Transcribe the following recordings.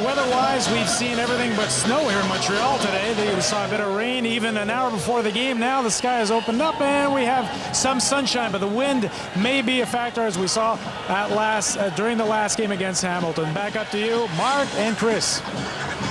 weather-wise, we've seen everything but snow here in Montreal today. We saw a bit of rain even an hour before the game. Now the sky has opened up and we have some sunshine, but the wind may be a factor, as we saw during the last game against Hamilton. Back up to you, Mark and Chris.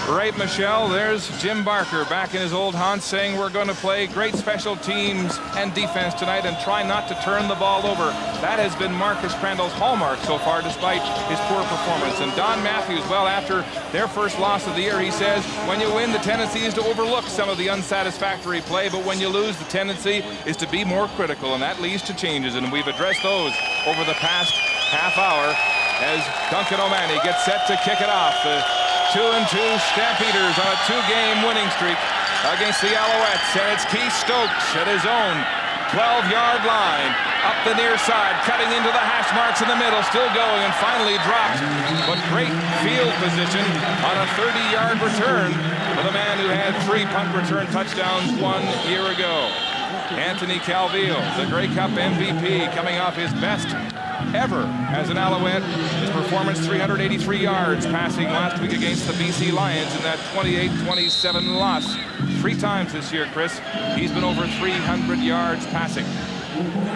Right, Michelle, there's Jim Barker back in his old haunts saying we're going to play great special teams and defense tonight and try not to turn the ball over. That has been Marcus Crandall's hallmark so far, despite his poor performance. And Don Matthews, well, after their first loss of the year, he says, when you win, the tendency is to overlook some of the unsatisfactory play, but when you lose, the tendency is to be more critical, and that leads to changes, and we've addressed those over the past half hour as Duncan O'Mahony gets set to kick it off. The 2-2 Stampeders on a 2-game winning streak against the Alouettes, and it's Keith Stokes at his own 12-yard line, up the near side, cutting into the hash marks in the middle, still going, and finally dropped. But great field position on a 30-yard return for the man who had 3 punt return touchdowns 1 year ago. Anthony Calvillo, the Grey Cup MVP, coming off his best ever as an Alouette. His performance, 383 yards, passing last week against the BC Lions in that 28-27 loss. 3 times this year, Chris, he's been over 300 yards passing.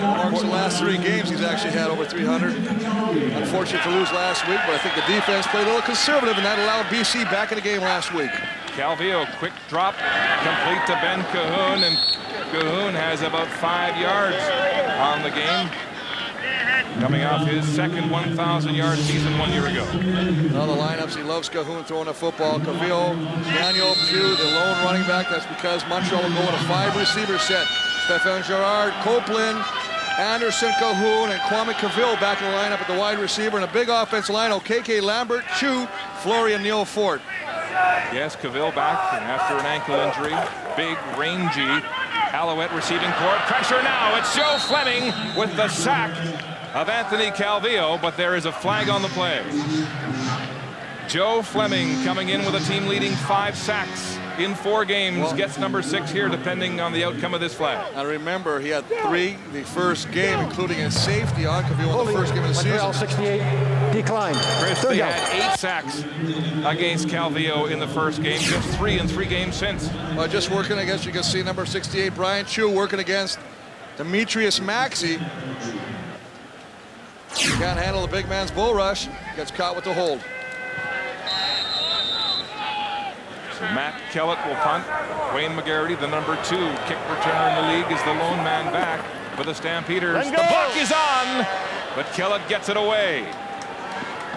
Mark's the last 3 games, he's actually had over 300. Unfortunate to lose last week, but I think the defense played a little conservative, and that allowed BC back in the game last week. Calvillo, quick drop, complete to Ben Cahoon, and Cahoon has about 5 yards on the game, coming off his second 1,000-yard season 1 year ago. All the lineups, he loves Cahoon throwing the football. Cavillo, Daniel Pugh, the lone running back. That's because Montreal will go with a 5-receiver set. Stephan Gerard, Copeland, Anderson, Cahoon, and Kwame Cavill back in the lineup at the wide receiver. And a big offensive line, OKK, Lambert, Chu, Flory, and Neil Ford. Yes, Cavill back after an ankle injury. Big, rangy Alouette receiving corps. Pressure now. It's Joe Fleming with the sack of Anthony Calvillo, but there is a flag on the play. Joe Fleming coming in with a team leading 5 sacks in 4 games, gets number 6 here depending on the outcome of this flag. And remember, he had 3 the first game, including a safety on Cavillo in the first game of the season. Montreal 68 decline. Chris, they had 8 sacks against Calvillo in the first game, just 3 in 3 games since. Just working against, you can see number 68, Brian Chu, working against Demetrius Maxey. Can't handle the big man's bull rush. Gets caught with the hold. So Matt Kellett will punt. Wayne McGarity, the number 2 kick returner in the league, is the lone man back for the Stampeders. The block is on, but Kellett gets it away.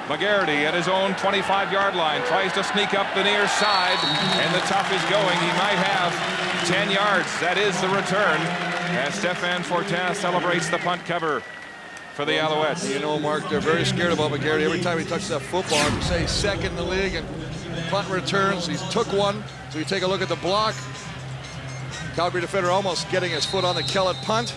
McGarity at his own 25-yard line tries to sneak up the near side, and the tough is going. He might have 10 yards. That is the return as Stephan Fortin celebrates the punt cover for the Alouettes. You know, Mark, they're very scared about McGarity. Every time he touches that football, you say second in the league and punt returns. He's took one, so you take a look at the block. Calgary defender almost getting his foot on the Kellett punt.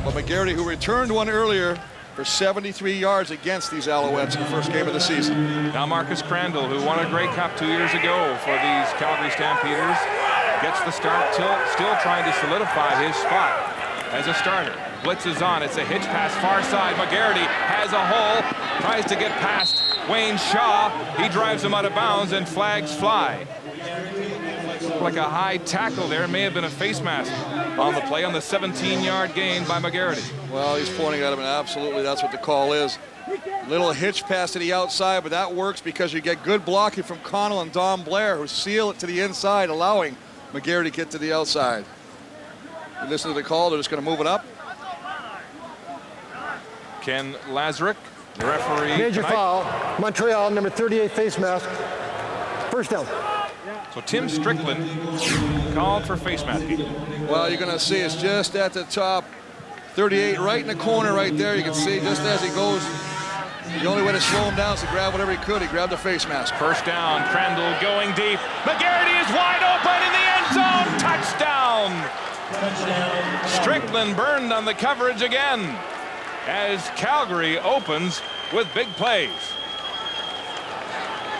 But McGarity, who returned one earlier for 73 yards against these Alouettes in the first game of the season. Now Marcus Crandall, who won a Grey Cup 2 years ago for these Calgary Stampeders, gets the start, still trying to solidify his spot as a starter. Blitz is on. It's a hitch pass far side. McGarity has a hole, tries to get past Wayne Shaw. He drives him out of bounds, and flags fly. Like a high tackle there. May have been a face mask on the play on the 17-yard gain by McGarity. Well, he's pointing at him, and absolutely that's what the call is. Little hitch pass to the outside, but that works because you get good blocking from Connell and Don Blair, who seal it to the inside, allowing McGarity to get to the outside. You listen to the call, they're just going to move it up. Ken Lazarick, the referee. Major foul. Montreal, number 38 face mask. First down. So Tim Strickland called for face masking. Well, you're going to see it's just at the top. 38 right in the corner right there. You can see just as he goes, the only way to slow him down is to grab whatever he could. He grabbed the face mask. First down, Crandall going deep. McGarity is wide open in the end zone. Touchdown. Strickland burned on the coverage again as Calgary opens with big plays.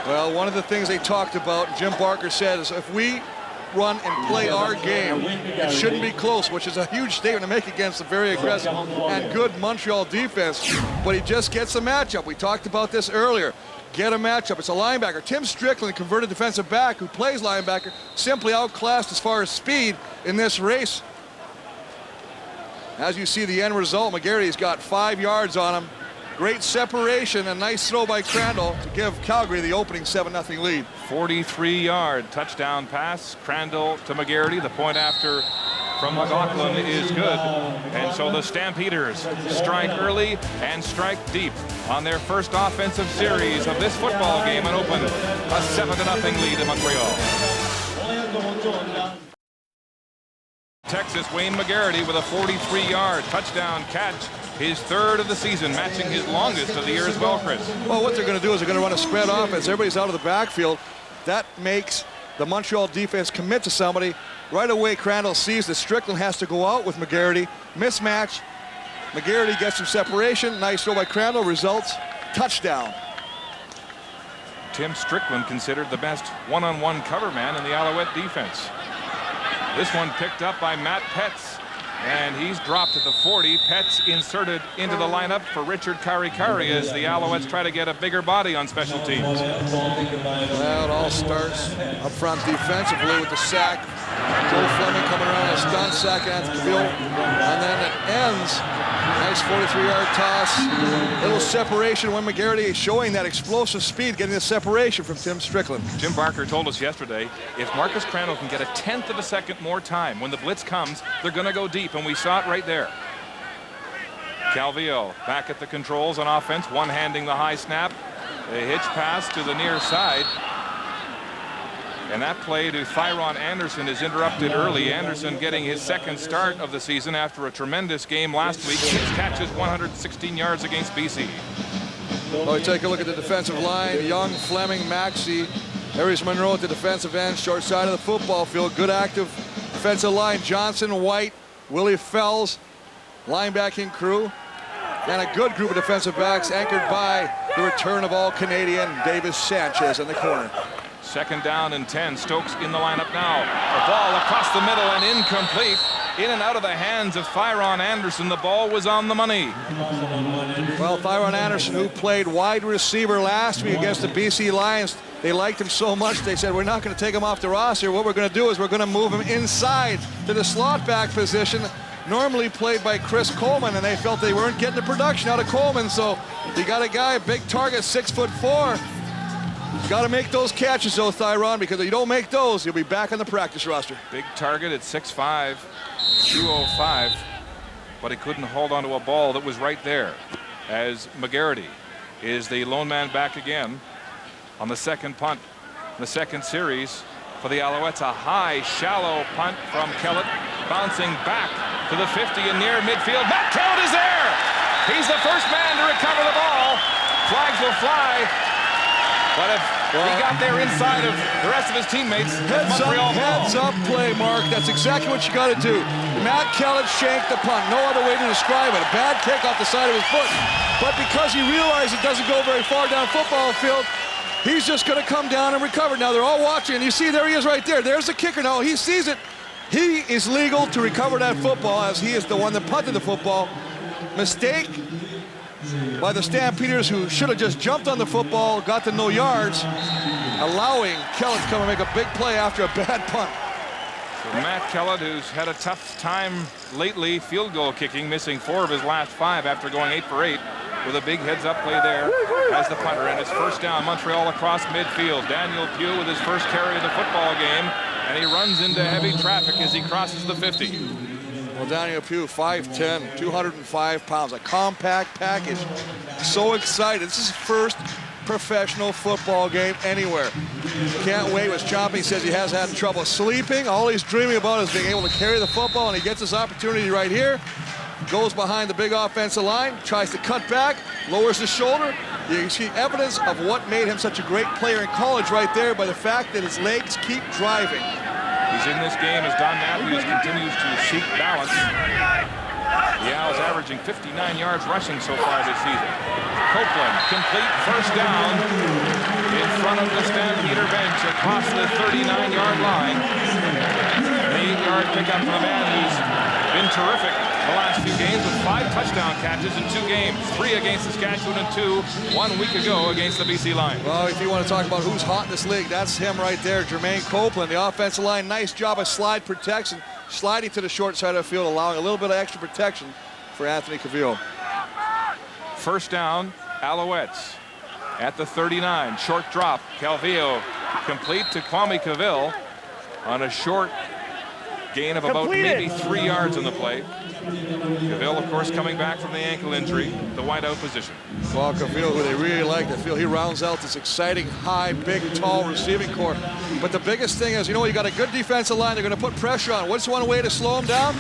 Well, one of the things they talked about, Jim Barker said, is if we run and play our game, it shouldn't be close, which is a huge statement to make against a very aggressive and good Montreal defense. But he just gets the matchup. We talked about this earlier. get a matchup. It's a linebacker. Tim Strickland, converted defensive back who plays linebacker, simply outclassed as far as speed in this race. As you see the end result, McGarry's got 5 yards on him. Great separation, a nice throw by Crandall to give Calgary the opening 7-0 lead. 43-yard touchdown pass. Crandall to McGarry. The point after from McLaughlin is good. And so the Stampeders strike early and strike deep on their first offensive series of this football game and open a 7-0 lead in Montreal. Texas, Wayne McGarry with a 43-yard touchdown catch. His 3rd of the season, matching his longest of the year as well, Chris. Well, what they're going to do is they're going to run a spread offense. Everybody's out of the backfield. That makes the Montreal defense commit to somebody. Right away, Crandall sees that Strickland has to go out with McGarry. Mismatch. McGarry gets some separation. Nice throw by Crandall. Results, touchdown. Tim Strickland considered the best one-on-one cover man in the Alouette defense. This one picked up by Matt Petz, and he's dropped at the 40. Petz inserted into the lineup for Richard Karikari as the Alouettes try to get a bigger body on special teams. Well, it all starts up front defensively with the sack. Joe Fleming coming around a stunt sack at the field, and then it ends. Nice 43-yard toss. Little separation when McGarry showing that explosive speed, getting the separation from Tim Strickland. Jim Barker told us yesterday, if Marcus Crandall can get a 1/10 of a second more time, when the blitz comes, they're going to go deep, and we saw it right there. Calvillo back at the controls on offense, one-handing the high snap. A hitch pass to the near side. And that play to Thyron Anderson is interrupted early. Anderson getting his 2nd start of the season after a tremendous game last week. 6 catches, 116 yards against BC. Well, we take a look at the defensive line. Young, Fleming, Maxey, Harris Monroe at the defensive end, short side of the football field. Good active defensive line. Johnson, White, Willie Fells, linebacking crew. And a good group of defensive backs anchored by the return of all-Canadian Davis Sanchez in the corner. 2nd down and 10. Stokes in the lineup now. The ball across the middle and incomplete. In and out of the hands of Thyron Anderson. The ball was on the money. Well, Thyron Anderson, who played wide receiver last week against the BC Lions, they liked him so much they said, we're not going to take him off the roster. What we're going to do is we're going to move him inside to the slot back position, normally played by Chris Coleman, and they felt they weren't getting the production out of Coleman. So you got a guy, a big target, 6'4". Got to make those catches, though, Thyron, because if you don't make those, you'll be back on the practice roster. Big target at 6'5", 205, but he couldn't hold onto a ball that was right there. As McGarry is the lone man back again on the 2nd punt, the 2nd series for the Alouettes. A high, shallow punt from Kellett, bouncing back to the 50 and near midfield. Matt Kellett is there! He's the first man to recover the ball. Flags will fly. But if he got there inside of the rest of his teammates, heads up play, Mark. That's exactly what you got to do. Matt Kellett shanked the punt. No other way to describe it. A bad kick off the side of his foot. But because he realized it doesn't go very far down football field, he's just going to come down and recover. Now they're all watching, and you see there he is right there. There's the kicker. Now he sees it. He is legal to recover that football as he is the one that punted the football. Mistake by the Stampeders, who should have just jumped on the football, got to no yards, allowing Kellett to come and make a big play after a bad punt. So Matt Kellett, who's had a tough time lately field goal kicking, missing 4 of his last 5 after going 8 for 8, with a big heads-up play there as the punter. And it's 1st down, Montreal across midfield. Daniel Pugh with his first carry of the football game, and he runs into heavy traffic as he crosses the 50. Well, Daniel Pugh, 5'10", 205 pounds, a compact package. So excited. This is his first professional football game anywhere. Can't wait. Was chomping. He says he has had trouble sleeping. All he's dreaming about is being able to carry the football, and he gets this opportunity right here. Goes behind the big offensive line, tries to cut back, lowers his shoulder. You see evidence of what made him such a great player in college right there by the fact that his legs keep driving. He's in this game as Don Matthews continues to seek balance. The Owls averaging 59 yards rushing so far this season. Copeland, complete 1st down in front of the Stampeder bench across the 39-yard line. An 8-yard pickup from a man who's been terrific the last few games with 5 touchdown catches in 2 games. 3 against Saskatchewan and 2 1 week ago against the BC Lions. Well, if you want to talk about who's hot in this league, that's him right there, Jermaine Copeland. The offensive line, nice job of slide protection, sliding to the short side of the field, allowing a little bit of extra protection for Anthony Cavill. First down, Alouettes at the 39. Short drop. Calvillo complete to Kwame Cavill on a short gain of about maybe 3 yards in the play. Cavill, of course, coming back from the ankle injury, the wideout position. Well, Cavill, who they really like, they feel he rounds out this exciting, high, big, tall receiving core. But the biggest thing is, you know, you got a good defensive line. They're going to put pressure on. What's one way to slow him down?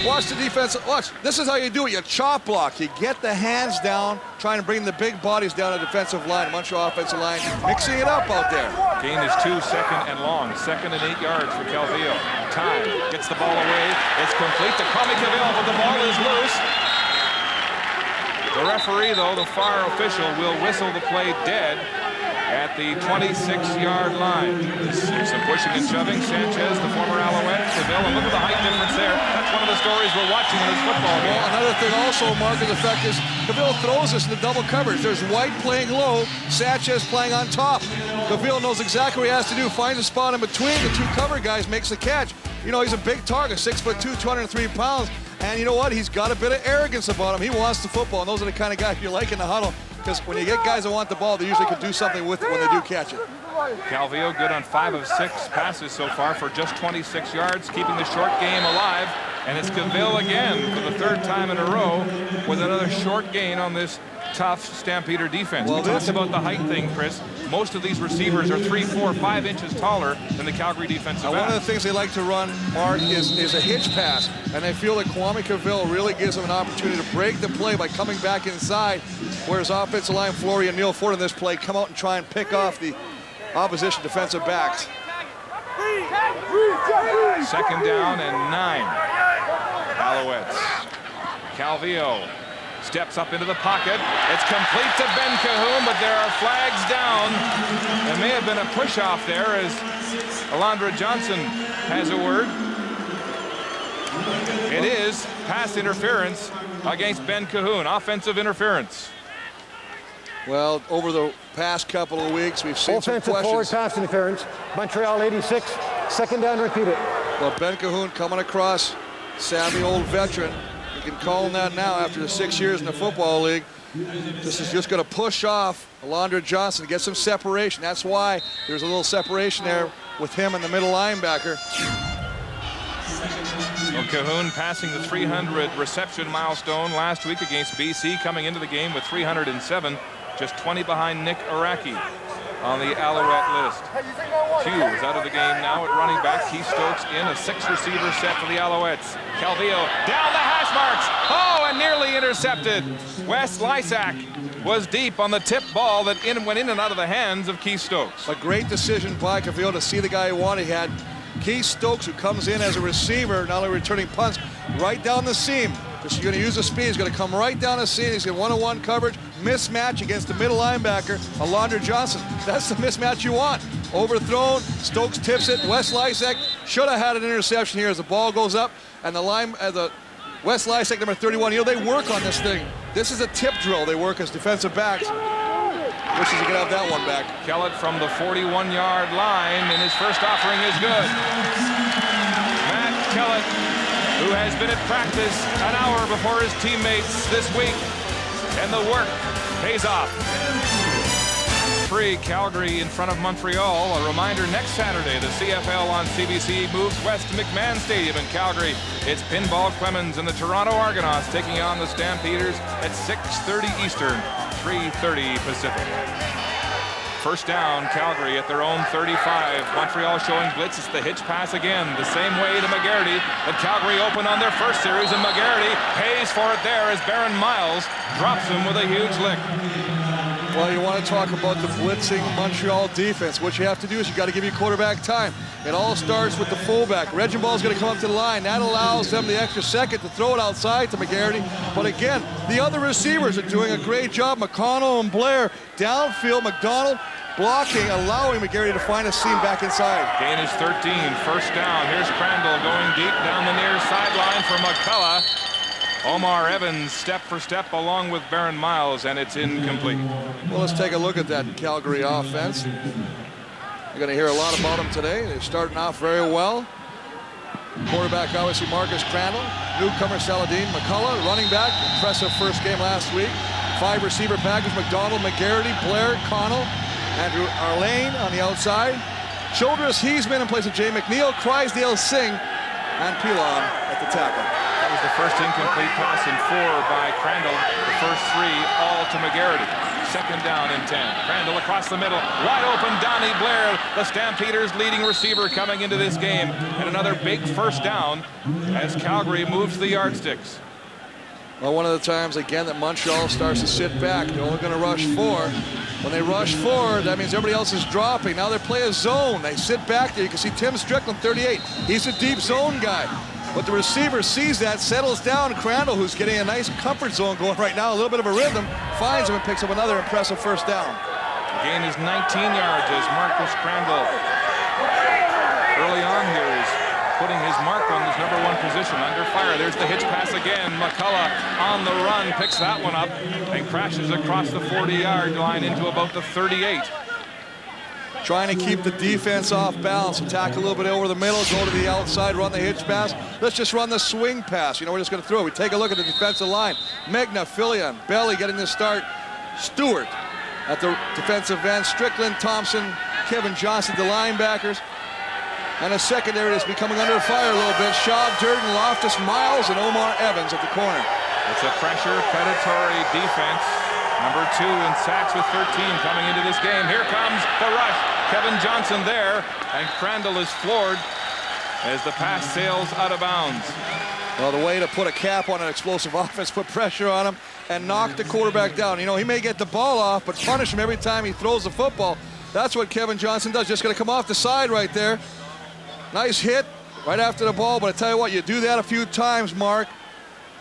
Watch the defense. Watch. This is how you do it. You chop block. You get the hands down, trying to bring the big bodies down the defensive line. Montreal offensive line mixing it up out there. Gain is 2, second and long. 2nd and 8 yards for Calvillo. Time gets the ball away. It's complete to Kwame Cavill, but the ball is loose. The referee, though, the far official, will whistle the play dead at the 26-yard line. Some pushing and shoving. Sanchez, the former Alouette, Cavill, and look at the height difference there. That's one of the stories we're watching in this football game. Well, another thing also, Mark, is the fact is Cavill throws this into double coverage. There's White playing low, Sanchez playing on top. Cavill knows exactly what he has to do. Finds a spot in between the 2 cover guys, makes the catch. You know, he's a big target, 6'2", 203 pounds. And you know what? He's got a bit of arrogance about him. He wants the football, and those are the kind of guys you like in the huddle. Because when you get guys that want the ball, they usually can do something with it when they do catch it. Calvillo good on 5 of 6 passes so far for just 26 yards, keeping the short game alive. And it's Cavill again for the 3rd time in a row with another short gain on this tough Stampeder defense. Well, we talked about the height thing, Chris. Most of these receivers are 3, 4, 5 inches taller than the Calgary defensive Now, end. one of the things they like to run, Mark, is a hitch pass. And they feel that Kwame Cavill really gives them an opportunity to break the play by coming back inside, whereas offensive line Flory and Neil Ford in this play come out and try and pick off the opposition defensive backs. 2nd down and 9. Alouettes. Calvillo steps up into the pocket. It's complete to Ben Cahoon, but there are flags down. There may have been a push-off there as Alondra Johnson has a word. It is pass interference against Ben Cahoon, offensive interference. Well, over the past couple of weeks, we've seen some Offensive questions. forward pass interference. Montreal 86. 2nd down, repeat it. Well, Ben Cahoon coming across, savvy old veteran. You can call him that now after the 6 years in the football league. This is just going to push off Alondra Johnson to get some separation. That's why there's a little separation there with him and the middle linebacker. Well, Cahoon passing the 300 reception milestone last week against BC, coming into the game with 307, just 20 behind Nick Araki on the Alouette list. Hughes out of the game now at running back. Keith Stokes in a 6-receiver set for the Alouettes. Calvillo down the hash marks. Oh, and nearly intercepted. Wes Lysak was deep on the tip ball that went in and out of the hands of Keith Stokes. A great decision by Cavill to see the guy he wanted. He had Keith Stokes, who comes in as a receiver, not only returning punts, right down the seam. Because you're going to use the speed. He's going to come right down the seam. He's going one-on-one coverage, mismatch against the middle linebacker, Alondra Johnson. That's the mismatch you want. Overthrown, Stokes tips it. Wes Lysak should have had an interception here as the ball goes up, and the Wes Lysak, number 31, you know, they work on this thing. This is a tip drill they work as defensive backs. Wishes he could have that one back. Kellett from the 41-yard line, and his first offering is good. Matt Kellett, who has been at practice an hour before his teammates this week, and the work pays off. 3, Calgary in front of Montreal. A reminder, next Saturday, the CFL on CBC moves west to McMahon Stadium in Calgary. It's Pinball Clemens and the Toronto Argonauts taking on the Stampeders at 6:30 Eastern, 3:30 Pacific. First down, Calgary at their own 35. Montreal showing blitz. It's the hitch pass again, the same way to McGarity that Calgary opened on their first series, and McGarity pays for it there as Baron Miles drops him with a huge lick. Well, you want to talk about the blitzing Montreal defense. What you have to do is you got to give your quarterback time. It all starts with the fullback. Reginbald's going to come up to the line. That allows them the extra second to throw it outside to McGarity. But again, the other receivers are doing a great job. McConnell and Blair downfield. McDonald blocking, allowing McGarry to find a seam back inside. Gain is 13, first down. Here's Crandall going deep down the near sideline for McCullough. Omar Evans step for step along with Baron Miles, and it's incomplete. Well, let's take a look at that Calgary offense. You're going to hear a lot about them today. They're starting off very well. Quarterback, obviously, Marcus Crandall. Newcomer, Saladin McCullough. Running back, impressive first game last week. 5 receiver package, McDonald, McGarity, Blair, Connell, Andrew Arlane on the outside. Childress, Heisman in place of Jay McNeil, Crysdale, Singh, and Pilon at the tackle. That was the first incomplete pass in 4 by Crandall. The first 3 all to McGarity. Second down and 10. Crandall across the middle. Wide open, Donnie Blair, the Stampeders' leading receiver coming into this game. And another big first down as Calgary moves the yardsticks. Well, one of the times, again, that Montreal starts to sit back. They're only going to rush 4. When they rush 4, that means everybody else is dropping. Now they play a zone. They sit back there. You can see Tim Strickland, 38. He's a deep zone guy. But the receiver sees that, settles down. Crandall, who's getting a nice comfort zone going right now, a little bit of a rhythm, finds him and picks up another impressive first down. The gain is 19 yards as Marcus Crandall early on here is putting his mark on his number 1 position under fire. There's the hitch pass again. McCullough on the run, picks that one up and crashes across the 40-yard line into about the 38. Trying to keep the defense off balance, attack a little bit over the middle, go to the outside, run the hitch pass. Let's just run the swing pass. You know, we're just going to throw it. We take a look at the defensive line. Megna, Fillion, Belly getting the start. Stewart at the defensive end. Strickland, Thompson, Kevin Johnson, the linebackers. And a secondary that's becoming under fire a little bit. Schaub, Durden, Loftus, Miles, and Omar Evans at the corner. It's a pressure, predatory defense. Number 2 in sacks with 13 coming into this game. Here comes the rush. Kevin Johnson there, and Crandall is floored as the pass sails out of bounds. Well, the way to put a cap on an explosive offense, put pressure on him, and knock the quarterback down. You know, he may get the ball off, but punish him every time he throws the football. That's what Kevin Johnson does. Just going to come off the side right there. Nice hit right after the ball, but I tell you what, you do that a few times,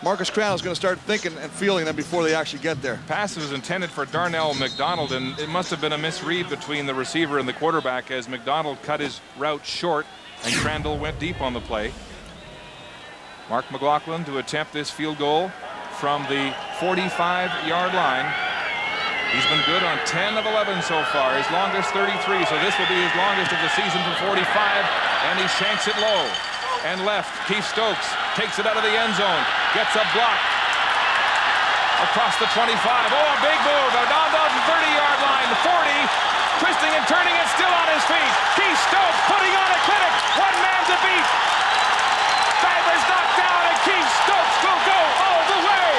Marcus Crandall's going to start thinking and feeling them before they actually get there. Pass was intended for Darnell McDonald, and it must have been a misread between the receiver and the quarterback as McDonald cut his route short and Crandall went deep on the play. Mark McLaughlin to attempt this field goal from the 45-yard line. He's been good on 10 of 11 so far, his longest 33, so this will be his longest of the season from 45, and he shanks it low. And left, Keith Stokes takes it out of the end zone, gets a block across the 25. Oh, a big move, down to the 30-yard line, the 40, twisting and turning it, still on his feet. Keith Stokes putting on a clinic, 1 man to beat. Fabler's knocked down, and Keith Stokes will go all the way.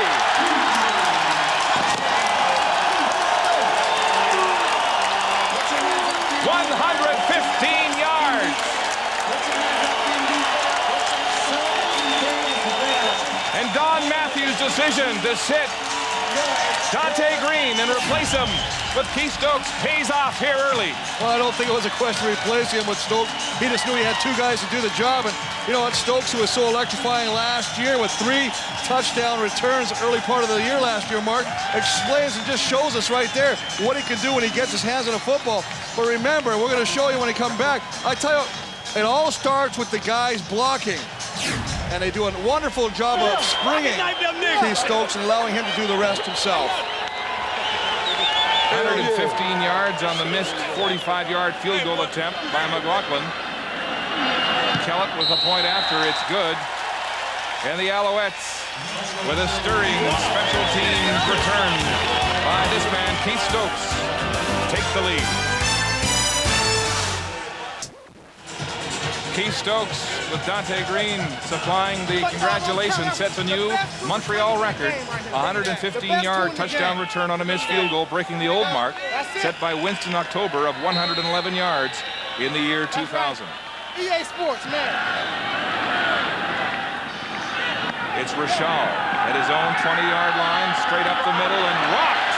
Don Matthews' decision to sit Dante Green and replace him with Keith Stokes pays off here early. Well, I don't think it was a question of replacing him with Stokes. He just knew he had 2 guys to do the job. And you know what, Stokes, who was so electrifying last year with 3 touchdown returns early part of the year last year, Mark, explains and just shows us right there what he can do when he gets his hands on a football. But remember, we're going to show you when he comes back. I tell you, it all starts with the guys blocking. And they do a wonderful job of springing Keith Stokes and allowing him to do the rest himself. 115 yards on the missed 45-yard field goal attempt by McLaughlin. Kellett with a point after, it's good. And the Alouettes with a stirring special teams return by this man, Keith Stokes, take the lead. Keith Stokes with Dante Green supplying the congratulations, sets a new Montreal record, 115-yard touchdown return on a missed field goal, breaking the old mark set by Winston October of 111 yards in the year 2000. EA Sports, man. It's Rashal at his own 20-yard line, straight up the middle and rocked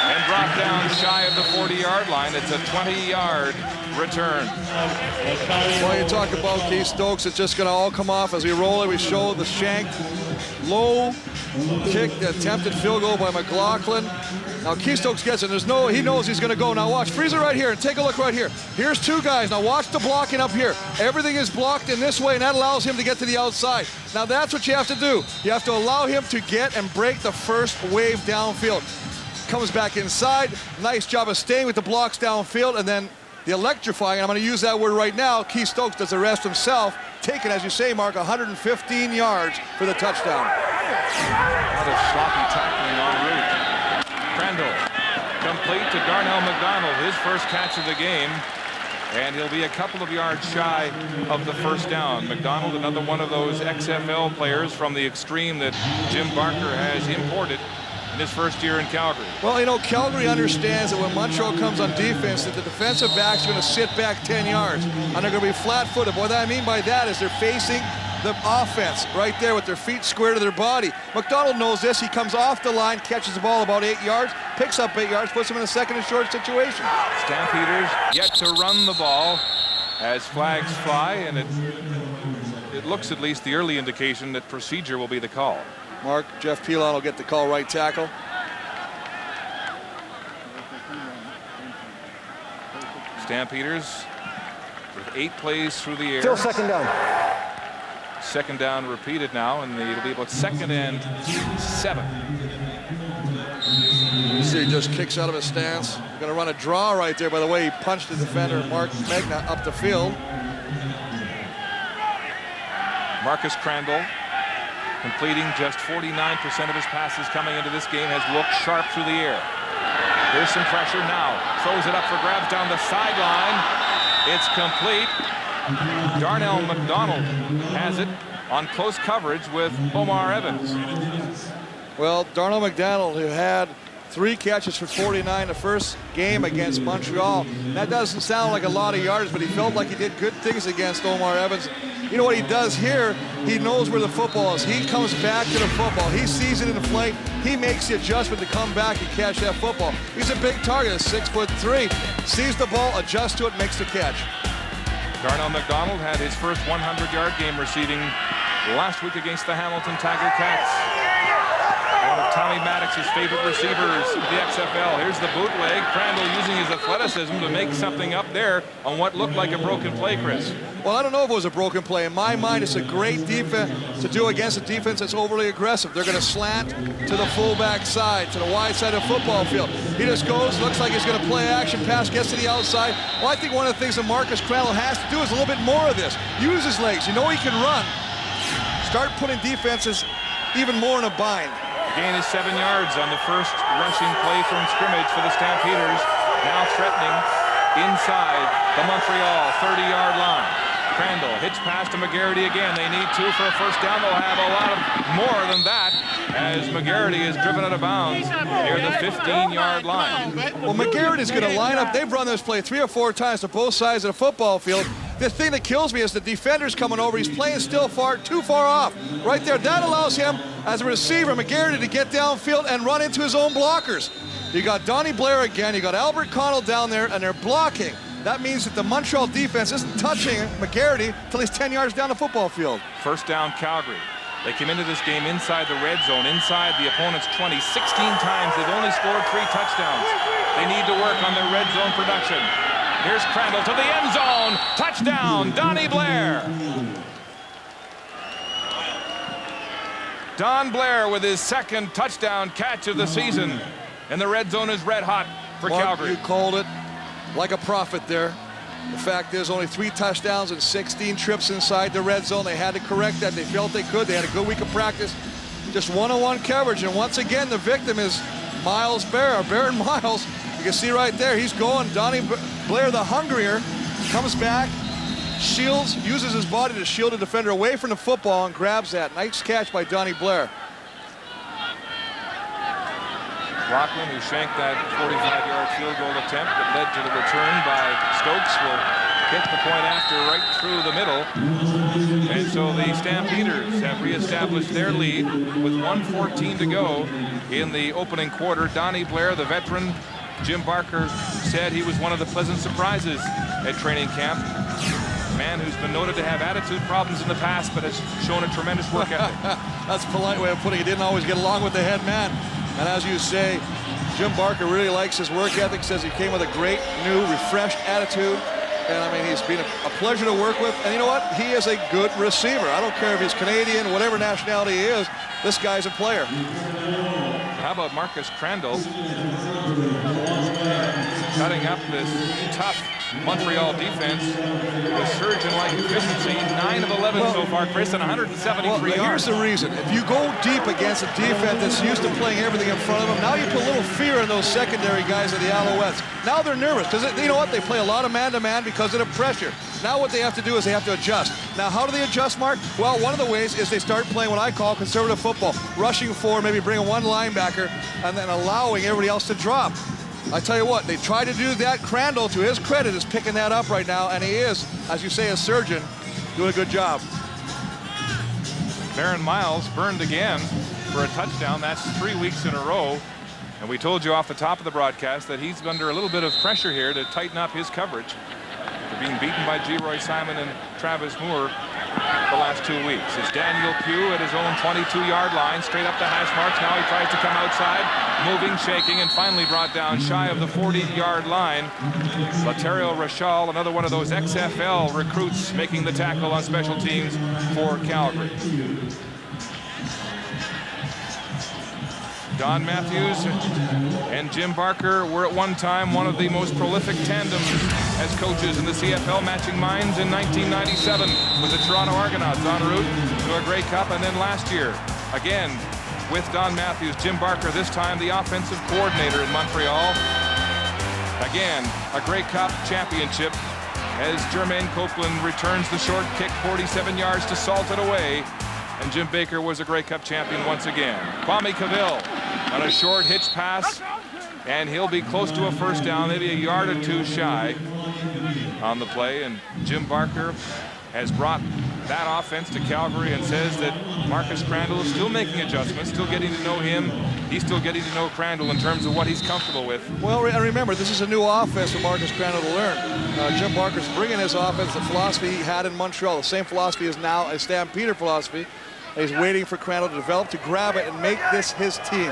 and brought down shy of the 40-yard line. It's a 20-yard return. Well, you talk about Keith Stokes, it's just going to all come off as we roll it. We show the shanked low kick, the attempted field goal by McLaughlin. Now Keith Stokes gets it. He knows he's going to go. Now watch, freeze it right here and take a look right here. Here's two guys. Now watch the blocking up here. Everything is blocked in this way, and that allows him to get to the outside. Now that's what you have to do. You have to allow him to get and break the first wave downfield. Comes back inside. Nice job of staying with the blocks downfield, and then the electrifying, I'm going to use that word right now, Keith Stokes does the rest himself, taking, as you say, Mark, 115 yards for the touchdown. What a sloppy tackling en route. Crandall, complete to Darnell McDonald, his first catch of the game, and he'll be a couple of yards shy of the first down. McDonald, another one of those XFL players from the extreme that Jim Barker has imported in his first year in Calgary. Well, you know, Calgary understands that when Montreal comes on defense, that the defensive backs are going to sit back 10 yards, and they're going to be flat-footed. What I mean by that is they're facing the offense right there with their feet square to their body. McDonald knows this. He comes off the line, catches the ball about 8 yards, picks up 8 yards, puts him in a second and short situation. Stampeders yet to run the ball as flags fly, and it looks, at least the early indication, that procedure will be the call. Mark, Jeff Pilon will get the call, right tackle. Stampeders with 8 plays through the air. Still second down. Second down repeated now, and it'll be about 2nd and 7. You see he just kicks out of his stance. Going to run a draw right there. By the way, he punched the defender, Mark Magna, up the field. Marcus Crandall, completing just 49% of his passes coming into this game, has looked sharp through the air. Here's some pressure now. Throws it up for grabs down the sideline. It's complete. Darnell McDonald has it on close coverage with Omar Evans. Well, Darnell McDonald, who had 3 catches for 49 the first game against Montreal. That doesn't sound like a lot of yards, but he felt like he did good things against Omar Evans. You know what he does here? He knows where the football is. He comes back to the football. He sees it in the flight. He makes the adjustment to come back and catch that football. He's a big target, 6'3". Sees the ball, adjusts to it, makes the catch. Darnell McDonald had his first 100-yard game receiving last week against the Hamilton Tiger Cats. One of Tommy Maddox's favorite receivers in the XFL. Here's the bootleg. Crandall using his athleticism to make something up there on what looked like a broken play, Chris. Well, I don't know if it was a broken play. In my mind, it's a great defense to do against a defense that's overly aggressive. They're going to slant to the fullback side, to the wide side of the football field. He just goes, looks like he's going to play action pass, gets to the outside. Well, I think one of the things that Marcus Crandall has to do is a little bit more of this. Use his legs. You know he can run. Start putting defenses even more in a bind. Gain is 7 yards on the first rushing play from scrimmage for the Stampeders. Now threatening inside the Montreal 30-yard line. Crandall hits pass to McGarity again. They need 2 for a first down. They'll have a lot of more than that as McGarity is driven out of bounds near the 15-yard line. Well, McGarity is going to line up. They've run this play 3 or 4 times to both sides of the football field. The thing that kills me is the defender's coming over. He's playing still too far off. Right there, that allows him, as a receiver, McGarity, to get downfield and run into his own blockers. You got Donnie Blair again. You got Albert Connell down there, and they're blocking. That means that the Montreal defense isn't touching McGarity until he's 10 yards down the football field. First down, Calgary. They came into this game inside the red zone, inside the opponent's 20. 16 times, they've only scored 3 touchdowns. They need to work on their red zone production. Here's Crandall to the end zone. Touchdown, Donnie Blair. Don Blair with his 2nd touchdown catch of the season. And the red zone is red hot for Mark, Calgary. You called it like a prophet there. The fact is only 3 touchdowns and 16 trips inside the red zone. They had to correct that. They felt they could. They had a good week of practice. Just one-on-one coverage. And once again, the victim is Miles Bear, Baron Miles. You can see right there, he's going. Donnie Blair, the hungrier, comes back, shields, uses his body to shield a defender away from the football and grabs that. Nice catch by Donnie Blair. Rockland, who shanked that 45-yard field goal attempt that led to the return by Stokes, will hit the point after right through the middle. And so the Stampeders have reestablished their lead with 1:14 to go in the opening quarter. Donnie Blair, the veteran, Jim Barker said he was one of the pleasant surprises at training camp. A man who's been noted to have attitude problems in the past, but has shown a tremendous work ethic. That's a polite way of putting it. Didn't always get along with the head man. And as you say, Jim Barker really likes his work ethic, says he came with a great, new, refreshed attitude. And, I mean, he's been a pleasure to work with. And you know what? He is a good receiver. I don't care if he's Canadian, whatever nationality he is, this guy's a player. How about Marcus Crandall cutting up this tough Montreal defense with surgeon-like efficiency. 9 of 11 so far, Chris, and 173 yards. Here's the reason. If you go deep against a defense that's used to playing everything in front of them, now you put a little fear in those secondary guys of the Alouettes. Now they're nervous because you know what? They play a lot of man-to-man because of the pressure. Now what they have to do is they have to adjust. Now how do they adjust, Mark? Well, one of the ways is they start playing what I call conservative football. Rushing forward, maybe bringing one linebacker and then allowing everybody else to drop. I tell you what, they try to do that. Crandall, to his credit, is picking that up right now, and he is, as you say, a surgeon, doing a good job. Baron Miles burned again for a touchdown. That's 3 weeks in a row. And we told you off the top of the broadcast that he's under a little bit of pressure here to tighten up his coverage. They're being beaten by G. Roy Simon and Travis Moore the last 2 weeks. It's Daniel Pugh at his own 22-yard line, straight up the hash marks. Now he tries to come outside, moving, shaking, and finally brought down shy of the 40-yard line. Laterio Rachal, another one of those XFL recruits, making the tackle on special teams for Calgary. Don Matthews and Jim Barker were at one time one of the most prolific tandems as coaches in the CFL, matching minds in 1997 with the Toronto Argonauts en route to a Grey Cup, and then last year again with Don Matthews, Jim Barker, this time the offensive coordinator in Montreal. Again, a Grey Cup championship as Jermaine Copeland returns the short kick 47 yards to salt it away. And Jim Baker was a Grey Cup champion once again. Kwame Cavill on a short hitch pass, and he'll be close to a first down, maybe a yard or two shy on the play. And Jim Barker has brought that offense to Calgary and says that Marcus Crandall is still making adjustments, still getting to know him. He's still getting to know Crandall in terms of what he's comfortable with. Well, and remember, this is a new offense for Marcus Crandall to learn. Jim Barker's bringing his offense, the philosophy he had in Montreal. The same philosophy is now a Stampeder philosophy. He's waiting for Crandall to develop, to grab it, and make this his team.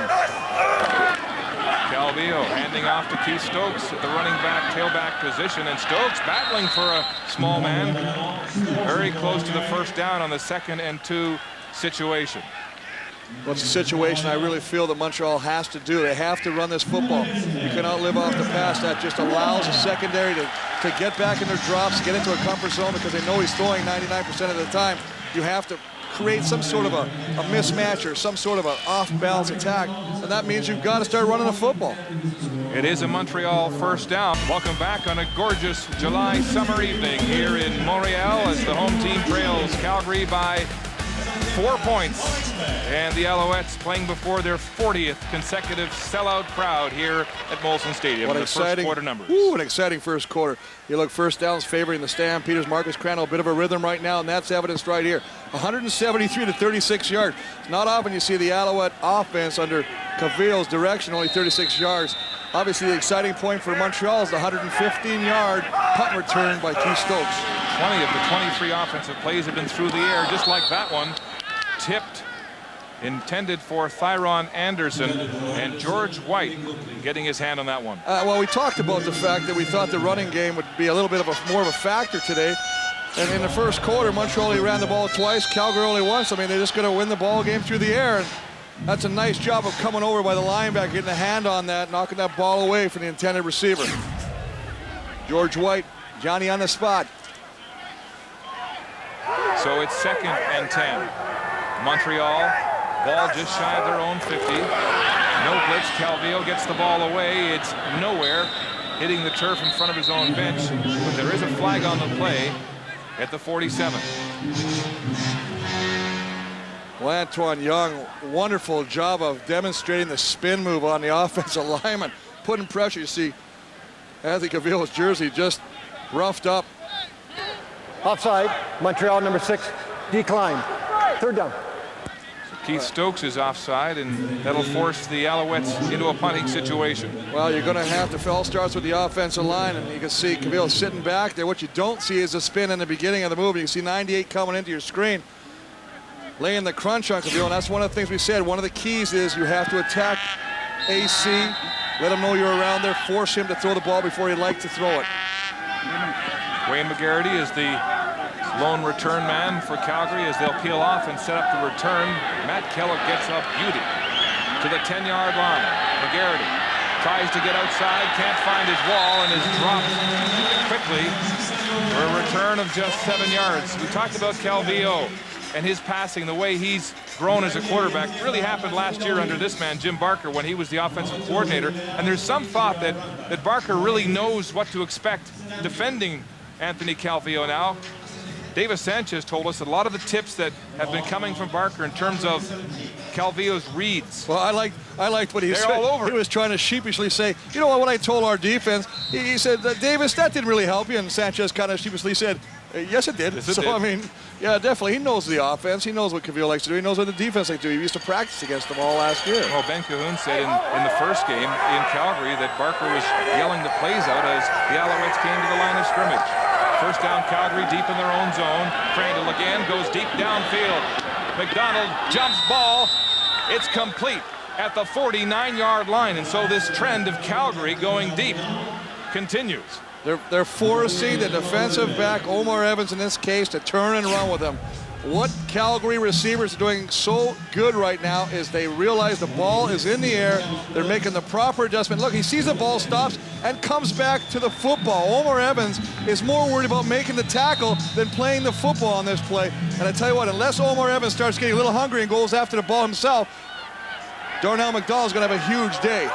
Calvillo handing off to Keith Stokes at the running back, tailback position, and Stokes battling for a small man. Very close to the first down on the 2nd and 2 situation. Well, it's a situation I really feel that Montreal has to do. They have to run this football. You cannot live off the pass. That just allows the secondary to get back in their drops, get into a comfort zone because they know he's throwing 99% of the time. You have to create some sort of a mismatch or some sort of an off-balance attack, and that means you've got to start running the football. It is a Montreal first down. Welcome back on a gorgeous July summer evening here in Montreal as the home team trails Calgary by 4 points, and the Alouettes playing before their 40th consecutive sellout crowd here at Molson Stadium. What in exciting, the first quarter numbers. Ooh, an exciting first quarter. You look, first downs favoring the Stampeders. Marcus Crandall, a bit of a rhythm right now, and that's evidenced right here. 173 to 36 yards. It's not often you see the Alouette offense under Cavill's direction, only 36 yards. Obviously, the exciting point for Montreal is the 115-yard punt return by Keith Stokes. 20 of the 23 offensive plays have been through the air, just like that one. Tipped, intended for Thyron Anderson, and George White getting his hand on that one. Well, we talked about the fact that we thought the running game would be a little bit of more of a factor today. And in the first quarter, Montreal only ran the ball twice, Calgary only once. I mean, they're just going to win the ball game through the air. And that's a nice job of coming over by the linebacker, getting a hand on that, knocking that ball away from the intended receiver. George White, Johnny on the spot. So it's 2nd and 10. Montreal, ball just shy of their own 50. No blitz. Calvillo gets the ball away. It's nowhere, hitting the turf in front of his own bench. But there is a flag on the play at the 47. Well, Antoine Young, wonderful job of demonstrating the spin move on the offensive lineman, putting pressure. You see Anthony Cavillo's jersey just roughed up. Offside, Montreal number 6, decline. Third down. Keith Stokes is offside, and that'll force the Alouettes into a punting situation. Well, you're going to have to, all starts with the offensive line, and you can see Cavillo sitting back there. What you don't see is the spin in the beginning of the move. You can see 98 coming into your screen, laying the crunch on Cavillo, and that's one of the things we said. One of the keys is you have to attack AC Let him know you're around there. Force him to throw the ball before he'd like to throw it. Wayne McGarity is the lone return man for Calgary as they'll peel off and set up the return. Matt Kellogg gets up beauty to the 10-yard line. McGarity tries to get outside, can't find his wall, and is dropped quickly for a return of just 7 yards. We talked about Calvillo and his passing, the way he's grown as a quarterback. Really happened last year under this man, Jim Barker, when he was the offensive coordinator. And there's some thought that Barker really knows what to expect defending Anthony Calvillo now. Davis Sanchez told us that a lot of the tips that have been coming from Barker in terms of Calvillo's reads. Well, I liked what he said. All over. He was trying to sheepishly say, you know what I told our defense? He said, Davis, that didn't really help you. And Sanchez kind of sheepishly said, yes, it did. Yes, it so, did. I mean, yeah, definitely. He knows the offense. He knows what Calvillo likes to do. He knows what the defense likes to do. He used to practice against them all last year. Well, Ben Cahoon said in the first game in Calgary that Barker was yelling the plays out as the Alouettes came to the line of scrimmage. First down, Calgary deep in their own zone. Crandall again goes deep downfield. McDonald jumps ball. It's complete at the 49-yard line. And so this trend of Calgary going deep continues. They're forcing the defensive back, Omar Evans in this case, to turn and run with them. What Calgary receivers are doing so good right now is they realize the ball is in the air. They're making the proper adjustment. Look, he sees the ball, stops, and comes back to the football. Omar Evans is more worried about making the tackle than playing the football on this play. And I tell you what, unless Omar Evans starts getting a little hungry and goes after the ball himself, Darnell McDonald's going to have a huge day.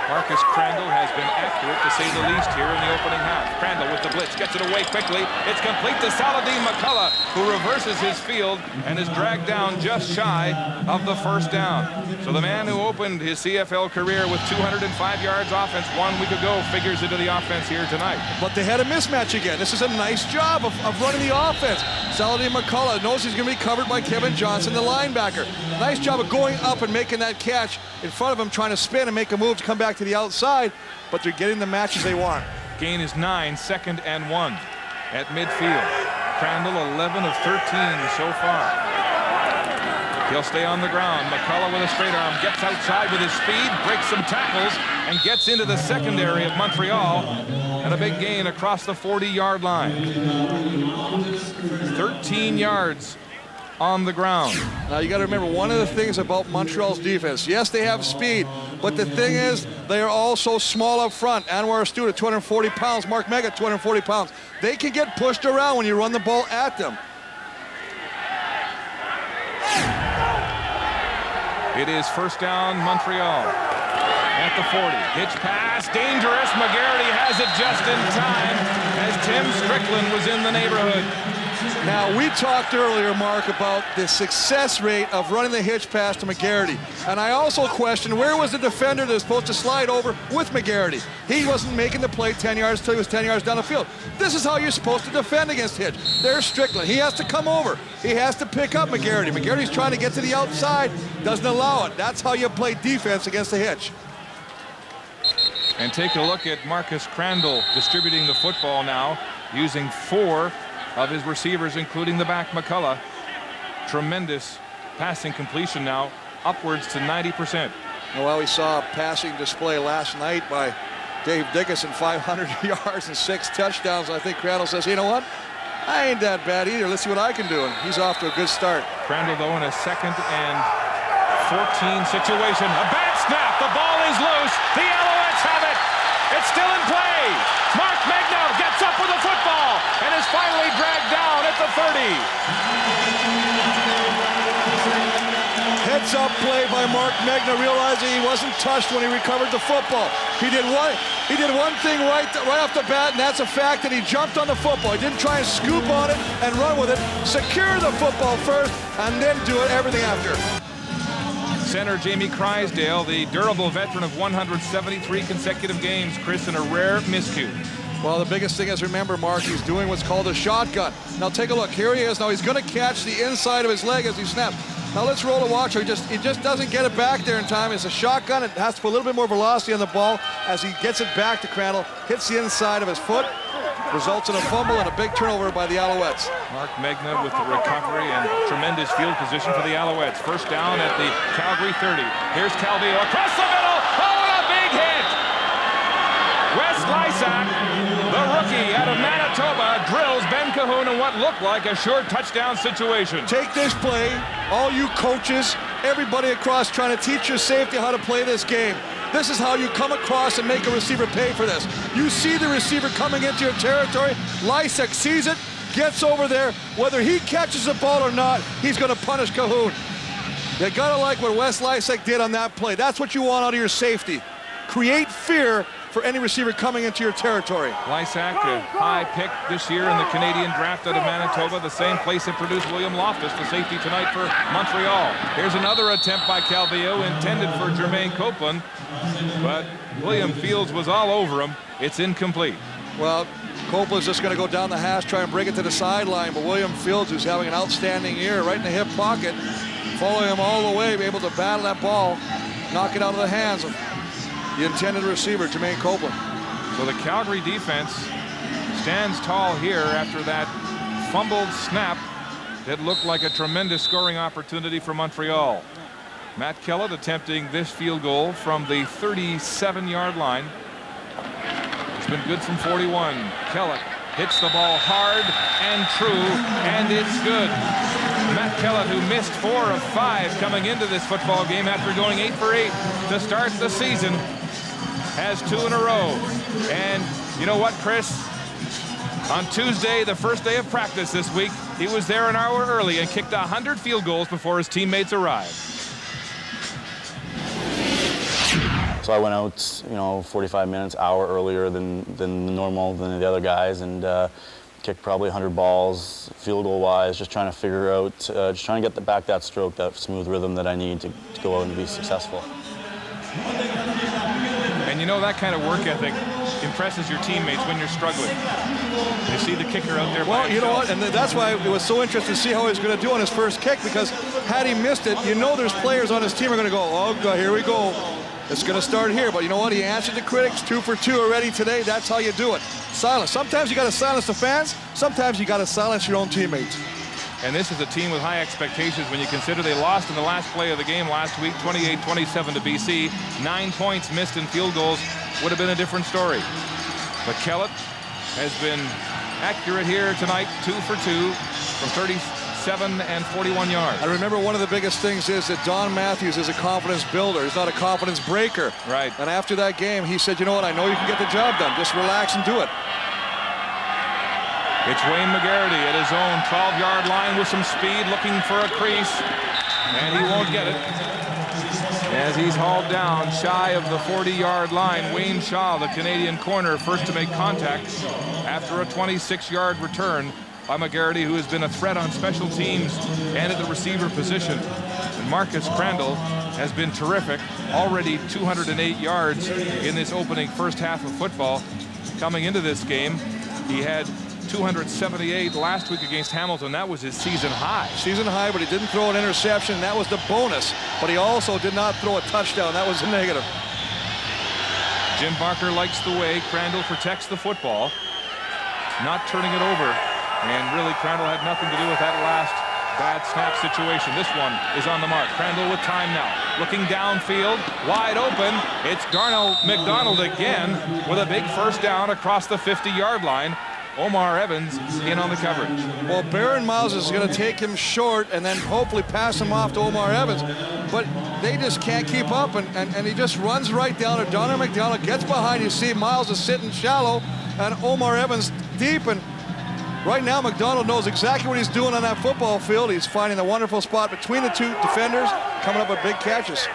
Marcus Crandall has been accurate, to say the least, here in the opening half. Crandall with the blitz, gets it away quickly. It's complete to Saladin McCullough, who reverses his field and is dragged down just shy of the first down. So the man who opened his CFL career with 205 yards offense 1 week ago figures into the offense here tonight. But they had a mismatch again. This is a nice job of running the offense. Saladin McCullough knows he's going to be covered by Kevin Johnson, the linebacker. Nice job of going up and making that catch in front of him, trying to spin and make a move to come back to the outside, but they're getting the matches they want. Gain is 9, 2nd and 1 at midfield. Crandall 11 of 13 so far. He'll stay on the ground. McCullough with a straight arm, gets outside with his speed, breaks some tackles, and gets into the secondary of Montreal, and a big gain across the 40-yard line. 13 yards on the ground. Now you got to remember one of the things about Montreal's defense. Yes, they have speed, but the thing is they are also small up front. Anwar Stewart, 240 pounds. Mark Mega, 240 pounds. They can get pushed around when you run the ball at them. It is first down, Montreal at the 40. Hitch pass, dangerous. McGarity has it just in time as Tim Strickland was in the neighborhood. Now, we talked earlier, Mark, about the success rate of running the hitch pass to McGarity. And I also questioned, where was the defender that was supposed to slide over with McGarity? He wasn't making the play 10 yards till he was 10 yards down the field. This is how you're supposed to defend against hitch. There's Strickland. He has to come over. He has to pick up McGarity. McGarity's trying to get to the outside, doesn't allow it. That's how you play defense against the hitch. And take a look at Marcus Crandall distributing the football now, using 4 of his receivers, including the back McCullough. Tremendous passing completion now, upwards to 90%. Well, we saw a passing display last night by Dave Dickinson, 500 yards and 6 touchdowns. I think Crandall says, you know what? I ain't that bad either. Let's see what I can do. And he's off to a good start. Crandall, though, in a 2nd and 14 situation. A bad snap. The ball is loose. The Alouettes have it. It's still in play. Mark Megna gets up with the football and is finally dragged down at the 30. Heads up play by Mark Megna, realizing he wasn't touched when he recovered the football. He did one thing right off the bat, and that's the fact that he jumped on the football. He didn't try and scoop on it and run with it. Secure the football first and then do everything after. Center Jamie Crysdale, the durable veteran of 173 consecutive games, Chris, in a rare miscue. Well, the biggest thing is, remember, Mark, he's doing what's called a shotgun. Now take a look. Here he is. Now he's going to catch the inside of his leg as he snaps. Now let's roll a watch. He just doesn't get it back there in time. It's a shotgun. It has to put a little bit more velocity on the ball as he gets it back to Crandall. Hits the inside of his foot. Results in a fumble and a big turnover by the Alouettes. Mark Megna with the recovery and tremendous field position for the Alouettes. First down at the Calgary 30. Here's Calvillo across the middle. Oh, and a big hit. Lysak, the rookie out of Manitoba, drills Ben Cahoon in what looked like a short touchdown situation. Take this play, all you coaches, everybody across trying to teach your safety how to play this game. This is how you come across and make a receiver pay for this. You see the receiver coming into your territory. Lysak sees it, gets over there. Whether he catches the ball or not, he's going to punish Cahoon. You got to like what Wes Lysak did on that play. That's what you want out of your safety. Create fear for any receiver coming into your territory. Lysak, a high pick this year in the Canadian draft out of Manitoba, the same place that produced William Loftus, the safety tonight for Montreal. Here's another attempt by Calvillo, intended for Jermaine Copeland, but William Fields was all over him. It's incomplete. Well, Copeland's just going to go down the hash, try and bring it to the sideline, but William Fields, who's having an outstanding year, right in the hip pocket, following him all the way, be able to battle that ball, knock it out of the hands of the intended receiver, Jermaine Copeland. So the Calgary defense stands tall here after that fumbled snap that looked like a tremendous scoring opportunity for Montreal. Matt Kellett attempting this field goal from the 37-yard line. It's been good from 41. Kellett hits the ball hard and true, and it's good. Matt Kellett, who missed 4 of 5 coming into this football game after going 8 for 8 to start the season, has 2 in a row. And you know what, Chris? On Tuesday, the first day of practice this week, he was there an hour early and kicked 100 field goals before his teammates arrived. So I went out, 45 minutes, hour earlier than normal than the other guys, and kicked probably 100 balls, field goal wise, just trying to figure out, just trying to get back that stroke, that smooth rhythm that I need to go out and be successful. And you know, that kind of work ethic impresses your teammates when you're struggling. You see the kicker out there. Well, you know what, and that's why it was so interesting to see how he was going to do on his first kick, because had he missed it, you know there's players on his team are going to go, oh, here we go. It's going to start here, but you know what? He answered the critics, 2 for 2 already today. That's how you do it. Silence. Sometimes you got to silence the fans. Sometimes you got to silence your own teammates. And this is a team with high expectations when you consider they lost in the last play of the game last week, 28-27 to BC. 9 points missed in field goals would have been a different story. But Kellett has been accurate here tonight, 2 for 2 from 37 and 41 yards. I remember one of the biggest things is that Don Matthews is a confidence builder. He's not a confidence breaker. Right. And after that game, he said, you know what, I know you can get the job done. Just relax and do it. It's Wayne McGarity at his own 12-yard line with some speed, looking for a crease, and he won't get it. As he's hauled down shy of the 40-yard line, Wayne Shaw, the Canadian corner, first to make contact after a 26-yard return by McGarity, who has been a threat on special teams and at the receiver position. And Marcus Crandall has been terrific, already 208 yards in this opening first half of football. Coming into this game, he had 278 last week against Hamilton. That was his season high. Season high, but he didn't throw an interception. That was the bonus. But he also did not throw a touchdown. That was the negative. Jim Barker likes the way Crandall protects the football, not turning it over. And really, Crandall had nothing to do with that last bad snap situation. This one is on the mark. Crandall with time now. Looking downfield, wide open. It's Darnell McDonald again with a big first down across the 50-yard line. Omar Evans in on the coverage. Well, Baron Miles is going to take him short and then hopefully pass him off to Omar Evans. But they just can't keep up, and he just runs right down there. Darnell McDonald gets behind. You see Miles is sitting shallow and Omar Evans deep. And right now, McDonald knows exactly what he's doing on that football field. He's finding a wonderful spot between the two defenders, coming up with big catches.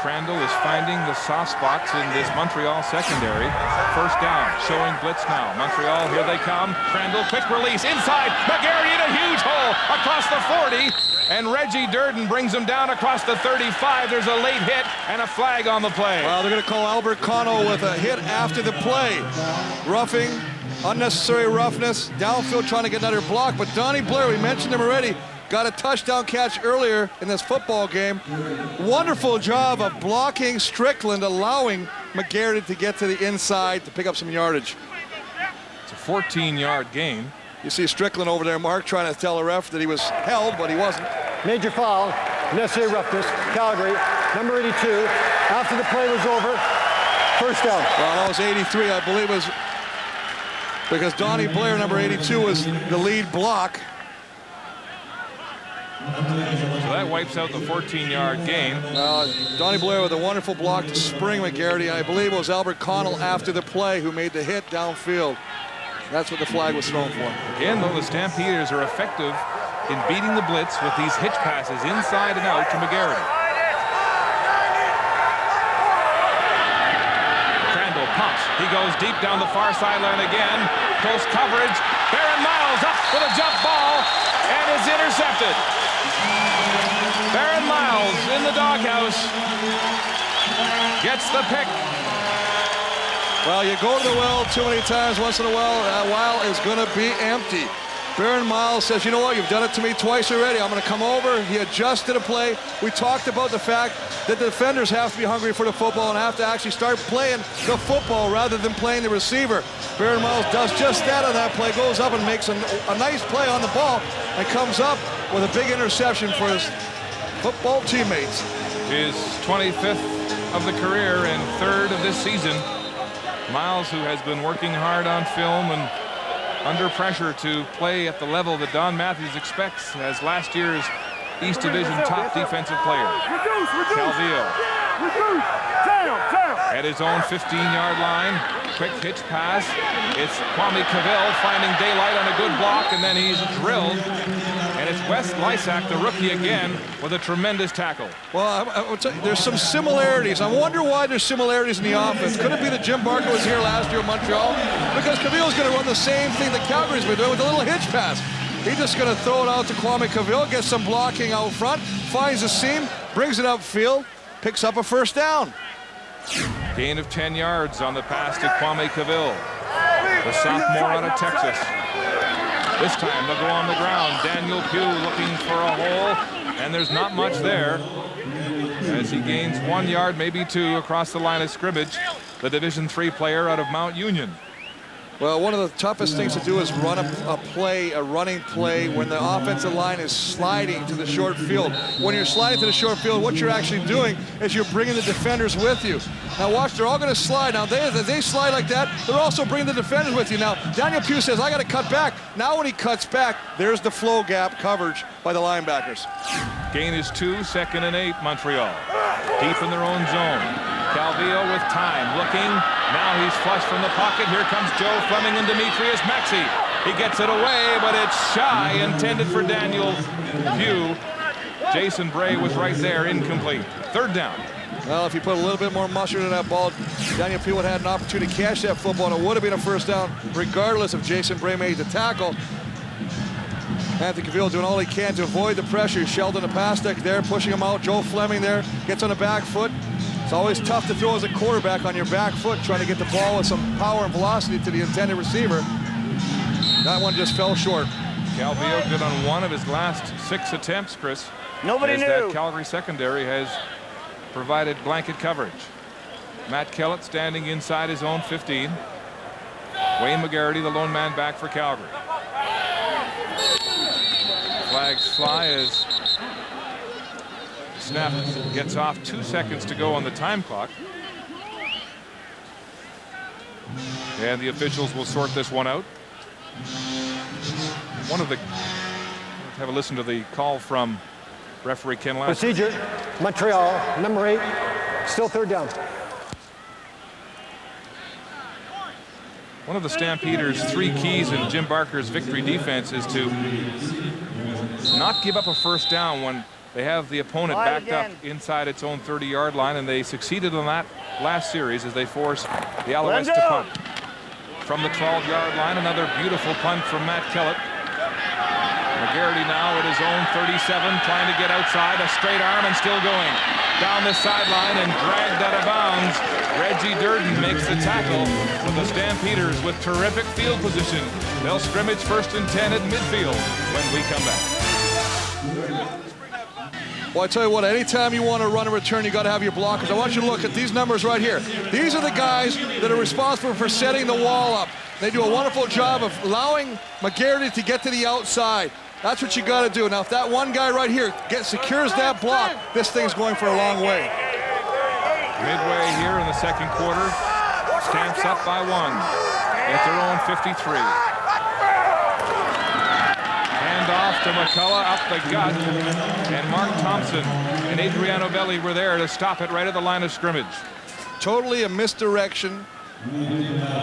Crandall is finding the soft spots in this Montreal secondary. First down, showing blitz now. Montreal, here they come. Crandall, quick release, inside. McGarry in a huge hole across the 40. And Reggie Durden brings him down across the 35. There's a late hit and a flag on the play. Well, they're going to call Albert Cano with a hit after the play. Roughing, unnecessary roughness, downfield trying to get another block. But Donnie Blair, we mentioned him already, got a touchdown catch earlier in this football game. Wonderful job of blocking Strickland, allowing McGarity to get to the inside to pick up some yardage. It's a 14-yard gain. You see Strickland over there, Mark, trying to tell a ref that he was held, but he wasn't. Major foul, necessary roughness, Calgary, number 82. After the play was over, First down. Well, that was 83, I believe it was because Donnie Blair, number 82, was the lead block. So that wipes out the 14-yard gain. Donnie Blair with a wonderful block to spring McGarity. I believe it was Albert Connell after the play who made the hit downfield. That's what the flag was thrown for. Again, though, the Stampeders are effective in beating the blitz with these hitch passes inside and out to McGarity. Crandall pumps. He goes deep down the far sideline again. Close coverage. Baron Miles up with a jump ball and is intercepted. Baron Miles in the doghouse gets the pick. Well, you go to the well too many times, once in a while, that well is going to be empty. Baron Miles says, you know what, you've done it to me twice already. I'm going to come over. He adjusted a play. We talked about the fact that the defenders have to be hungry for the football and have to actually start playing the football rather than playing the receiver. Baron Miles does just that on that play, goes up and makes a nice play on the ball and comes up with a big interception for his football teammates. His 25th of the career and 3rd of this season. Miles, who has been working hard on film and under pressure to play at the level that Don Matthews expects as last year's East Division top defensive player. Calvillo at his own 15-yard line. Quick hitch pass. It's Kwame Cavill finding daylight on a good block, and then he's drilled. And it's Wes Lysak, the rookie, again, with a tremendous tackle. Well, I will tell you, there's some similarities. I wonder why there's similarities in the offense. Could it be that Jim Barker was here last year in Montreal? Because Cavill's going to run the same thing that Calgary's been doing with a little hitch pass. He's just going to throw it out to Kwame Cavill, get some blocking out front, finds a seam, brings it upfield, picks up a first down. Gain of 10 yards on the pass to Kwame Cavill, the sophomore out of Texas. This time they'll go on the ground. Daniel Pugh looking for a hole, and there's not much there as he gains 1 yard, maybe 2 across the line of scrimmage. The Division III player out of Mount Union. Well, one of the toughest things to do is run a running play when the offensive line is sliding to the short field. When you're sliding to the short field, what you're actually doing is you're bringing the defenders with you. Now watch, they're all going to slide. Now as they slide like that, they're also bringing the defenders with you. Now Daniel Pugh says, I got to cut back. Now when he cuts back, there's the flow gap coverage by the linebackers. Gain is 2, 2nd and 8, Montreal. Deep in their own zone. Calvillo with time, looking. Now he's flushed from the pocket. Here comes Joe Fleming and Demetrius Maxey. He gets it away, but it's shy, intended for Daniel Pugh. Jason Bray was right there, incomplete. 3rd down. Well, if you put a little bit more mustard in that ball, Daniel Pugh would have had an opportunity to catch that football, and it would have been a first down, regardless if Jason Bray made the tackle. Anthony Cavill doing all he can to avoid the pressure. Sheldon the pass deck there, pushing him out. Joe Fleming there, gets on the back foot. It's always tough to throw as a quarterback on your back foot, trying to get the ball with some power and velocity to the intended receiver. That one just fell short. Calvillo good on 1 of his last 6 attempts, Chris. Nobody knew. That Calgary secondary has provided blanket coverage. Matt Kellett standing inside his own 15. Wayne McGarity, the lone man back for Calgary. Flags fly as snap gets off. 2 seconds to go on the time clock. And the officials will sort this one out. Have a listen to the call from referee Ken Lassiter. Procedure, Montreal, number 8, still 3rd down. One of the Stampeders' 3 keys in Jim Barker's victory defense is to not give up a first down when they have the opponent backed up inside its own 30-yard line, and they succeeded on that last series as they forced the Alouettes to punt. From the 12-yard line, another beautiful punt from Matt Kellett. McGarity now at his own 37, trying to get outside, a straight arm and still going. Down the sideline and dragged out of bounds. Reggie Durden makes the tackle with the Stampeders with terrific field position. They'll scrimmage 1st and 10 at midfield when we come back. Well, I tell you what, anytime you want to run a return, you got to have your blockers. I want you to look at these numbers right here. These are the guys that are responsible for setting the wall up. They do a wonderful job of allowing McGarity to get to the outside. That's what you got to do. Now, if that one guy right here secures that block, this thing's going for a long way. Midway here in the second quarter. Stamps up by 1 at their own 53. Hand off to McCullough up the gut. And Mark Thompson and Adriano Belli were there to stop it right at the line of scrimmage. Totally a misdirection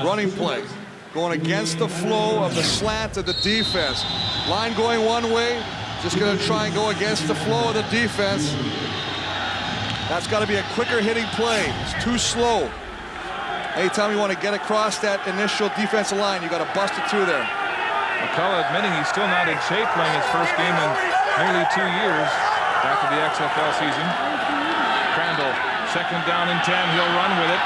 running play. Going against the flow of the slant of the defense. Line going one way, just going to try and go against the flow of the defense. That's got to be a quicker hitting play. It's too slow. Anytime you want to get across that initial defensive line, you got to bust it through there. McCullough admitting he's still not in shape, playing his first game in nearly 2 years after the XFL season. Crandall, second down and 10. He'll run with it.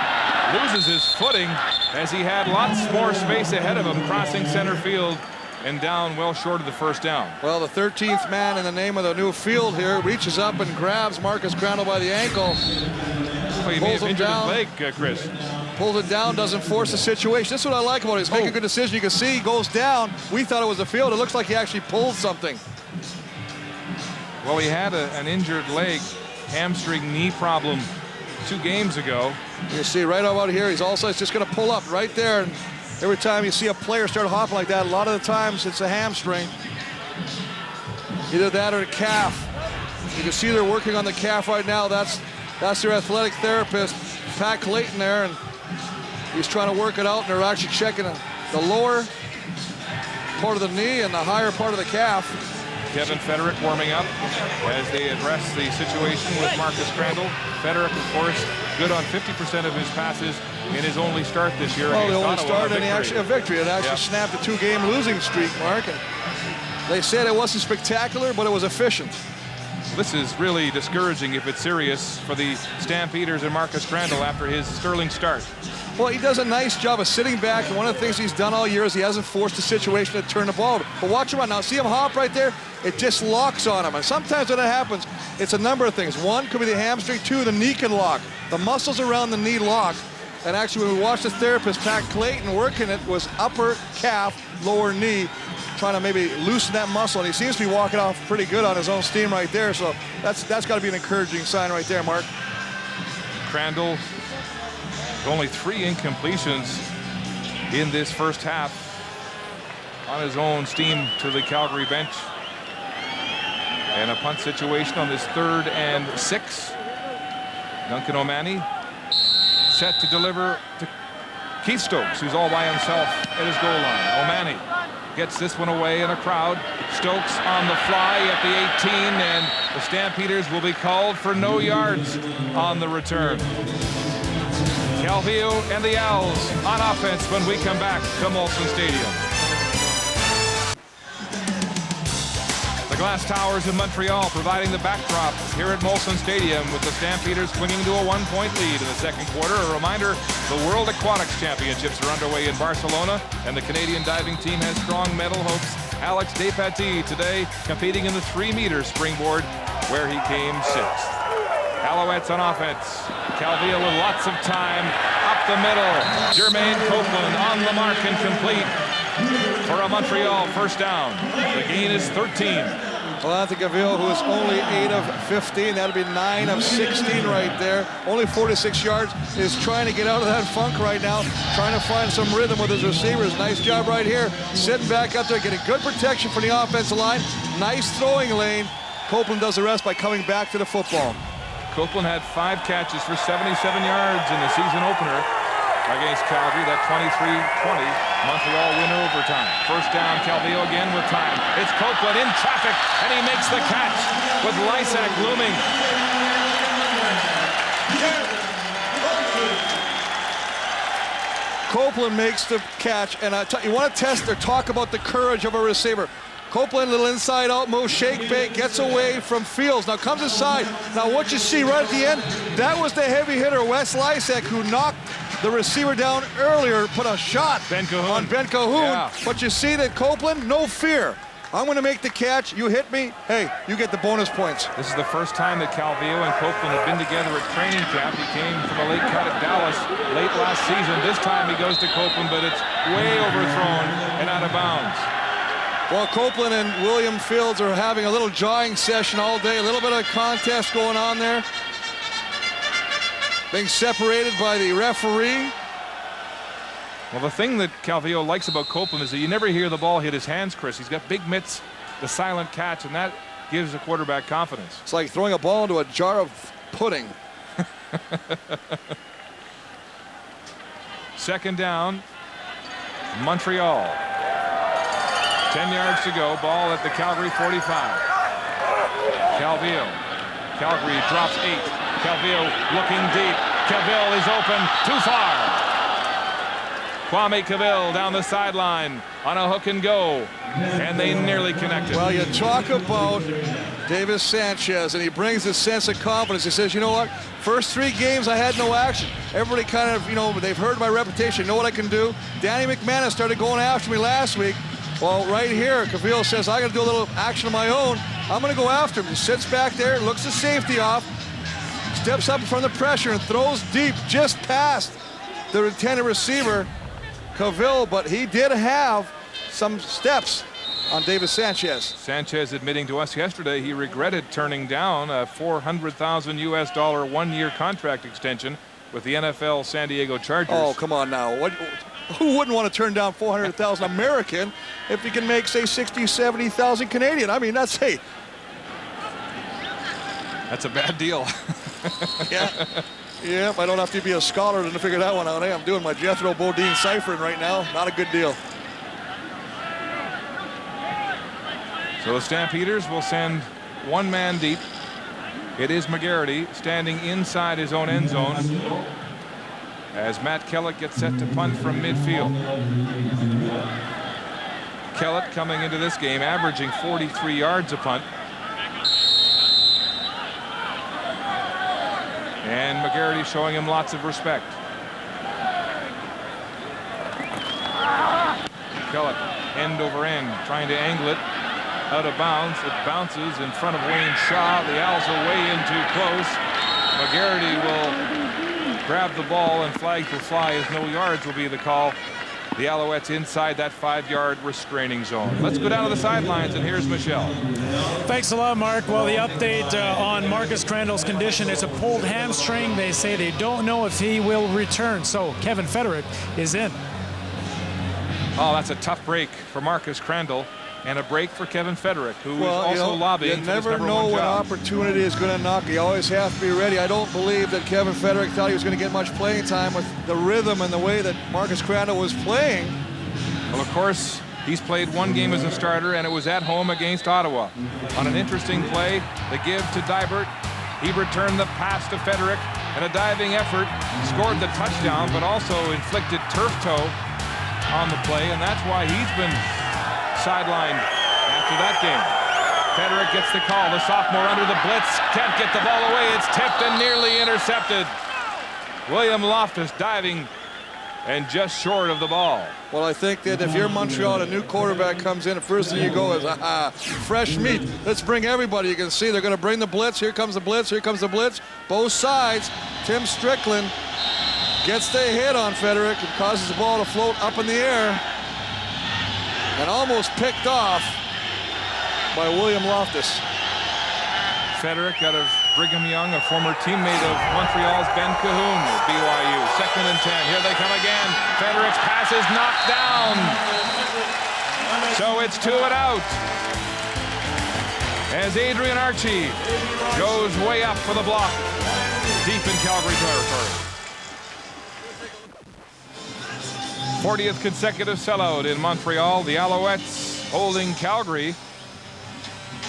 Loses his footing as he had lots more space ahead of him, crossing center field and down well short of the first down. Well, the 13th man in the name of the new field here reaches up and grabs Marcus Crandall by the ankle. Well, he may have injured his leg, Chris. Pulls it down, doesn't force the situation. This is what I like about it. He's making a good decision. You can see he goes down. We thought it was the field. It looks like he actually pulled something. Well, he had an injured leg, hamstring knee problem 2 games ago. You see right about here, he's also just going to pull up right there. And every time you see a player start hopping like that, a lot of the times it's a hamstring. Either that or a calf. You can see they're working on the calf right now. That's their athletic therapist, Pat Clayton there, and he's trying to work it out, and they're actually checking the lower part of the knee and the higher part of the calf. Kevin Federick warming up as they address the situation with Marcus Crandall. Federick, of course, good on 50% of his passes in his only start this year. Well, the only start, and he actually a victory. It actually snapped a 2-game losing streak, Mark. And they said it wasn't spectacular, but it was efficient. This is really discouraging if it's serious for the Stampeders and Marcus Crandall after his sterling start. Well, he does a nice job of sitting back, and one of the things he's done all year is he hasn't forced the situation to turn the ball. But watch him run now. See him hop right there? It just locks on him. And sometimes when it happens, it's a number of things. 1 could be the hamstring. 2, the knee can lock. The muscles around the knee lock. And actually, when we watched the therapist, Pat Clayton, working it was upper calf, lower knee, trying to maybe loosen that muscle. And he seems to be walking off pretty good on his own steam right there. So that's got to be an encouraging sign right there, Mark. Crandall, only 3 incompletions in this first half on his own steam to the Calgary bench. And a punt situation on this 3rd and 6. Duncan O'Mahony set to deliver to Keith Stokes, who's all by himself at his goal line. O'Mahony gets this one away in a crowd. Stokes on the fly at the 18, and the Stampeders will be called for no yards on the return. Calvillo and the Owls on offense when we come back to Molson Stadium. The Glass Towers in Montreal providing the backdrop here at Molson Stadium, with the Stampeders clinging to a 1-point lead in the second quarter. A reminder, the World Aquatics Championships are underway in Barcelona, and the Canadian diving team has strong medal hopes. Alex Despatie today competing in the 3-meter springboard, where he came 6th. Alouettes on offense. Calvillo with lots of time up the middle. Jermaine Copeland on the mark and complete for a Montreal first down. The gain is 13. Well, Anthony Calvillo, who is only 8 of 15, that'll be 9 of 16 right there. Only 46 yards, is trying to get out of that funk right now, trying to find some rhythm with his receivers. Nice job right here, sitting back up there, getting good protection from the offensive line. Nice throwing lane. Copeland does the rest by coming back to the football. Copeland had 5 catches for 77 yards in the season opener against Calgary. That 23-20 Montreal win overtime. First down, Calvillo again with time. It's Copeland in traffic, and he makes the catch with Lysak looming. Copeland makes the catch, and you want to test or talk about the courage of a receiver. Copeland, little inside out move, shake bait, gets away from Fields. Now comes inside. Now what you see right at the end, that was the heavy hitter, Wes Lysak, who knocked the receiver down earlier, put a shot on Ben Cahoon. Yeah. But you see that Copeland, no fear. I'm going to make the catch. You hit me. Hey, you get the bonus points. This is the first time that Calvillo and Copeland have been together at training camp. He came from a late cut at Dallas late last season. This time he goes to Copeland, but it's way overthrown and out of bounds. Well, Copeland and William Fields are having a little jawing session all day. A little bit of a contest going on there. being separated by the referee. Well, the thing that Calvillo likes about Copeland is that you never hear the ball hit his hands, Chris. He's got big mitts, the silent catch, and that gives the quarterback confidence. It's like throwing a ball into a jar of pudding. Second down, Montreal. 10 yards to go, ball at the Calgary 45. Calvillo. Calgary drops 8. Calvillo looking deep. Cavill is open, too far. Kwame Cavill down the sideline on a hook and go, and they nearly connected. Well, you talk about Davis Sanchez, and he brings a sense of confidence. He says, you know what, first 3 games I had no action. Everybody kind of, you know, they've heard my reputation, know what I can do. Danny McManus started going after me last week. Well, right here, Cavill says, I got to do a little action of my own. I'm going to go after him. He sits back there, looks the safety off, steps up in front of the pressure, and throws deep just past the intended receiver, Cavill, but he did have some steps on Davis Sanchez. Sanchez admitting to us yesterday he regretted turning down a $400,000 US one-year contract extension with the NFL San Diego Chargers. Oh, come on now. Who wouldn't want to turn down $400,000 American if he can make, say, 60, 70,000 Canadian? I mean, that's a bad deal. Yeah, I don't have to be a scholar to figure that one out. Hey, I'm doing my Jethro Bodine ciphering right now. Not a good deal. So the Stampeders will send 1 man deep. It is McGarity standing inside his own end zone as Matt Kellett gets set to punt from midfield. Kellett coming into this game averaging 43 yards a punt. And McGarity showing him lots of respect. Kellett end over end trying to angle it out of bounds. It bounces in front of Wayne Shaw. The Owls are way in too close. McGarity will grab the ball, and flag for fly as no yards will be the call. The Alouettes inside that 5-yard restraining zone. Let's go down to the sidelines, and here's Michelle. Thanks a lot, Mark. Well, the update on Marcus Crandall's condition, it's a pulled hamstring. They say they don't know if he will return. So Kevin Federick is in. Oh, that's a tough break for Marcus Crandall, and a break for Kevin Federick, who is also lobbying you for his never number know 1 when job. opportunity is going to knock. You always have to be ready. I don't believe that Kevin Federick thought he was going to get much playing time with the rhythm and the way that Marcus Crandall was playing. Well, of course, he's played 1 game as a starter, and it was at home against Ottawa. On an interesting play, the give to Dybert. He returned the pass to Federick, and a diving effort scored the touchdown, but also inflicted turf toe on the play, and that's why he's been sidelined after that game. Federick gets the call. The sophomore under the blitz. Can't get the ball away. It's tipped and nearly intercepted. William Loftus diving and just short of the ball. Well, I think that if you're Montreal and a new quarterback comes in, the first thing you go is, fresh meat. Let's bring everybody. You can see they're going to bring the blitz. Here comes the blitz. Here comes the blitz. Both sides. Tim Strickland gets the hit on Federick and causes the ball to float up in the air and almost picked off by William Loftus. Federick out of Brigham Young, a former teammate of Montreal's Ben Cahoon with BYU. 2nd and 10. Here they come again. Federick's pass is knocked down. So it's 2 and out. As Adrian Archie goes way up for the block deep in Calgary territory. 40th consecutive sellout in Montreal. The Alouettes holding Calgary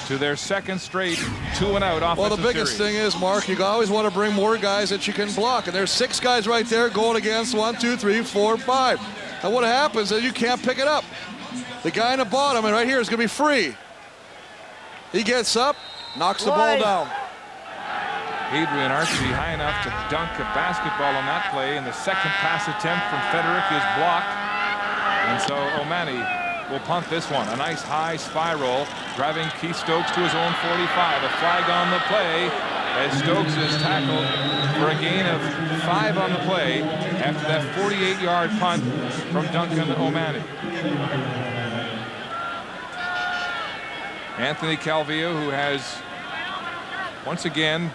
to their 2nd straight 2 and out offensive Well, the biggest series. thing is, Mark, you always want to bring more guys that you can block. And there's 6 guys right there going against 1, 2, 3, 4, 5. And what happens is you can't pick it up. The guy in the bottom, and right here, is going to be free. He gets up, knocks the ball down. Adrian Archie high enough to dunk a basketball on that play, and the 2nd pass attempt from Federick is blocked. And so O'Mani will punt this one. A nice high spiral, driving Keith Stokes to his own 45. A flag on the play as Stokes is tackled for a gain of 5 on the play after that 48-yard punt from Duncan O'Mani. Anthony Calvillo, who has once again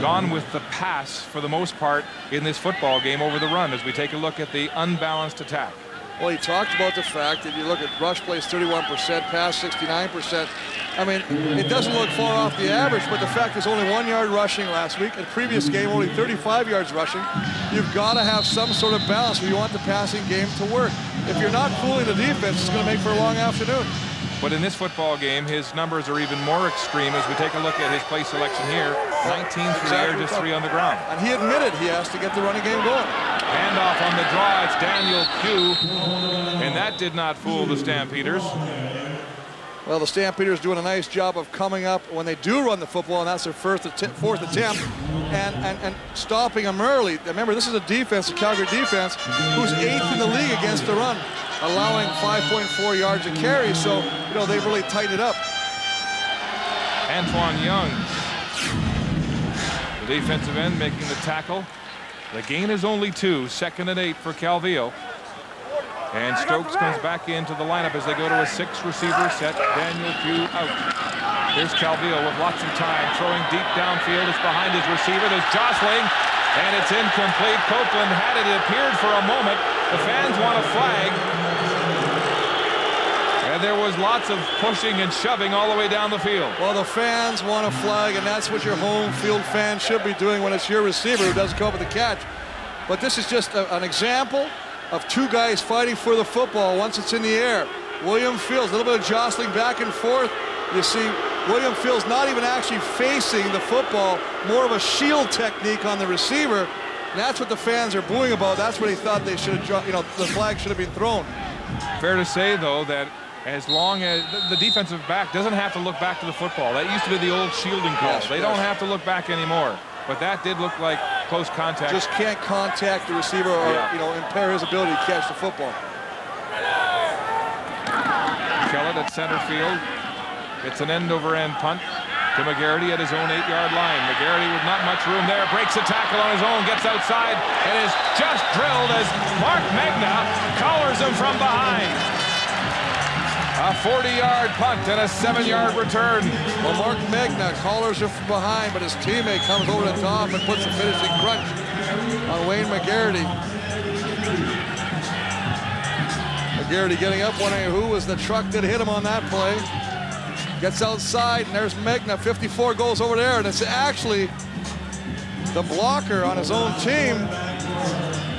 gone with the pass for the most part in this football game over the run as we take a look at the unbalanced attack. Well, he talked about the fact that you look at rush plays 31%, pass 69%. I mean, it doesn't look far off the average, but the fact there's only 1 yard rushing last week. In the previous game, only 35 yards rushing. You've got to have some sort of balance if you want the passing game to work. If you're not fooling the defense, it's going to make for a long afternoon. But in this football game, his numbers are even more extreme as we take a look at his play selection here. 19 through the air, just 3 on the ground. And he admitted he has to get the running game going. Handoff on the draw, it's Daniel Pugh. And that did not fool the Stampeders. Well, the Stampeders doing a nice job of coming up when they do run the football, and that's their fourth attempt, and stopping them early. Remember, this is a defense, a Calgary defense, who's 8th in the league against the run, allowing 5.4 yards a carry. So, you know, they really tightened it up. Antoine Young, the defensive end, making the tackle. The gain is only 2, 2nd and 8 for Calvillo. And Stokes comes back into the lineup as they go to a 6-receiver set. Daniel Pugh out. Here's Calvillo with lots of time, throwing deep downfield. It's behind his receiver. There's jostling, and it's incomplete. Copeland had it. It appeared for a moment. The fans want a flag. And there was lots of pushing and shoving all the way down the field. Well, the fans want a flag, and that's what your home field fans should be doing when it's your receiver who doesn't come up with the catch. But this is just an example of 2 guys fighting for the football once it's in the air. William Fields, a little bit of jostling back and forth. You see William Fields not even actually facing the football, more of a shield technique on the receiver. And that's what the fans are booing about. That's what he thought they should have, you know, the flag should have been thrown. Fair to say, though, that as long as the defensive back doesn't have to look back to the football. That used to be the old shielding call. Yes, they don't have to look back anymore. But that did look like close contact. Just can't contact the receiver or, you know, impair his ability to catch the football. Kellett at center field. It's an end-over-end punt to McGarity at his own 8-yard line. McGarity with not much room there. Breaks a tackle on his own. Gets outside and is just drilled as Mark Megna collars him from behind. A 40-yard punt and a 7-yard return. Well, Mark Megna collars him from behind, but his teammate comes over the top and puts the finishing crunch on Wayne McGarity. McGarity getting up, wondering who was the truck that hit him on that play. Gets outside, and there's Megna. 54 goes over there, and it's actually the blocker on his own team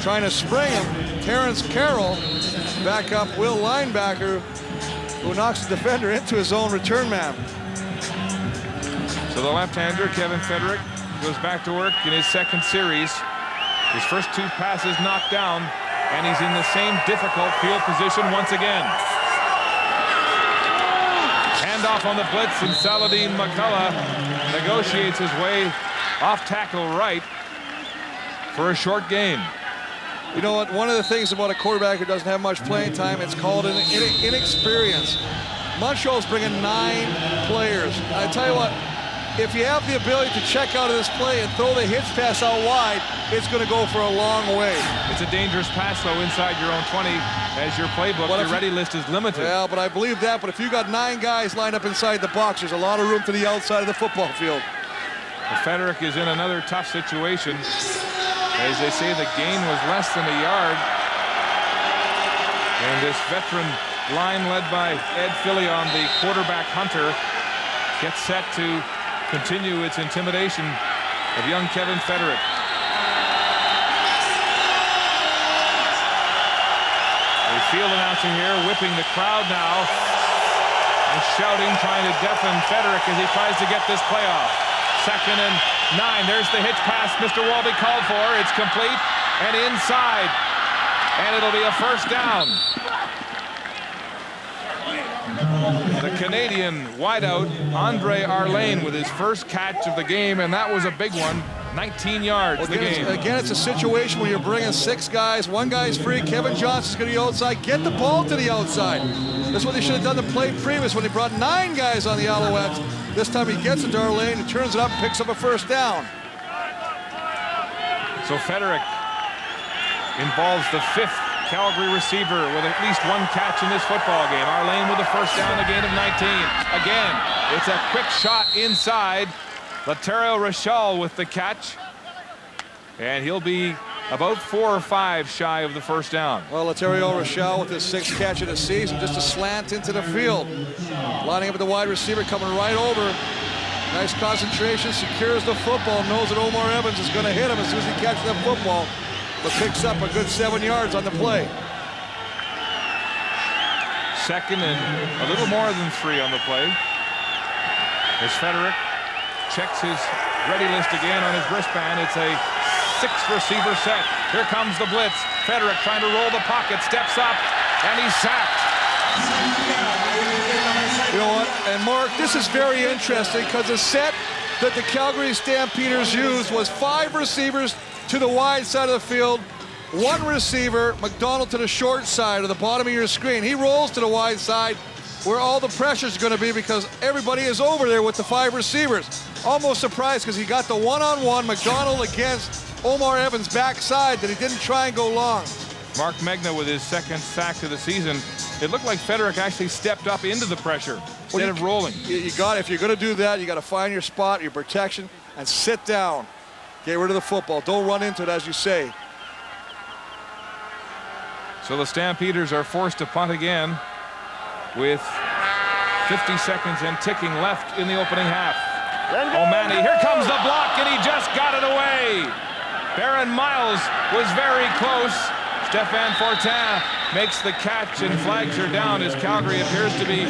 trying to spring him. Terrence Carroll, backup Will linebacker, who knocks the defender into his own return man. So the left-hander, Kevin Federick, goes back to work in his 2nd series. His first 2 passes knocked down, and he's in the same difficult field position once again. Handoff on the blitz, and Saladin McCullough negotiates his way off tackle right for a short gain. You know what? One of the things about a quarterback who doesn't have much playing time, it's called inexperience. Montreal's bringing 9 players. I tell you what, if you have the ability to check out of this play and throw the hitch pass out wide, it's going to go for a long way. It's a dangerous pass, though, inside your own 20 as your playbook. Your ready list is limited. Yeah, but I believe that. But if you got 9 guys lined up inside the box, there's a lot of room to the outside of the football field. Federick is in another tough situation. As they say, the gain was less than a yard. And this veteran line led by Ed Filion, the quarterback hunter, gets set to continue its intimidation of young Kevin Federick. The field announcer here whipping the crowd now and shouting, trying to deafen Federick as he tries to get this play off. 2nd and 9. There's the hitch pass Mr. Walby called for. It's complete and inside. And it'll be a first down. The Canadian wideout, Andre Arlane, with his first catch of the game, and that was a big one. 19 yards the game. Again, it's a situation where you're bringing 6 guys. 1 guy's free. Kevin Johnson's going to be outside. Get the ball to the outside. That's what they should have done the play previous when they brought 9 guys on the Alouettes. This time he gets it to Arlane, he turns it up, picks up a first down. So Federick involves the 5th Calgary receiver with at least 1 catch in this football game. Arlane with a first down, a gain of 19. Again, it's a quick shot inside, Lateral Rachal with the catch. And he'll be about 4 or 5 shy of the first down. Well, Lateral Rachal with his 6th catch of the season, just a slant into the field. Lining up with the wide receiver, coming right over. Nice concentration, secures the football, knows that Omar Evans is going to hit him as soon as he catches that football, but picks up a good 7 yards on the play. Second and a little more than 3 on the play. As Federic checks his ready list again on his wristband. It's a 6-receiver set. Here comes the blitz. Federic trying to roll the pocket, steps up, and he's sacked. You know what, and Mark, this is very interesting because the set that the Calgary Stampeders used was 5 receivers to the wide side of the field, 1 receiver, McDonald, to the short side of the bottom of your screen. He rolls to the wide side where all the pressure is going to be because everybody is over there with the 5 receivers. Almost surprised because he got the one-on-one McDonald against Omar Evans' backside that he didn't try and go long. Mark Megna with his 2nd sack of the season. It looked like Federic actually stepped up into the pressure instead of rolling. You got, if you're going to do that, you got to find your spot, your protection, and sit down. Get rid of the football. Don't run into it, as you say. So the Stampeders are forced to punt again with 50 seconds and ticking left in the opening half. O'Mahony, here comes the block, and he just got it away. Baron Miles was very close. Stéphane Fortin makes the catch, and flags are down as Calgary appears to be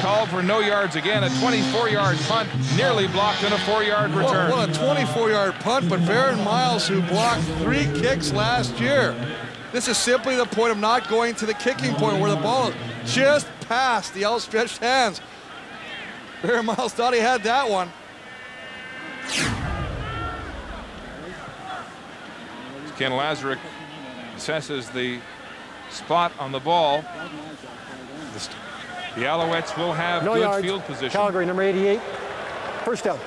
called for no yards again. A 24-yard punt, nearly blocked, and a 4-yard return. What a 24-yard punt, but Baron Miles, who blocked 3 kicks last year. This is simply the point of not going to the kicking point where the ball is just past the outstretched hands. Baron Miles thought he had that one. Ken Lazarick assesses the spot on the ball. The Alouettes will have No good yards. field position. Calgary, number 88. First down.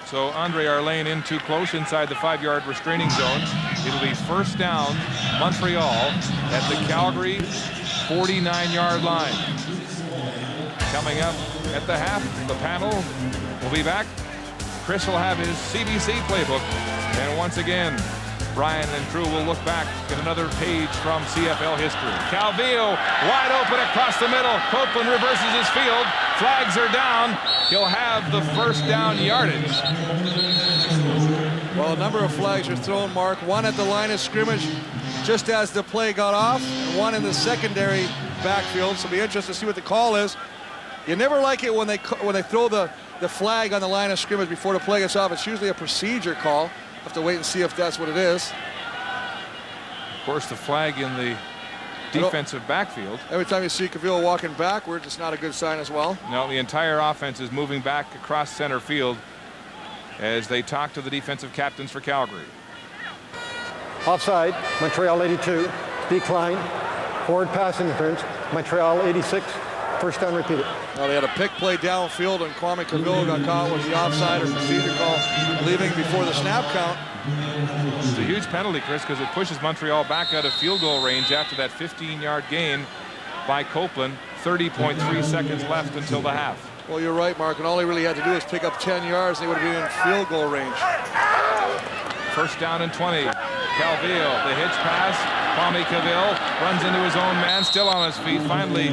So Andre Arlane in too close inside the 5-yard restraining zone. It'll be first down, Montreal at the Calgary 49-yard line. Coming up at the half, the panel will be back. Chris will have his CBC playbook. And once again, Brian and crew will look back at another page from CFL history. Calvillo wide open across the middle. Copeland reverses his field. Flags are down. He'll have the first down yardage. Well, a number of flags are thrown, Mark. One at the line of scrimmage just as the play got off, and one in the secondary backfield. So it'll be interesting to see what the call is. You never like it when they throw the flag on the line of scrimmage before the play gets off. It's usually a procedure call. Have to wait and see if that's what it is. Of course, the flag in the defensive backfield. Every time you see Calvillo walking backwards, it's not a good sign as well. No, the entire offense is moving back across center field as they talk to the defensive captains for Calgary. Offside, Montreal 82. Decline. Forward pass interference. Montreal 86. First down repeated. Well, they had a pick play downfield, and Kwame Calvillo got caught with the offside or procedure call, leaving before the snap count. It's a huge penalty, Chris, because it pushes Montreal back out of field goal range after that 15-yard gain by Copeland. 30.3 seconds left until the half. Well, you're right, Mark, and all he really had to do was pick up 10 yards, and they would have been in field goal range. First down and 20. Calvillo, the hitch pass. Kwame Calvillo runs into his own man, still on his feet, finally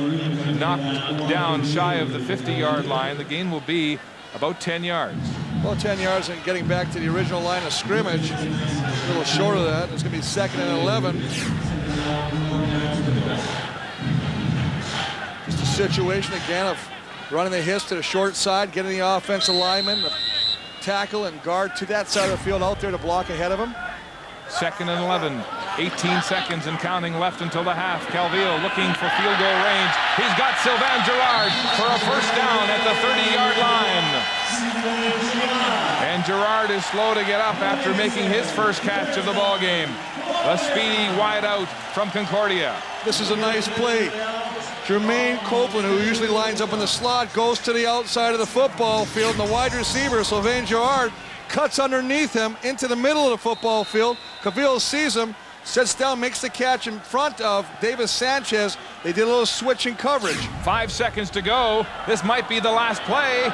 knocked down shy of the 50-yard line. The gain will be about 10 yards. Well, 10 yards and getting back to the original line of scrimmage. A little short of that. It's going to be 2nd and 11. Just a situation again of running the hitch to the short side, getting the offensive lineman, the tackle and guard to that side of the field out there to block ahead of him. 2nd and 11. 18 seconds and counting left until the half. Calvillo looking for field goal range. He's got Sylvain Girard for a first down at the 30-yard line. And Girard is slow to get up after making his first catch of the ball game. A speedy wide out from Concordia. This is a nice play. Jermaine Copeland, who usually lines up in the slot, goes to the outside of the football field, and the wide receiver, Sylvain Girard, cuts underneath him into the middle of the football field. Calvillo sees him, sits down, makes the catch in front of Davis Sanchez. They did a little switch in coverage. 5 seconds to go. This might be the last play.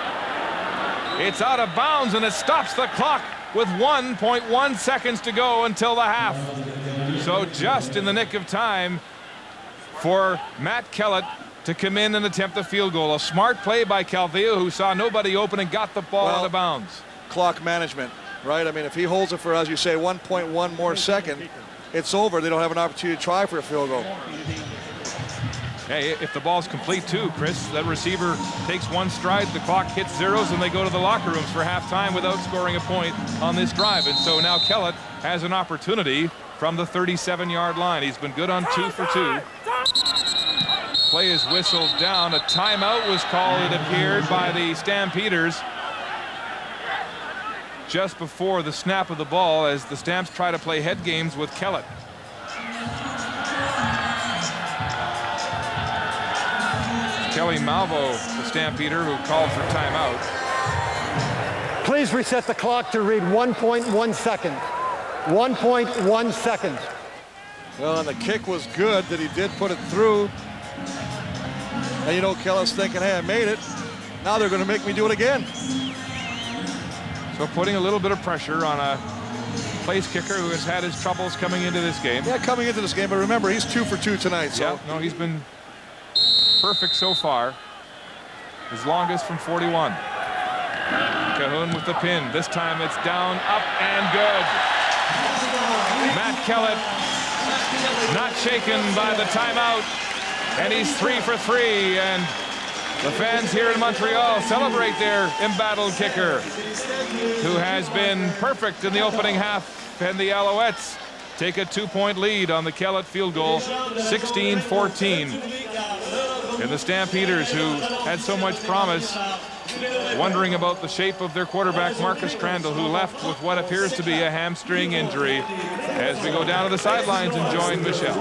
It's out of bounds, and it stops the clock with 1.1 seconds to go until the half. So just in the nick of time for Matt Kellett to come in and attempt the field goal. A smart play by Calvillo, who saw nobody open and got the ball out of bounds. Clock management, right? I mean, if he holds it for, as you say, 1.1 more second, it's over. They don't have an opportunity to try for a field goal. Hey, if the ball's complete too, Chris, that receiver takes one stride, the clock hits zeros, and they go to the locker rooms for halftime without scoring a point on this drive. And so now Kellett has an opportunity from the 37-yard line. He's been good on 2 for 2. Play is whistled down. A timeout was called, it appeared, by the Stampeders just before the snap of the ball as the Stamps try to play head games with Kellett. Kelly Malvo, the Stampeder, who called for timeout. Please reset the clock to read 1.1 seconds. 1.1 seconds. Well, and the kick was good that he did put it through. And you know, Kellett's thinking, hey, I made it. Now they're going to make me do it again. So putting a little bit of pressure on a place kicker who has had his troubles coming into this game. Yeah, coming into this game, but remember, he's 2 for 2 tonight. So. Yeah, no, he's been perfect so far. His longest from 41. Cahoon with the pin. This time it's down, up, and good. Matt Kellett not shaken by the timeout. And he's 3 for 3, and the fans here in Montreal celebrate their embattled kicker, who has been perfect in the opening half, and the Alouettes take a 2-point lead on the Kellett field goal, 16-14. And the Stampeders, who had so much promise, wondering about the shape of their quarterback, Marcus Crandall, who left with what appears to be a hamstring injury, as we go down to the sidelines and join Michelle.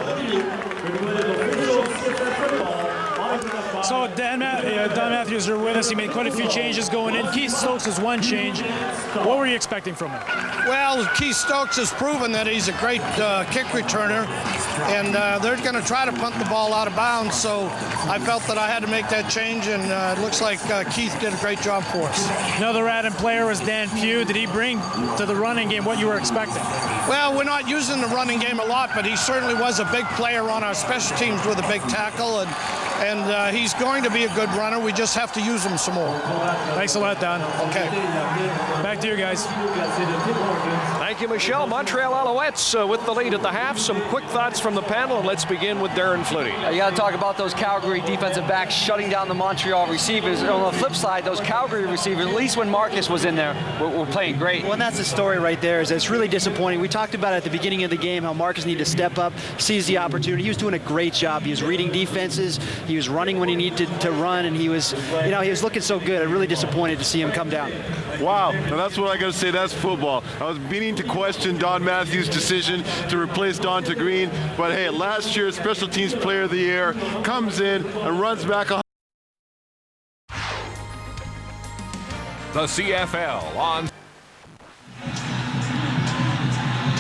So Don Matthews are with us. He made quite a few changes going in. Keith Stokes is one change. What were you expecting from him? Well, Keith Stokes has proven that he's a great kick returner, and they're going to try to punt the ball out of bounds, so I felt that I had to make that change, and it looks like Keith did a great job for us. Another added player was Dan Pugh. Did he bring to the running game what you were expecting? Well, we're not using the running game a lot, but he certainly was a big player on our special teams with a big tackle, and he's going to be a good runner. We just have to use him some more. Thanks a lot, Don. Okay. Back to you guys. Thank you, Michelle. Montreal Alouettes with the lead at the half. Some quick thoughts from the panel, and let's begin with Darren Flutie. You got to talk about those Calgary defensive backs shutting down the Montreal receivers. On the flip side, those Calgary receivers, at least when Marcus was in there, were playing great. Well, and that's the story right there. Is it's really disappointing. We talked about at the beginning of the game how Marcus needed to step up, seize the opportunity. He was doing a great job. He was reading defenses. He was running when he needed to run, and he was looking so good. I'm really disappointed to see him come down. Wow, now that's what I got to say. That's football. I was beginning to question Don Matthews' decision to replace Donta Green, but hey, last year's Special Teams Player of the Year comes in and runs back. The CFL on.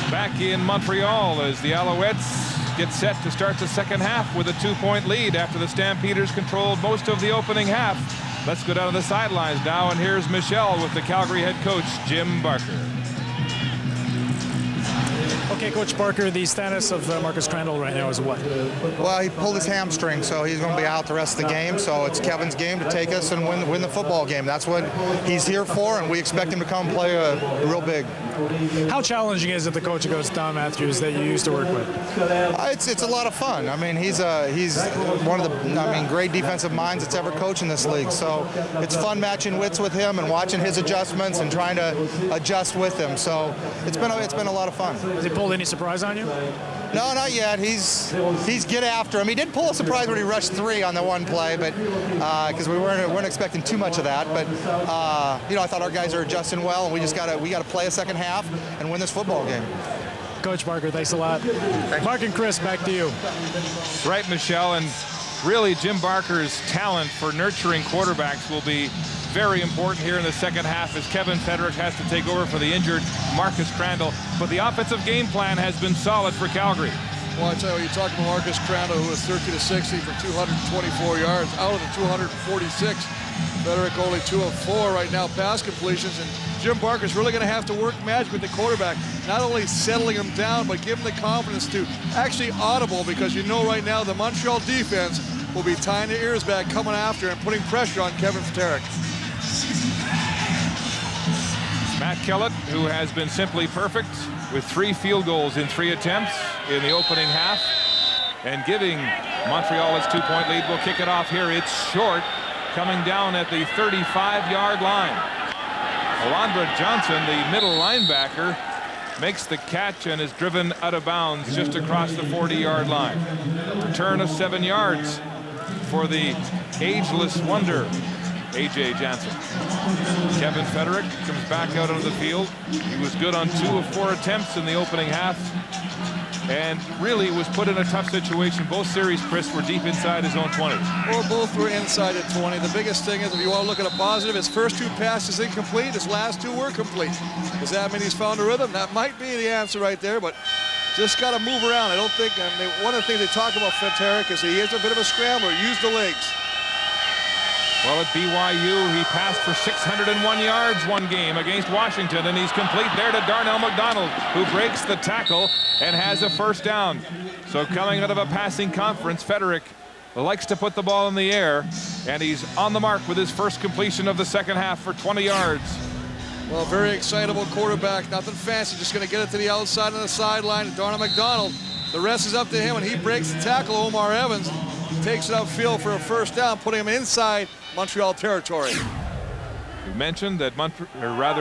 Back in Montreal as the Alouettes get set to start the second half with a 2-point lead after the Stampeders controlled most of the opening half. Let's go down to the sidelines now, and here's Michelle with the Calgary head coach, Jim Barker. Okay, Coach Barker, the status of Marcus Crandall right now is what? Well, he pulled his hamstring, so he's going to be out the rest of the game. So it's Kevin's game to take us and win the football game. That's what he's here for, and we expect him to come play real big. How challenging is it, the coach against Don Matthews that you used to work with? It's a lot of fun. I mean, he's one of the great defensive minds that's ever coached in this league. So it's fun matching wits with him and watching his adjustments and trying to adjust with him. So it's been a lot of fun. Has he pulled any surprise on you? No, not yet. He's get after him. He did pull a surprise when he rushed 3 on the one play, but because we weren't expecting too much of that. But I thought our guys are adjusting well, and we got to play a second half and win this football game. Coach Barker, thanks a lot. Mark and Chris, back to you. Right, Michelle, and really Jim Barker's talent for nurturing quarterbacks will be very important here in the second half as Kevin Federick has to take over for the injured Marcus Crandall. But the offensive game plan has been solid for Calgary. Well, I tell you, you talk about Marcus Crandall, who was 13 of 60 for 224 yards, out of the 246. Frederick only 2 of 4 right now, pass completions, and Jim Barker's really going to have to work magic with the quarterback, not only settling him down, but give him the confidence to actually audible, because you know right now the Montreal defense will be tying their ears back, coming after and putting pressure on Kevin Frederick. Matt Kellett, who has been simply perfect with 3 field goals in 3 attempts in the opening half, and giving Montreal its 2-point lead. We'll kick it off here. It's short, coming down at the 35-yard line. Alondra Johnson, the middle linebacker, makes the catch and is driven out of bounds just across the 40-yard line. Return of 7 yards for the ageless wonder, A.J. Jansen. Kevin Frederick comes back out onto the field. He was good on 2 of 4 attempts in the opening half, and really was put in a tough situation. Both series, Chris, were deep inside his own 20. Well, both were inside at 20. The biggest thing is, if you want to look at a positive, his first 2 passes incomplete, his last 2 were complete. Does that mean he's found a rhythm? That might be the answer right there, but just got to move around. I don't think, one of the things they talk about Frederick is he is a bit of a scrambler. Use the legs. Well, at BYU, he passed for 601 yards one game against Washington, and he's complete there to Darnell McDonald, who breaks the tackle and has a first down. So coming out of a passing conference, Frederick likes to put the ball in the air, and he's on the mark with his first completion of the second half for 20 yards. Well, very excitable quarterback, nothing fancy, just going to get it to the outside on the sideline to Darnell McDonald. The rest is up to him, and he breaks the tackle. Omar Evans takes it upfield for a first down, putting him inside Montreal territory. We mentioned that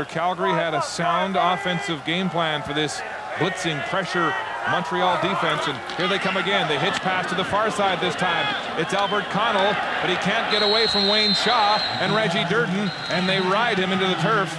Calgary had a sound offensive game plan for this blitzing pressure Montreal defense, and here they come again. They hitch pass to the far side this time. It's Albert Connell, but he can't get away from Wayne Shaw and Reggie Durden, and they ride him into the turf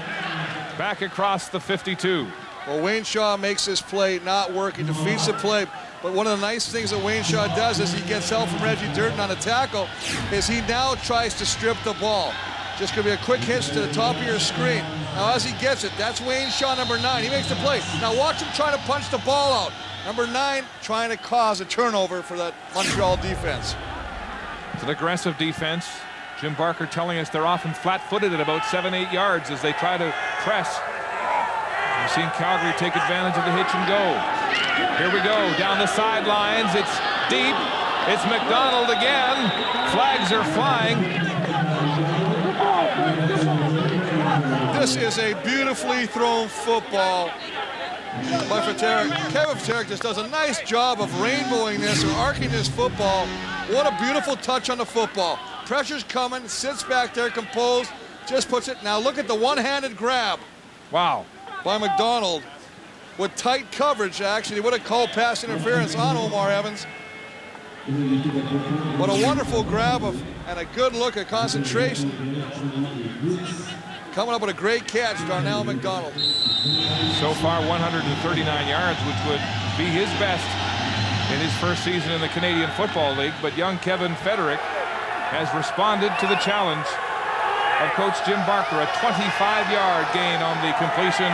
back across the 52. Well, Wayne Shaw makes this play not work. He defeats the play. But one of the nice things that Wayne Shaw does is he gets help from Reggie Durden on the tackle, is he now tries to strip the ball. Just going to be a quick hitch to the top of your screen. Now as he gets it, that's Wayne Shaw, number 9. He makes the play. Now watch him trying to punch the ball out. Number 9 trying to cause a turnover for that Montreal defense. It's an aggressive defense. Jim Barker telling us they're often flat-footed at about 7-8 yards as they try to press. We've seen Calgary take advantage of the hitch and go. Here we go, down the sidelines. It's deep. It's McDonald again. Flags are flying. This is a beautifully thrown football by Frederick. Kevin Frederick just does a nice job of rainbowing this or arcing this football. What a beautiful touch on the football. Pressure's coming, sits back there composed, just puts it. Now look at the one-handed grab. Wow. By McDonald. With tight coverage, actually, they would have called pass interference on Omar Evans. But a wonderful grab and a good look at concentration. Coming up with a great catch, Darnell McDonald. So far, 139 yards, which would be his best in his first season in the Canadian Football League. But young Kevin Frederick has responded to the challenge of Coach Jim Barker. A 25-yard gain on the completion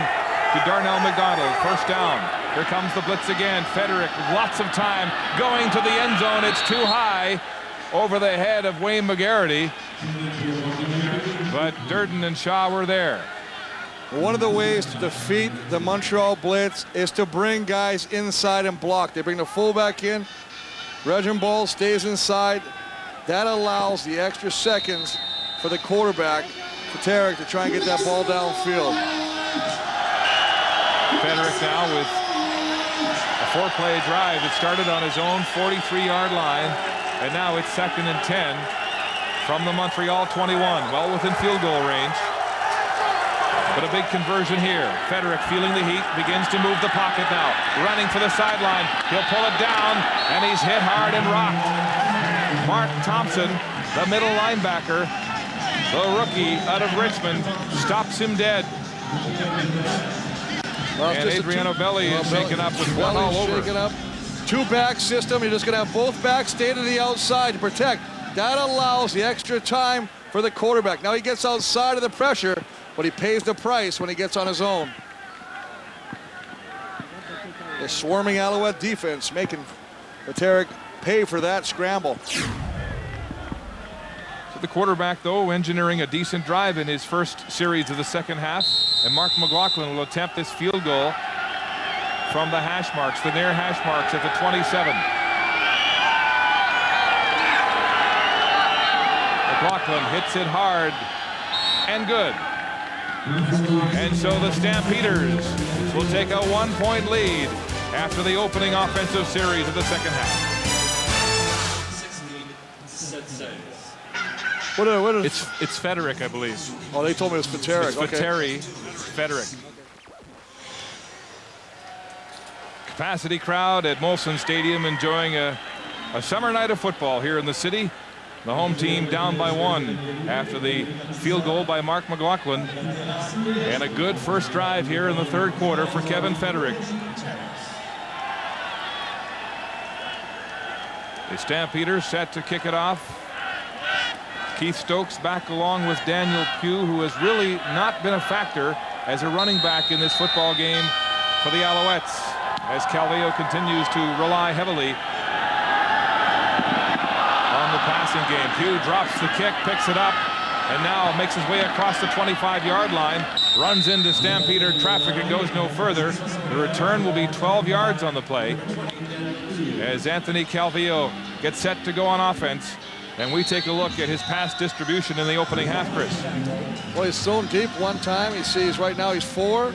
to Darnell McDonald. First down. Here comes the blitz again. Frederick, lots of time going to the end zone. It's too high over the head of Wayne McGarity. But Durden and Shaw were there. One of the ways to defeat the Montreal blitz is to bring guys inside and block. They bring the fullback in. Regin Ball stays inside. That allows the extra seconds for the quarterback, Frederick, to try and get that ball downfield. Frederick now with a 4-play drive that started on his own 43-yard line, and now it's 2nd and 10 from the Montreal 21, well within field goal range. But a big conversion here. Frederick, feeling the heat, begins to move the pocket now, running for the sideline. He'll pull it down, and he's hit hard and rocked. Mark Thompson, the middle linebacker, the rookie out of Richmond, stops him dead. Well, and Adriano Belli is shaken up with one all over. Up. 2-back system. You're just going to have both backs stay to the outside to protect. That allows the extra time for the quarterback. Now he gets outside of the pressure, but he pays the price when he gets on his own. The swarming Alouette defense making Paterick pay for that scramble. So the quarterback, though, engineering a decent drive in his first series of the second half. And Mark McLaughlin will attempt this field goal from the hash marks, the near hash marks at the 27. McLaughlin hits it hard and good. And so the Stampeders will take a 1-point lead after the opening offensive series of the second half. What is it's Federick, I believe. Oh, they told me it was Paterick. It's Pateri, Federick. Capacity crowd at Molson Stadium enjoying a summer night of football here in the city. The home team down by 1 after the field goal by Mark McLaughlin. And a good first drive here in the third quarter for Kevin Federick. The Stampeders set to kick it off. Keith Stokes back along with Daniel Pugh, who has really not been a factor as a running back in this football game for the Alouettes, as Calvillo continues to rely heavily on the passing game. Pugh drops the kick, picks it up, and now makes his way across the 25-yard line, runs into Stampeder traffic and goes no further. The return will be 12 yards on the play as Anthony Calvillo gets set to go on offense. And we take a look at his pass distribution in the opening half, Chris. Well, he's thrown deep one time. You see, right now he's 4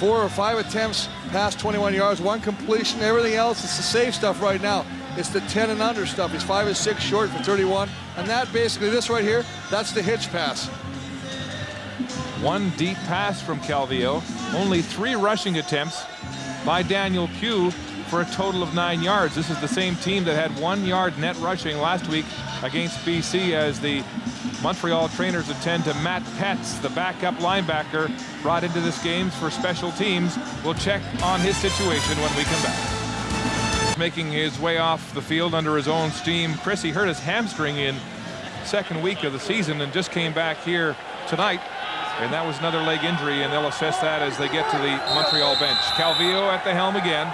or 5 attempts past 21 yards, 1 completion. Everything else, it's the safe stuff right now. It's the 10 and under stuff. He's 5 or 6 short for 31. And that basically, this right here, that's the hitch pass. 1 deep pass from Calvillo. Only 3 rushing attempts by Daniel Pugh for a total of 9 yards. This is the same team that had 1 yard net rushing last week against BC, as the Montreal trainers attend to Matt Petts, the backup linebacker brought into this game for special teams. We'll check on his situation when we come back. Making his way off the field under his own steam. Chris, he hurt his hamstring in second week of the season and just came back here tonight. And that was another leg injury, and they'll assess that as they get to the Montreal bench. Calvillo at the helm again.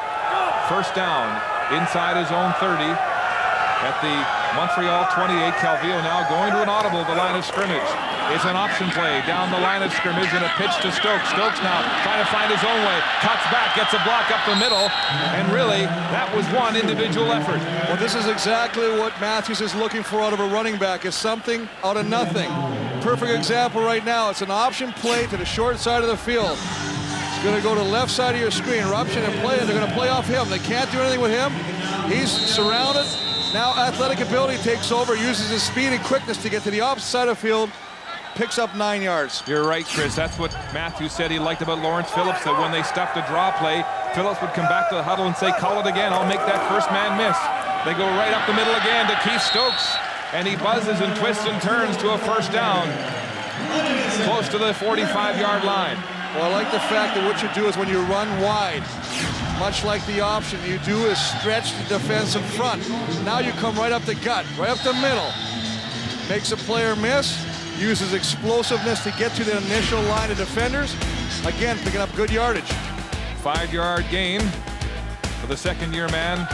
First down inside his own 30 at the Montreal 28. Calvillo now going to an audible at the line of scrimmage. It's an option play down the line of scrimmage and a pitch to Stokes. Stokes now trying to find his own way. Cuts back, gets a block up the middle, and really that was one individual effort. Well, this is exactly what Matthews is looking for out of a running back, is something out of nothing. Perfect example right now. It's an option play to the short side of the field. Going to go to the left side of your screen, option and play, and they're going to play off him. They can't do anything with him. He's surrounded. Now athletic ability takes over, uses his speed and quickness to get to the opposite side of the field, picks up 9 yards. You're right, Chris. That's what Matthews said he liked about Lawrence Phillips, that when they stuffed a draw play, Phillips would come back to the huddle and say, call it again, I'll make that first man miss. They go right up the middle again to Keith Stokes, and he buzzes and twists and turns to a first down, close to the 45-yard line. Well, I like the fact that what you do is when you run wide, much like the option, you do is stretch the defensive front. Now you come right up the gut, right up the middle. Makes a player miss, uses explosiveness to get to the initial line of defenders. Again, picking up good yardage. 5-yard gain for the second-year man.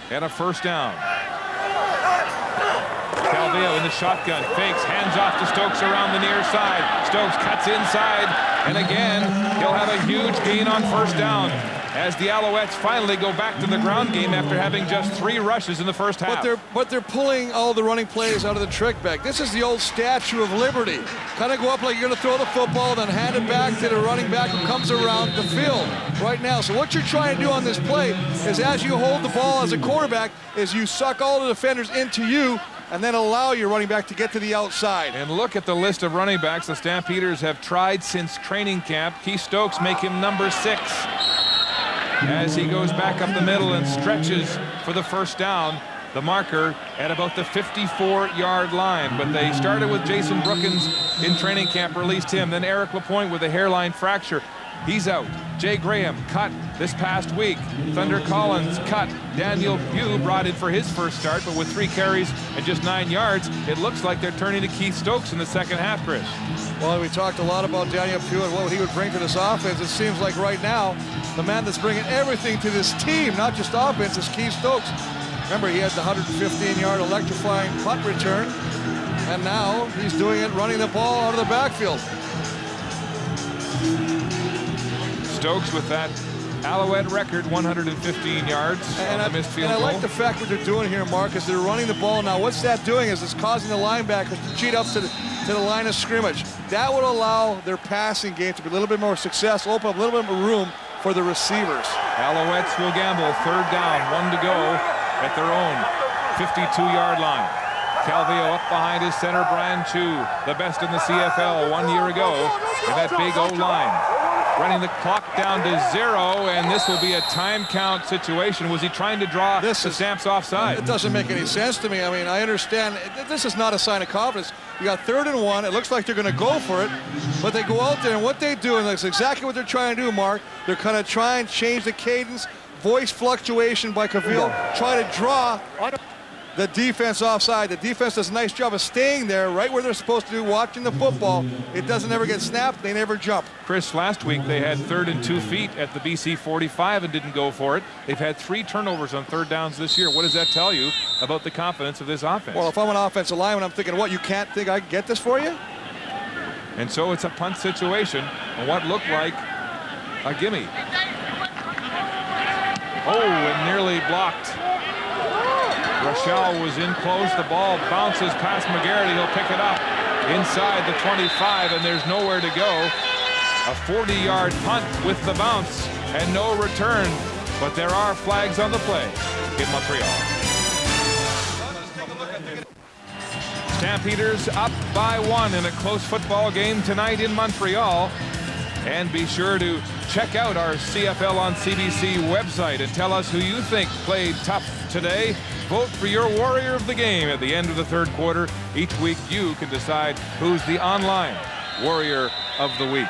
And a first down. Calvillo in the shotgun, fakes, hands off to Stokes around the near side. Stokes cuts inside, and again, he'll have a huge gain on first down as the Alouettes finally go back to the ground game after having just 3 rushes in the first half. But they're pulling all the running plays out of the trick bag. This is the old Statue of Liberty. Kind of go up like you're going to throw the football, then hand it back to the running back who comes around the field right now. So what you're trying to do on this play is, as you hold the ball as a quarterback, is you suck all the defenders into you and then allow your running back to get to the outside. And look at the list of running backs the Stampeders have tried since training camp. Keith Stokes make him number 6 as he goes back up the middle and stretches for the first down. The marker at about the 54-yard line. But they started with Jason Brookins in training camp, released him. Then Eric Lapointe with a hairline fracture. He's out. Jay Graham cut this past week. Thunder Collins cut. Daniel Pugh brought in for his first start, but with 3 carries and just 9 yards, it looks like they're turning to Keith Stokes in the second half, Chris. Well, we talked a lot about Daniel Pugh and what he would bring to this offense. It seems like right now the man that's bringing everything to this team, not just offense, is Keith Stokes. Remember, he had the 115-yard electrifying punt return, and now he's doing it running the ball out of the backfield. Stokes with that Alouette record, 115 yards on the missed field goal. And I like the fact what they're doing here, Mark, is they're running the ball. Now, what's that doing is it's causing the linebackers to cheat up to the line of scrimmage. That would allow their passing game to be a little bit more successful, open up a little bit more room for the receivers. Alouettes will gamble, 3rd down, 1 to go at their own 52-yard line. Calvillo up behind his center, Brian Chu, the best in the CFL 1 year ago in that big O-line. Running the clock down to 0, and this will be a time count situation. Was he trying to draw the Stamps offside? It doesn't make any sense to me. I mean, I understand this is not a sign of confidence. You got 3rd and 1. It looks like they're going to go for it, but they go out there, and what they do, and that's exactly what they're trying to do, Mark. They're kind of trying to change the cadence, voice fluctuation by Calvillo, try to draw the defense offside. The defense does a nice job of staying there right where they're supposed to do, watching the football. It doesn't ever get snapped. They never jump. Chris, last week they had 3rd and 2 feet at the BC 45 and didn't go for it. They've had 3 turnovers on 3rd downs this year. What does that tell you about the confidence of this offense? Well, if I'm an offensive lineman, I'm thinking, what, you can't think I can get this for you? And so it's a punt situation on what looked like a gimme. Oh, and nearly blocked. Rochelle was in close. The ball bounces past McGarity. He'll pick it up inside the 25, and there's nowhere to go. A 40-yard punt with the bounce and no return, but there are flags on the play in Montreal. Stampeders up by 1 in a close football game tonight in Montreal. And be sure to check out our CFL on CBC website and tell us who you think played tough today. Vote for your Warrior of the Game at the end of the 3rd quarter. Each week you can decide who's the online Warrior of the Week.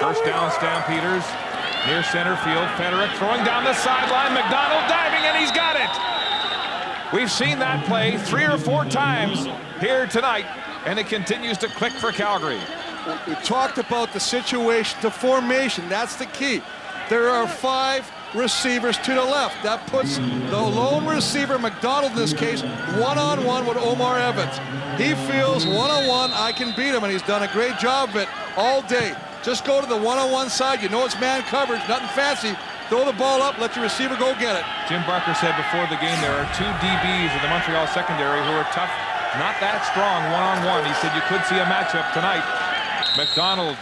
First down, Stampeders. Near center field, Federick throwing down the sideline. McDonald diving, and he's got it. We've seen that play 3 or 4 times here tonight, and it continues to click for Calgary. We talked about the situation, the formation. That's the key. There are 5 receivers to the left. That puts the lone receiver, McDonald in this case, one-on-one with Omar Evans. He feels one-on-one, I can beat him, and he's done a great job of it all day. Just go to the one-on-one side. You know it's man coverage, nothing fancy. Throw the ball up, let your receiver go get it. Jim Barker said before the game there are 2 DBs in the Montreal secondary who are tough, not that strong one-on-one. He said you could see a matchup tonight. McDonald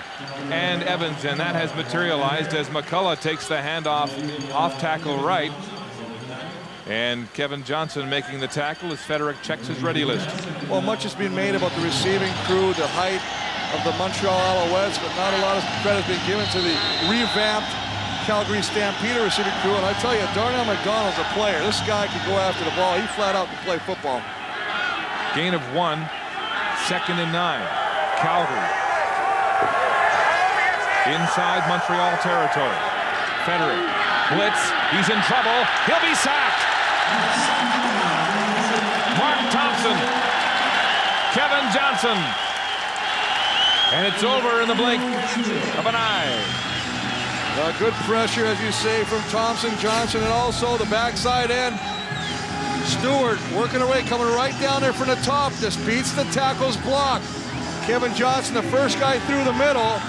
and Evans, and that has materialized as McCullough takes the handoff off tackle right. And Kevin Johnson making the tackle as Federick checks his ready list. Well, much has been made about the receiving crew, the height of the Montreal Alouettes, but not a lot of credit has been given to the revamped Calgary Stampeder receiving crew. And I tell you, Darnell McDonald's a player. This guy can go after the ball. He flat out can play football. Gain of 1, 2nd and 9. Calgary. Inside Montreal territory. Federick. Blitz. He's in trouble. He'll be sacked. Mark Thompson. Kevin Johnson. And it's over in the blink of an eye. Good pressure, as you say, from Thompson, Johnson, and also the backside end. Stewart working away, coming right down there from the top. Just beats the tackle's block. Kevin Johnson, the first guy through the middle.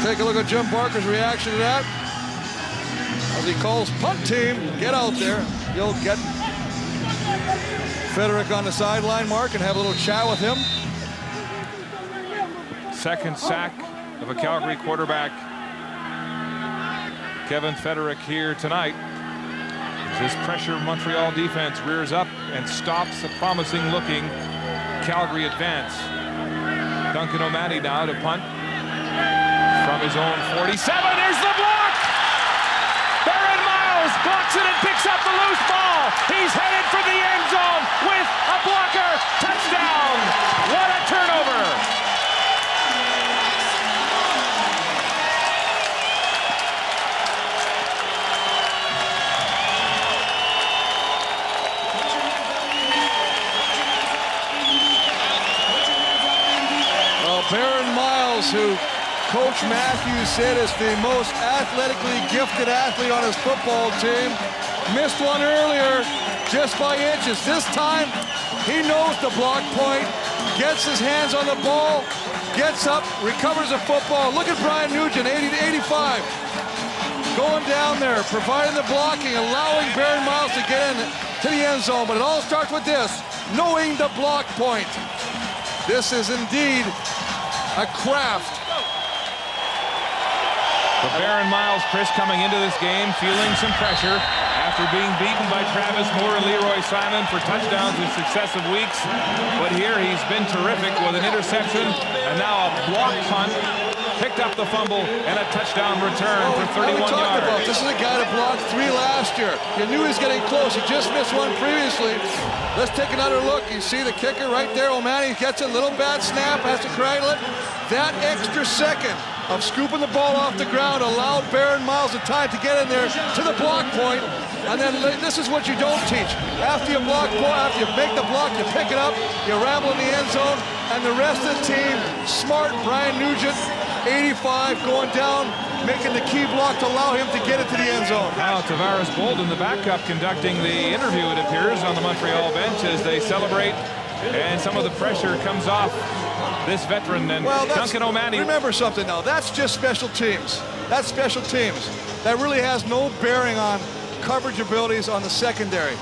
Take a look at Jim Barker's reaction to that. As he calls punt team, get out there. You'll get Federick on the sideline, Mark, and have a little chat with him. 2nd sack of a Calgary quarterback. Kevin Federick here tonight. As this pressure Montreal defense rears up and stops a promising looking Calgary advance. Duncan O'Malley now to punt from his own 47. There's the block! Barron Miles blocks it and picks up the loose ball. He's headed for the end zone with a blocker. Touchdown! What a turnover! Barron Miles Coach Matthews said is the most athletically gifted athlete on his football team. Missed one earlier just by inches. This time, he knows the block point, gets his hands on the ball, gets up, recovers the football. Look at Brian Nugent, 80 to 85. Going down there, providing the blocking, allowing Baron Miles to get in to the end zone. But it all starts with this, knowing the block point. This is indeed a craft. But Baron Miles, Chris, coming into this game, feeling some pressure after being beaten by Travis Moore and Leroy Simon for touchdowns in successive weeks. But here he's been terrific with an interception and now a block punt. Picked up the fumble and a touchdown return for 31 yards. This is a guy that blocked 3 last year. You knew he was getting close. He just missed one previously. Let's take another look. You see the kicker right there. O'Malley gets a little bad snap, has to cradle it. That extra second of scooping the ball off the ground allowed Baron Miles the time to get in there to the block point. And then this is what you don't teach. After you block, after you make the block, you pick it up, you ramble in the end zone, and the rest of the team, smart Brian Nugent, 85, going down, making the key block to allow him to get it to the end zone. Now Tavares Bolden, the backup, conducting the interview, it appears, on the Montreal bench as they celebrate, and some of the pressure comes off this veteran. And Duncan O'Malley. Remember something now, that's just special teams. That's special teams. That really has no bearing on coverage abilities on the secondary.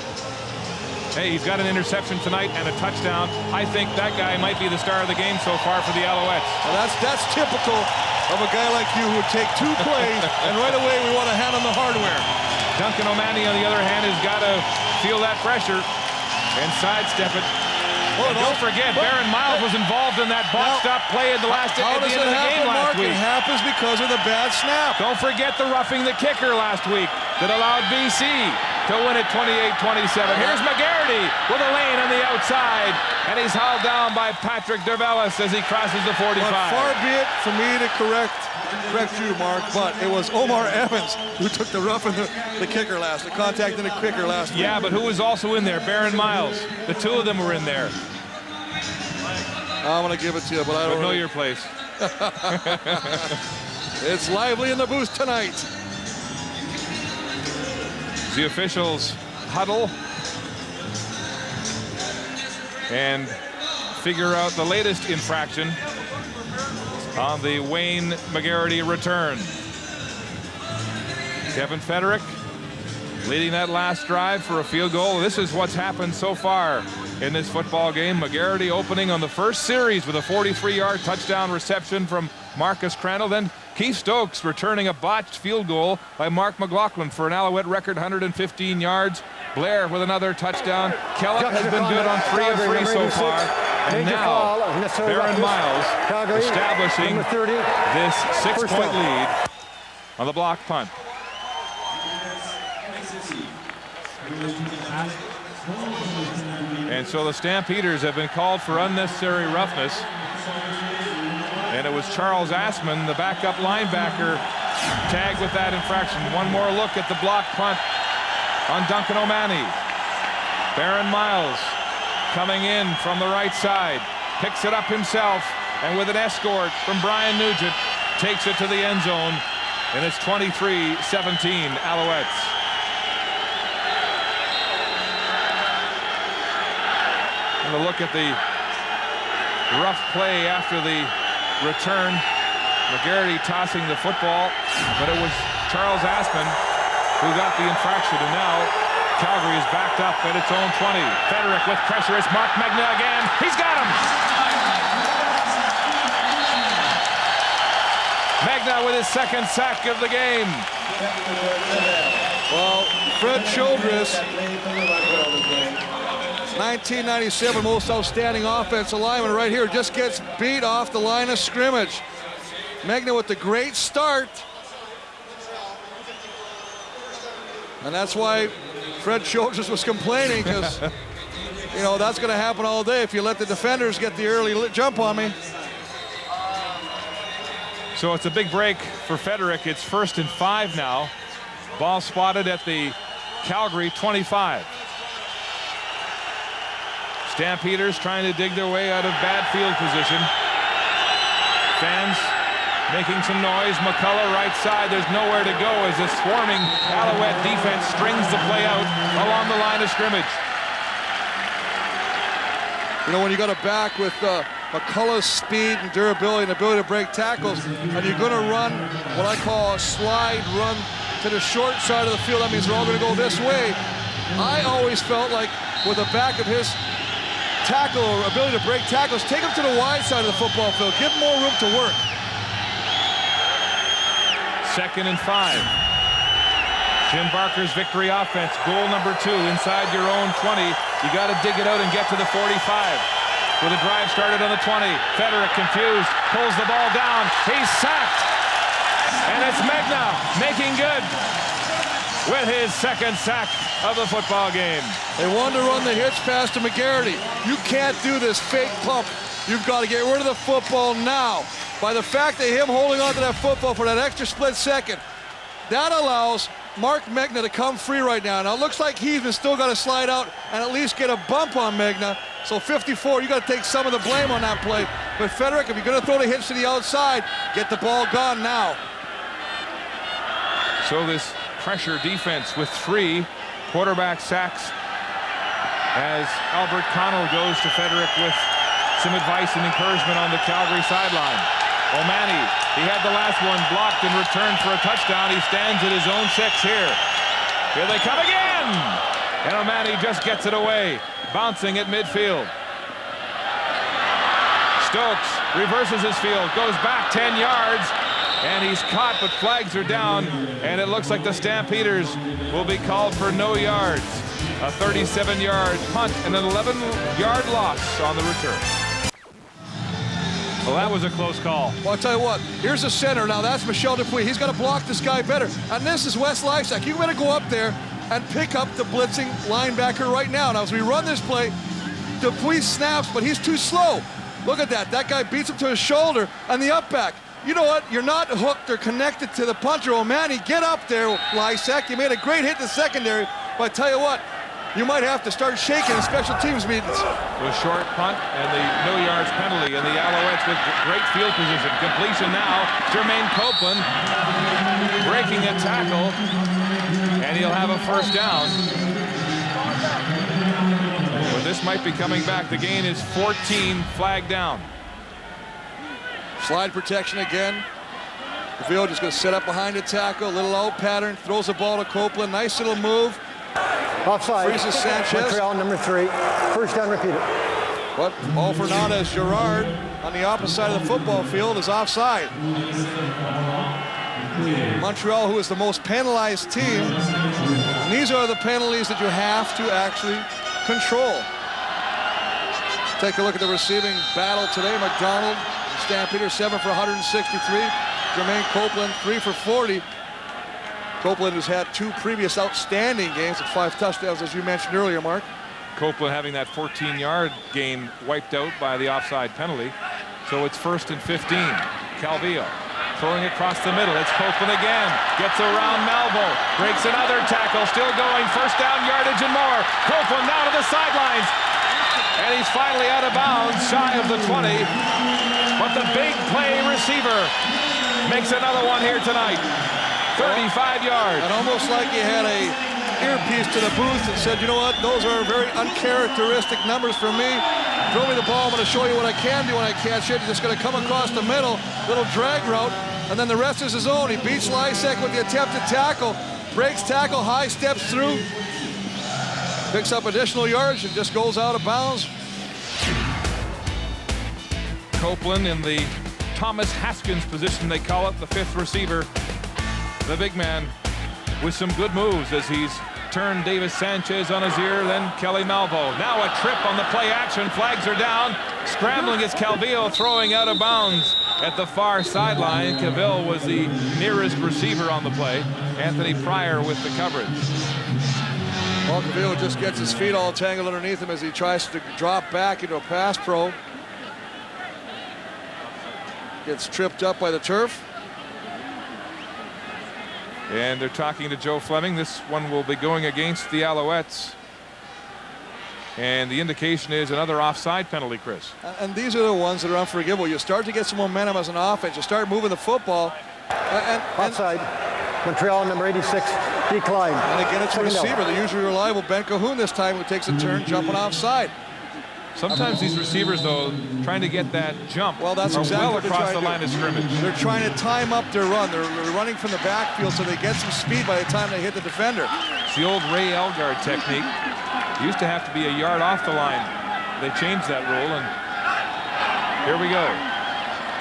Hey, he's got an interception tonight and a touchdown. I think that guy might be the star of the game so far for the Alouettes. Well, that's typical of a guy like you who would take 2 plays and right away we want to hand him the hardware. Duncan O'Malley, on the other hand, has got to feel that pressure and sidestep it. And don't forget, Baron Miles was involved in that botched up play at the end of the game last week. It happens because of the bad snap. Don't forget the roughing the kicker last week that allowed BC to win it 28-27. Here's McGarity with a lane on the outside, and he's hauled down by Patrick Dervelis as he crosses the 45. But far be it for me to correct you, Mark, but it was Omar Evans who took the roughing the kicker last, the contact in the kicker last week. Yeah, but who was also in there? Baron Miles. The 2 of them were in there. I'm going to give it to you, but I don't know your place. It's lively in the booth tonight. The officials huddle and figure out the latest infraction on the Wayne McGarity return. Kevin Federick leading that last drive for a field goal. This is what's happened so far in this football game. McGarity opening on the first series with a 43-yard touchdown reception from Marcus Crandall. Then Keith Stokes returning a botched field goal by Mark McLaughlin for an Alouette record 115 yards. Blair with another touchdown. Kellett has been good on 3 of 3 so far. And now Baron Miles establishing this 6-point lead on the block punt. And so the Stampeders have been called for unnecessary roughness. And it was Charles Assman, the backup linebacker, tagged with that infraction. One more look at the block punt on Duncan O'Malley. Baron Miles coming in from the right side, picks it up himself, and with an escort from Brian Nugent, takes it to the end zone, and it's 23-17 Alouettes. And a look at the rough play after the return. McGarity tossing the football, but it was Charles Assman who got the infraction, and now Calgary is backed up at its own 20. Federick with pressure. It's Mark Magna again. He's got him! Magna with his 2nd sack of the game. Well, Fred Childress, 1997 most outstanding offensive lineman right here, just gets beat off the line of scrimmage. Magna with the great start. And that's why Fred Childress was complaining, because, you know, that's going to happen all day if you let the defenders get the early jump on me. So it's a big break for Federick. It's 1st and 5 now. Ball spotted at the Calgary 25. Stampeders trying to dig their way out of bad field position. Fans making some noise. McCullough right side. There's nowhere to go as this swarming Alouette defense strings the play out along the line of scrimmage. You know, when you got a back with McCullough's speed and durability and ability to break tackles, and you're going to run what I call a slide run to the short side of the field, that means they're all going to go this way. I always felt like with the back of his tackle or ability to break tackles, take him to the wide side of the football field, give him more room to work. 2nd and 5. Jim Barker's victory offense, goal number 2 inside your own 20. You got to dig it out and get to the 45. With a drive started on the 20. Federic confused, pulls the ball down. He's sacked. And it's Megna making good with his 2nd sack of the football game. They wanted to run the hitch pass to McGarity. You can't do this fake pump. You've got to get rid of the football now. By the fact that him holding on to that football for that extra split second, that allows Mark Megna to come free right now. Now it looks like he's still got to slide out and at least get a bump on Megna. So 54, you got to take some of the blame on that play. But Federic, if you're going to throw the hitch to the outside, get the ball gone now. So this pressure defense with 3 quarterback sacks as Albert Connell goes to Federic with some advice and encouragement on the Calgary sideline. O'Mahony, he had the last one blocked and returned for a touchdown. He stands at his own 6 here. Here they come again! And O'Mahony just gets it away, bouncing at midfield. Stokes reverses his field, goes back 10 yards, and he's caught, but flags are down, and it looks like the Stampeders will be called for no yards. A 37-yard punt and an 11-yard loss on the return. Well, that was a close call. Well, I'll tell you what, here's the center. Now, that's Michel Dupuis. He's got to block this guy better. And this is Wes Lysak. You got to go up there and pick up the blitzing linebacker right now. Now, as we run this play, Dupuis snaps, but he's too slow. Look at that. That guy beats him to his shoulder, and the up back. You know what? You're not hooked or connected to the punter. O'Mahony, get up there, Lysak. You made a great hit in the secondary, but I tell you what, you might have to start shaking in special teams meetings. A short punt and the no yards penalty, and the Alouettes with great field position. Completion now. Jermaine Copeland breaking a tackle, and he'll have a 1st down. But this might be coming back. The gain is 14, flag down. Slide protection again. DeVille just going to set up behind the tackle, a little out pattern, throws the ball to Copeland. Nice little move. Offside. Freezes Sanchez. Montreal number 3. 1st down, repeat it. But all for naught as Gerard on the opposite side of the football field is offside. Montreal, who is the most penalized team, and these are the penalties that you have to actually control. Take a look at the receiving battle today. McDonald, Stampeders 7 for 163. Jermaine Copeland 3 for 40. Copeland has had 2 previous outstanding games with 5 touchdowns, as you mentioned earlier, Mark. Copeland having that 14-yard gain wiped out by the offside penalty. So it's 1st and 15. Calvillo throwing across the middle. It's Copeland again. Gets around Malvo. Breaks another tackle. Still going. 1st down yardage and more. Copeland now to the sidelines. And he's finally out of bounds, shy of the 20. But the big play receiver makes another one here tonight. 35 yards. And almost like you had a earpiece to the booth and said, you know what, those are very uncharacteristic numbers for me. Throw me the ball, I'm going to show you what I can do when I catch it. You're just going to come across the middle, little drag route, and then the rest is his own. He beats Lysak with the attempted tackle, breaks tackle, high steps through, picks up additional yards and just goes out of bounds. Copeland in the Thomas Haskins position, they call it, the 5th receiver. The big man with some good moves as he's turned Davis Sanchez on his ear, then Kelly Malvo. Now a trip on the play action. Flags are down. Scrambling is Calvillo, throwing out of bounds at the far sideline. Calvillo was the nearest receiver on the play. Anthony Pryor with the coverage. Well, Calvillo just gets his feet all tangled underneath him as he tries to drop back into a pass pro. Gets tripped up by the turf. And they're talking to Joe Fleming. This one will be going against the Alouettes. And the indication is another offside penalty, Chris. And these are the ones that are unforgivable. You start to get some momentum as an offense. You start moving the football. Offside. Montreal, number 86, decline. And again, it's a receiver, the usually reliable Ben Cahoon this time, who takes a turn jumping offside. Sometimes these receivers, though, trying to get that jump, well, that's are exactly well what they're across trying the to line do. of scrimmage. They're trying to time up their run. They're running from the backfield so they get some speed by the time they hit the defender. It's the old Ray Elgard technique. It used to have to be a yard off the line. They changed that rule, and here we go.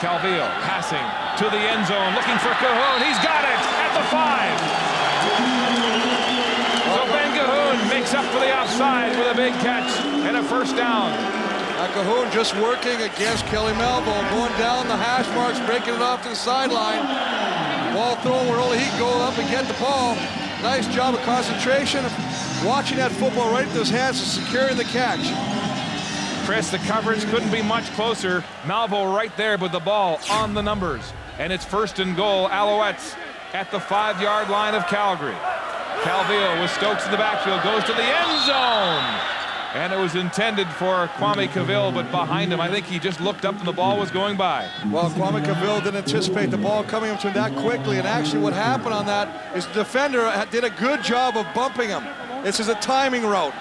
Calvillo passing to the end zone, looking for Cahoon. He's got it at the 5. So Ben Cahoon makes up for the offside with a big catch and a first down. Cahoon just working against Kelly Melville, going down the hash marks, breaking it off to the sideline. Ball thrown where only he can go up and get the ball. Nice job of concentration, of watching that football right into his hands and securing the catch. Chris, the coverage couldn't be much closer. Melville right there with the ball on the numbers. And it's 1st and goal, Alouettes at the 5-yard line of Calgary. Calvillo with Stokes in the backfield, goes to the end zone. And it was intended for Kwame Cavill, but behind him, I think he just looked up and the ball was going by. Well, Kwame Cavill didn't anticipate the ball coming to him that quickly, and actually what happened on that is the defender did a good job of bumping him. This is a timing route.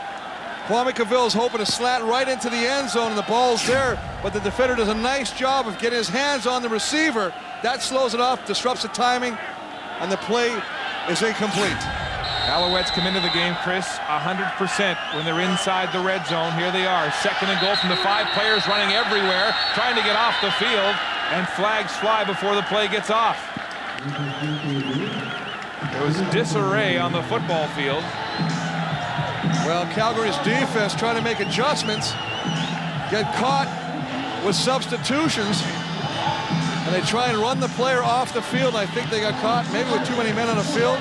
Kwame Cavill is hoping to slant right into the end zone, and the ball's there, but the defender does a nice job of getting his hands on the receiver. That slows it off, disrupts the timing, and the play is incomplete. Alouettes come into the game, Chris, 100% when they're inside the red zone. Here they are, 2nd and goal from the 5 players running everywhere, trying to get off the field, and flags fly before the play gets off. There was disarray on the football field. Well, Calgary's defense trying to make adjustments, get caught with substitutions, and they try and run the player off the field. I think they got caught maybe with too many men on the field.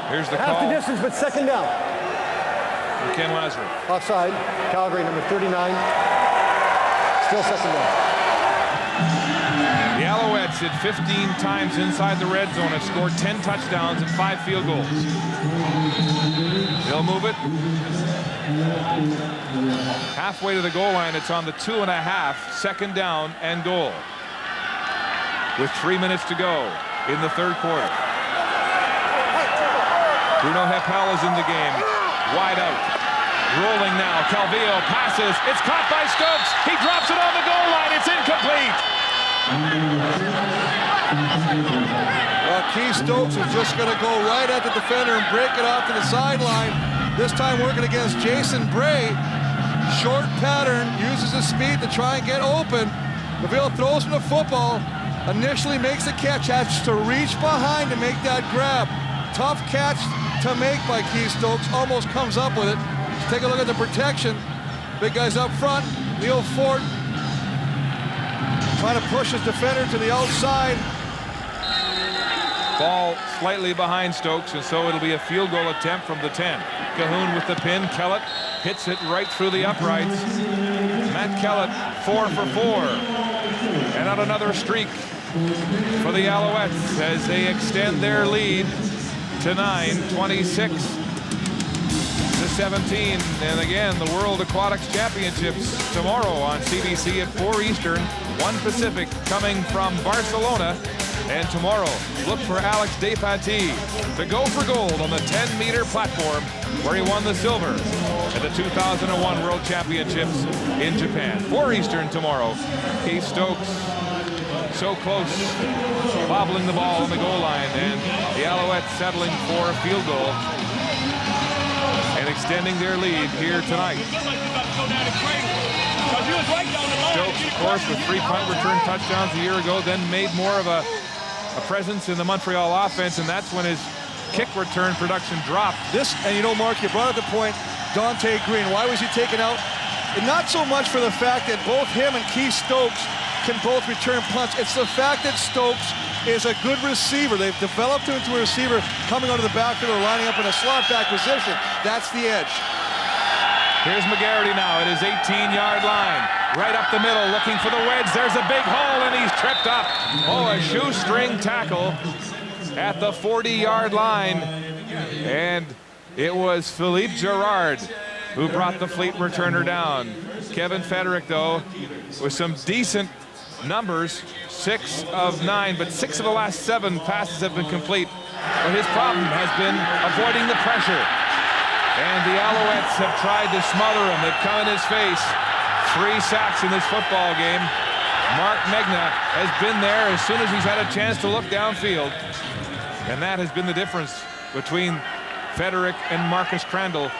Here's the Half call. the distance, but 2nd down. Ken Lazarus. Offside. Calgary, number 39. Still 2nd down. The Alouettes hit 15 times inside the red zone and scored 10 touchdowns and 5 field goals. They'll move it. Halfway to the goal line, it's on the 2.5, 2nd down and goal. With 3 minutes to go in the 3rd quarter. Bruno Heppel is in the game. Wide out. Rolling now. Calvillo passes. It's caught by Stokes. He drops it on the goal line. It's incomplete. Well, Keith Stokes is just going to go right at the defender and break it off to the sideline. This time working against Jason Bray. Short pattern, uses his speed to try and get open. Cavill throws him the football. Initially makes the catch, has to reach behind to make that grab. Tough catch to make by Keith Stokes, almost comes up with it. Take a look at the protection. Big guys up front. Leo Ford trying to push his defender to the outside. Ball slightly behind Stokes, and so it'll be a field goal attempt from the 10. Cahoon with the pin. Kellett hits it right through the uprights. Matt Kellett 4 for 4. And on another streak for the Alouettes as they extend their lead to 9, 26-17. And again, the World Aquatics Championships tomorrow on CBC at 4 Eastern, 1 Pacific, coming from Barcelona. And tomorrow, look for Alex Despatie to go for gold on the 10-meter platform where he won the silver at the 2001 World Championships in Japan. 4 Eastern tomorrow. Keith Stokes so close, bobbling the ball on the goal line, and the Alouettes settling for a field goal and extending their lead here tonight. Stokes, of course, with 3 punt return touchdowns a year ago, then made more of a presence in the Montreal offense, and that's when his kick return production dropped. This, and you know, Mark, you brought up the point, Dante Green. Why was he taken out? And not so much for the fact that both him and Keith Stokes can both return punts. It's the fact that Stokes is a good receiver. They've developed him into a receiver coming out of the backfield or lining up in a slot back position. That's the edge. Here's McGarity now at his 18-yard line. right up the middle, looking for the wedge. There's a big hole, and he's tripped up. Oh, a shoestring tackle at the 40-yard line. And it was Philippe Girard who brought the fleet returner down. Kevin Federick, though, with some decent numbers, 6 of 9, but 6 of the last 7 passes have been complete. But his problem has been avoiding the pressure. And the Alouettes have tried to smother him. They've come in his face. 3 sacks in this football game. Mark Megna has been there as soon as he's had a chance to look downfield. And that has been the difference between Federick and Marcus Crandall,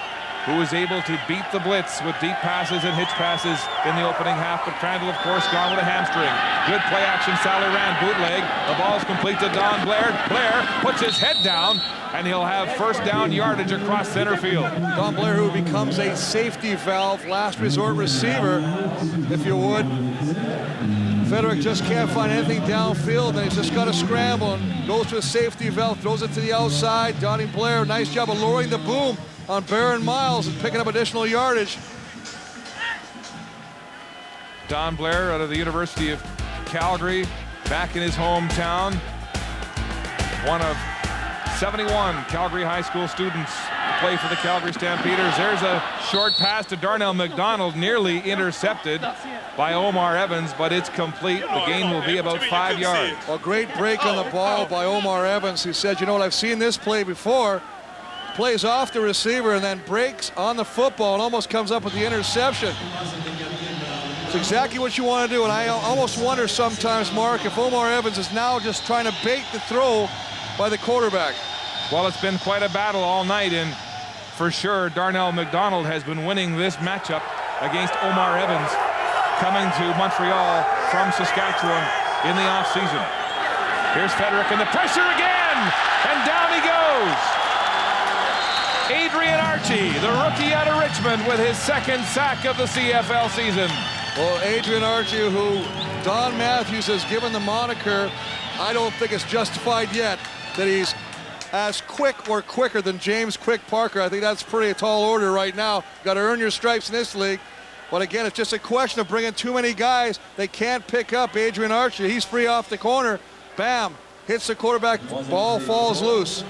who was able to beat the blitz with deep passes and hitch passes in the opening half. But Crandall, of course, gone with a hamstring. Good play action, Sally Rand, bootleg. The ball's complete to Don Blair. Blair puts his head down, and he'll have first down yardage across center field. Don Blair, who becomes a safety valve, last resort receiver, if you would. Federick just can't find anything downfield, and he's just got to scramble and goes to a safety valve, throws it to the outside. Donnie Blair, nice job of lowering the boom on Baron Miles and picking up additional yardage. Don Blair out of the University of Calgary, back in his hometown. One of 71 Calgary high school students to play for the Calgary Stampeders. There's a short pass to Darnell McDonald, nearly intercepted by Omar Evans, but it's complete. The gain will be about 5 yards. A great break on the ball by Omar Evans. He said, you know what, I've seen this play before. Plays off the receiver and then breaks on the football and almost comes up with the interception. It's exactly what you want to do, and I almost wonder sometimes, Mark, if Omar Evans is now just trying to bait the throw by the quarterback. Well, it's been quite a battle all night, and for sure Darnell McDonald has been winning this matchup against Omar Evans, coming to Montreal from Saskatchewan in the offseason. Here's Federick, and the pressure again, and down he goes. Adrian Archie, the rookie out of Richmond, with his 2nd sack of the CFL season. Well, Adrian Archie, who Don Matthews has given the moniker, I don't think it's justified yet, that he's as quick or quicker than James Quick Parker. I think that's pretty a tall order right now. Got to earn your stripes in this league. But again, it's just a question of bringing too many guys. They can't pick up Adrian Archie. He's free off the corner. Bam, hits the quarterback, ball falls loose.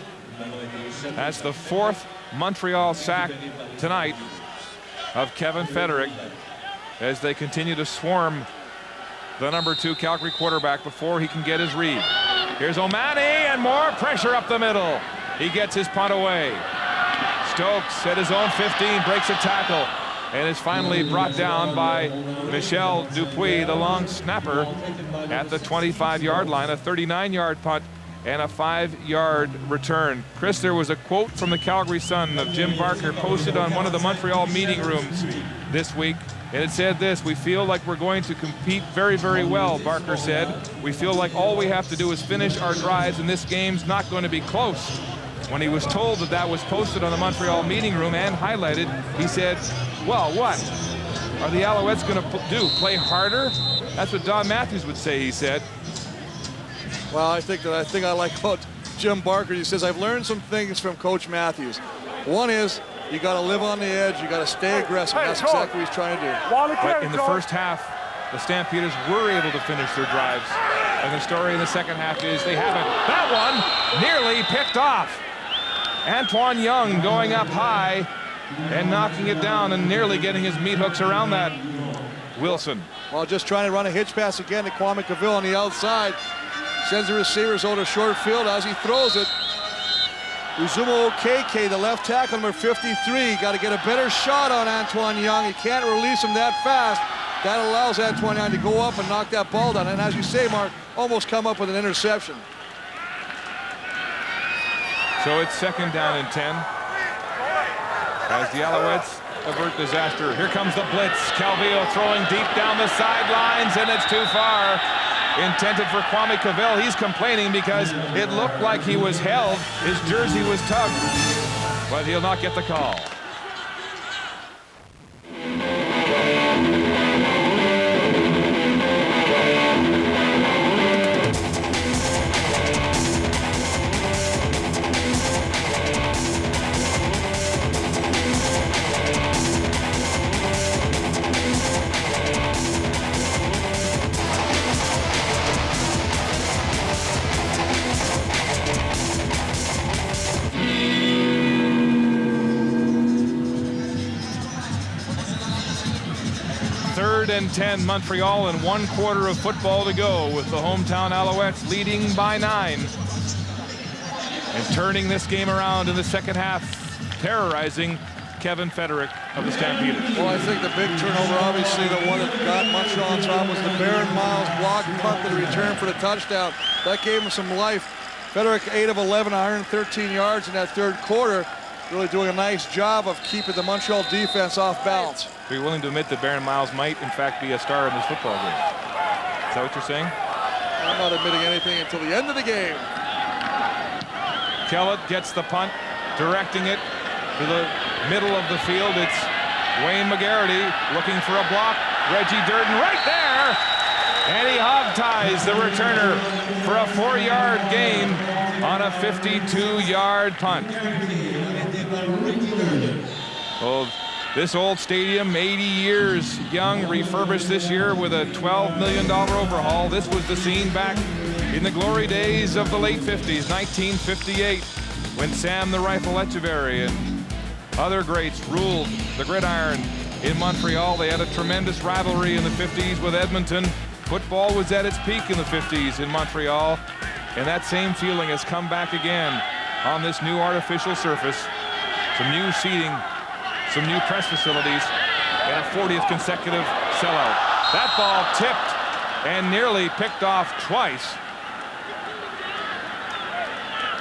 That's the 4th Montreal sack tonight of Kevin Federick as they continue to swarm the number 2 Calgary quarterback before he can get his read. Here's O'Mahony, and more pressure up the middle. He gets his punt away. Stokes at his own 15 breaks a tackle and is finally brought down by Michel Dupuis, the long snapper, at the 25-yard line. A 39-yard punt and a 5-yard return. Chris, there was a quote from the Calgary Sun of Jim Barker posted on one of the Montreal meeting rooms this week, and it said this: "We feel like we're going to compete very, very well," Barker said. "We feel like all we have to do is finish our drives, and this game's not going to be close." When he was told that that was posted on the Montreal meeting room and highlighted, he said, well, what are the Alouettes going to do? Play harder? That's what Don Matthews would say, he said. Well, I think I like about Jim Barker. He says, I've learned some things from Coach Matthews. One is you got to live on the edge. You got to stay aggressive. That's exactly what he's trying to do. But in the first half, the Stampeders were able to finish their drives. And the story in the second half is they haven't. That one nearly picked off. Antoine Young going up high and knocking it down and nearly getting his meat hooks around that. Wilson. Well, just trying to run a hitch pass again to Kwame Cavill on the outside. Sends the receivers over to short field as he throws it. Uzumo Okeke, the left tackle, number 53. Got to get a better shot on Antoine Young. He can't release him that fast. That allows Antoine Young to go up and knock that ball down. And as you say, Mark, almost come up with an interception. So it's 2nd down and 10 as the Alouettes avert disaster. Here comes the blitz. Calvillo throwing deep down the sidelines, and it's too far. Intended for Kwame Cavill. He's complaining because it looked like he was held. His jersey was tugged, but he'll not get the call. and 10 Montreal, and 1/4 of football to go with the hometown Alouettes leading by 9. And turning this game around in the second half, terrorizing Kevin Federick of the Stampeders. Well, I think the big turnover, obviously, the one that got Montreal on top was the Baron Miles block punt that returned for the touchdown. That gave him some life. Federick 8 of 11, 113 yards in that third quarter. Really doing a nice job of keeping the Montreal defense off balance. Are you willing to admit that Baron Miles might, in fact, be a star in this football game? Is that what you're saying? I'm not admitting anything until the end of the game. Kellett gets the punt, directing it to the middle of the field. It's Wayne McGarity looking for a block. Reggie Durden right there. And he hog-ties the returner for a 4-yard gain on a 52-yard punt. Well, this old stadium, 80 years young, refurbished this year with a $12 million overhaul. This was the scene back in the glory days of the late 50s, 1958, when Sam the Rifle Echeverry and other greats ruled the gridiron in Montreal. They had a tremendous rivalry in the 50s with Edmonton. Football was at its peak in the 50s in Montreal, and that same feeling has come back again on this new artificial surface. Some new seating, some new press facilities, and a 40th consecutive sellout. That ball tipped and nearly picked off twice.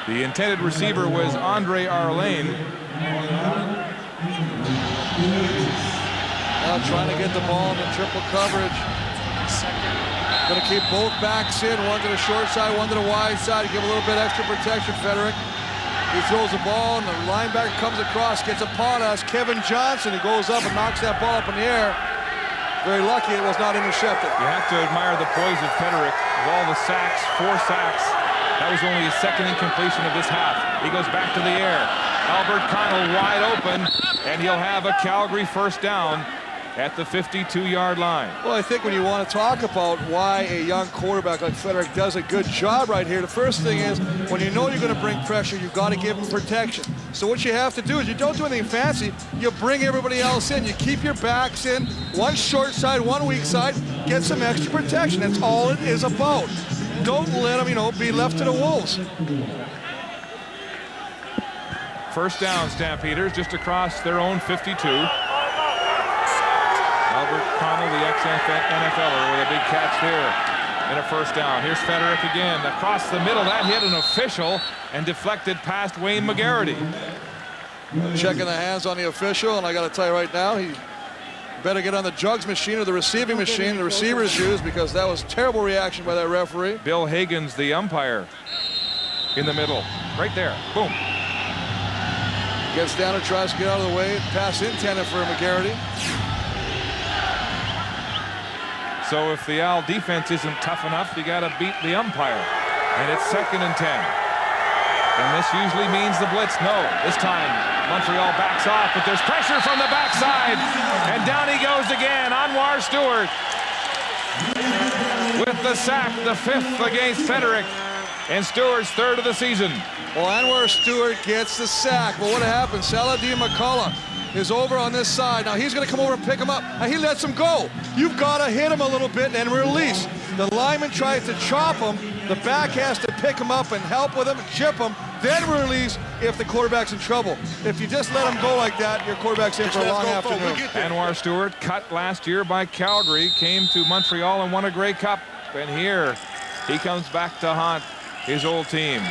The intended receiver was Andre Arlane. Now trying to get the ball in the triple coverage. Going to keep both backs in, one to the short side, one to the wide side, to give a little bit extra protection. Federick, he throws the ball, and the linebacker comes across, gets a paw to us. Kevin Johnson, who goes up and knocks that ball up in the air. Very lucky it was not intercepted. You have to admire the poise of Federick. Of all the sacks, 4 sacks, that was only his second incompletion of this half. He goes back to the air. Albert Connell wide open, and he'll have a Calgary first down at the 52-yard line. Well, I think when you want to talk about why a young quarterback like Federick does a good job right here, the first thing is when you know you're going to bring pressure, you've got to give him protection. So what you have to do is you don't do anything fancy. You bring everybody else in. You keep your backs in, one short side, one weak side, get some extra protection. That's all it is about. Don't let them, be left to the wolves. First down, Stampeders, just across their own 52. Albert Connell, the ex-NFLer, with a big catch there and a first down. Here's Federick again across the middle. That hit an official and deflected past Wayne McGarity. Checking the hands on the official, and I got to tell you right now, he better get on the jugs machine or the receiving machine the receivers use, because that was terrible reaction by that referee. Bill Higgins, the umpire, in the middle, right there. Boom. Gets down and tries to get out of the way. Pass intended for McGarity. So if the Al defense isn't tough enough, you got to beat the umpire. And it's 2nd and 10. And this usually means the blitz. No, this time Montreal backs off, but there's pressure from the backside. And down he goes again, Anwar Stewart. With the sack, the 5th against Federick. And Stewart's 3rd of the season. Well, Anwar Stewart gets the sack. But what happened? Saladin McCullough is over on this side. Now he's going to come over and pick him up, and he lets him go. You've got to hit him a little bit and release. The lineman tries to chop him. The back has to pick him up and help with him, chip him, then release if the quarterback's in trouble. If you just let him go like that, your quarterback's in for a long afternoon. Anwar Stewart, cut last year by Calgary, came to Montreal and won a Grey Cup. And here he comes back to haunt his old team.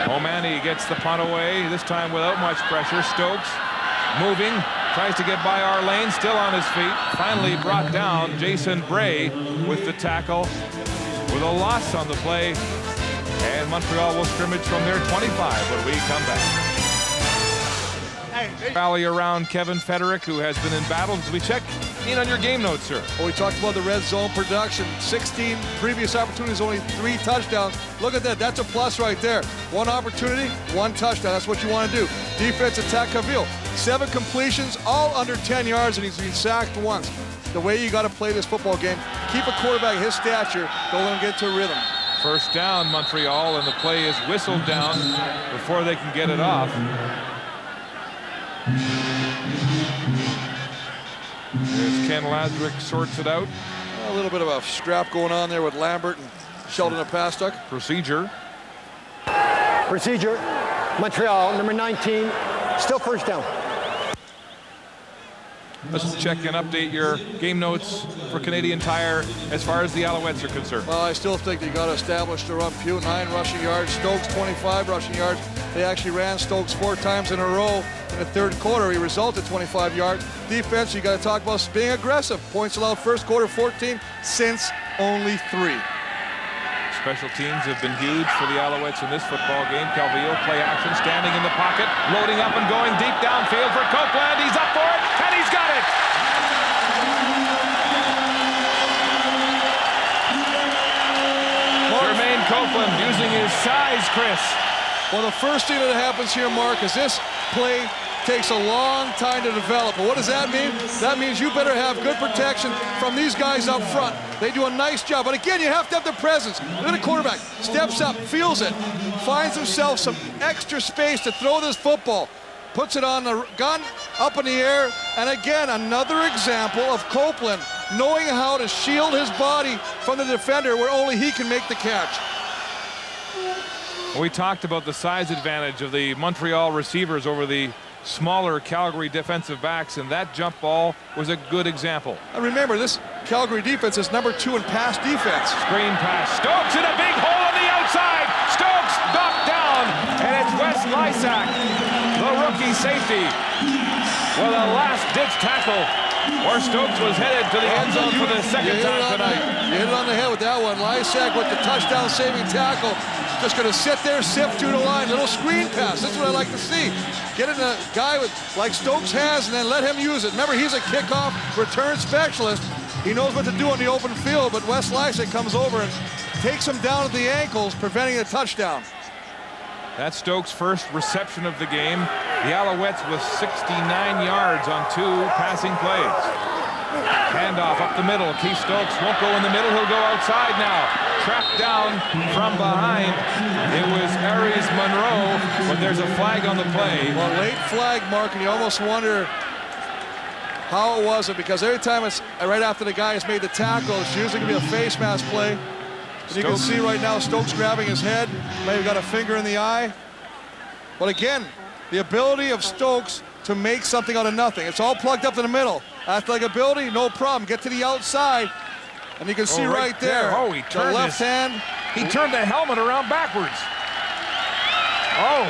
O'Mahony gets the punt away, this time without much pressure. Stokes moving, tries to get by Arlane, still on his feet. Finally brought down. Jason Bray with the tackle, with a loss on the play. And Montreal will scrimmage from their 25 when we come back. Rally around Kevin Federick, who has been in battle. As we check in on your game notes, sir. Well, we talked about the red zone production. 16 previous opportunities, only 3 touchdowns. Look at that. That's a plus right there. 1 opportunity, 1 touchdown. That's what you want to do. Defense attack Cavill. 7 completions, all under 10 yards, and he's been sacked once. The way you got to play this football game, keep a quarterback his stature, don't let him get to a rhythm. First down, Montreal, and the play is whistled down before they can get it off. There's Ken Lasrick sorts it out. A little bit of a strap going on there with Lambert and Sheldon Apastuck. Procedure. Procedure. Montreal, number 19, still first down. Let's check and update your game notes for Canadian Tire as far as the Alouettes are concerned. Well, I still think they got to establish the run. Pugh, 9 rushing yards. Stokes, 25 rushing yards. They actually ran Stokes 4 times in a row in the third quarter. He resulted 25 yards. Defense, you got to talk about being aggressive. Points allowed first quarter 14, since only 3. Special teams have been huge for the Alouettes in this football game. Calvillo, play action, standing in the pocket, loading up and going deep downfield for Copeland. He's up for it, and he's got it! Jermaine Copeland using his size, Chris. Well, the first thing that happens here, Mark, is this play takes a long time to develop. But what does that mean? That means you better have good protection from these guys up front. They do a nice job. But again, you have to have the presence. Look at the quarterback. Steps up, feels it, finds himself some extra space to throw this football. Puts it on the gun, up in the air. And again, another example of Copeland knowing how to shield his body from the defender where only he can make the catch. We talked about the size advantage of the Montreal receivers over the smaller Calgary defensive backs, and that jump ball was a good example. And remember, this Calgary defense is number 2 in pass defense. Screen pass. Stokes in a big hole on the outside. Stokes knocked down, and it's Wes Lysak, the rookie safety, with a last-ditch tackle. Or Stokes was headed to the end zone for the second time tonight. You hit it on the head with that one. Lysak with the touchdown-saving tackle. Just going to sit there, sift through the line. Little screen pass. That's what I like to see. Get in a guy with like Stokes has, and then let him use it. Remember, he's a kickoff return specialist. He knows what to do on the open field, but Wes Lysak comes over and takes him down at the ankles, preventing a touchdown. That's Stokes' first reception of the game. The Alouettes with 69 yards on 2 passing plays. Handoff up the middle. Keith Stokes won't go in the middle. He'll go outside now. Trapped down from behind. It was Aries Monroe, but there's a flag on the play. Well, late flag, Mark, and you almost wonder how it was. Because every time it's right after the guy has made the tackle, it's usually going to be a face mask play. And you can see right now Stokes grabbing his head. Maybe got a finger in the eye. But again, the ability of Stokes to make something out of nothing. It's all plugged up in the middle. Athletic ability, no problem. Get to the outside, and you can see right there. Oh, he turned the left hand. He turned the helmet around backwards. Oh.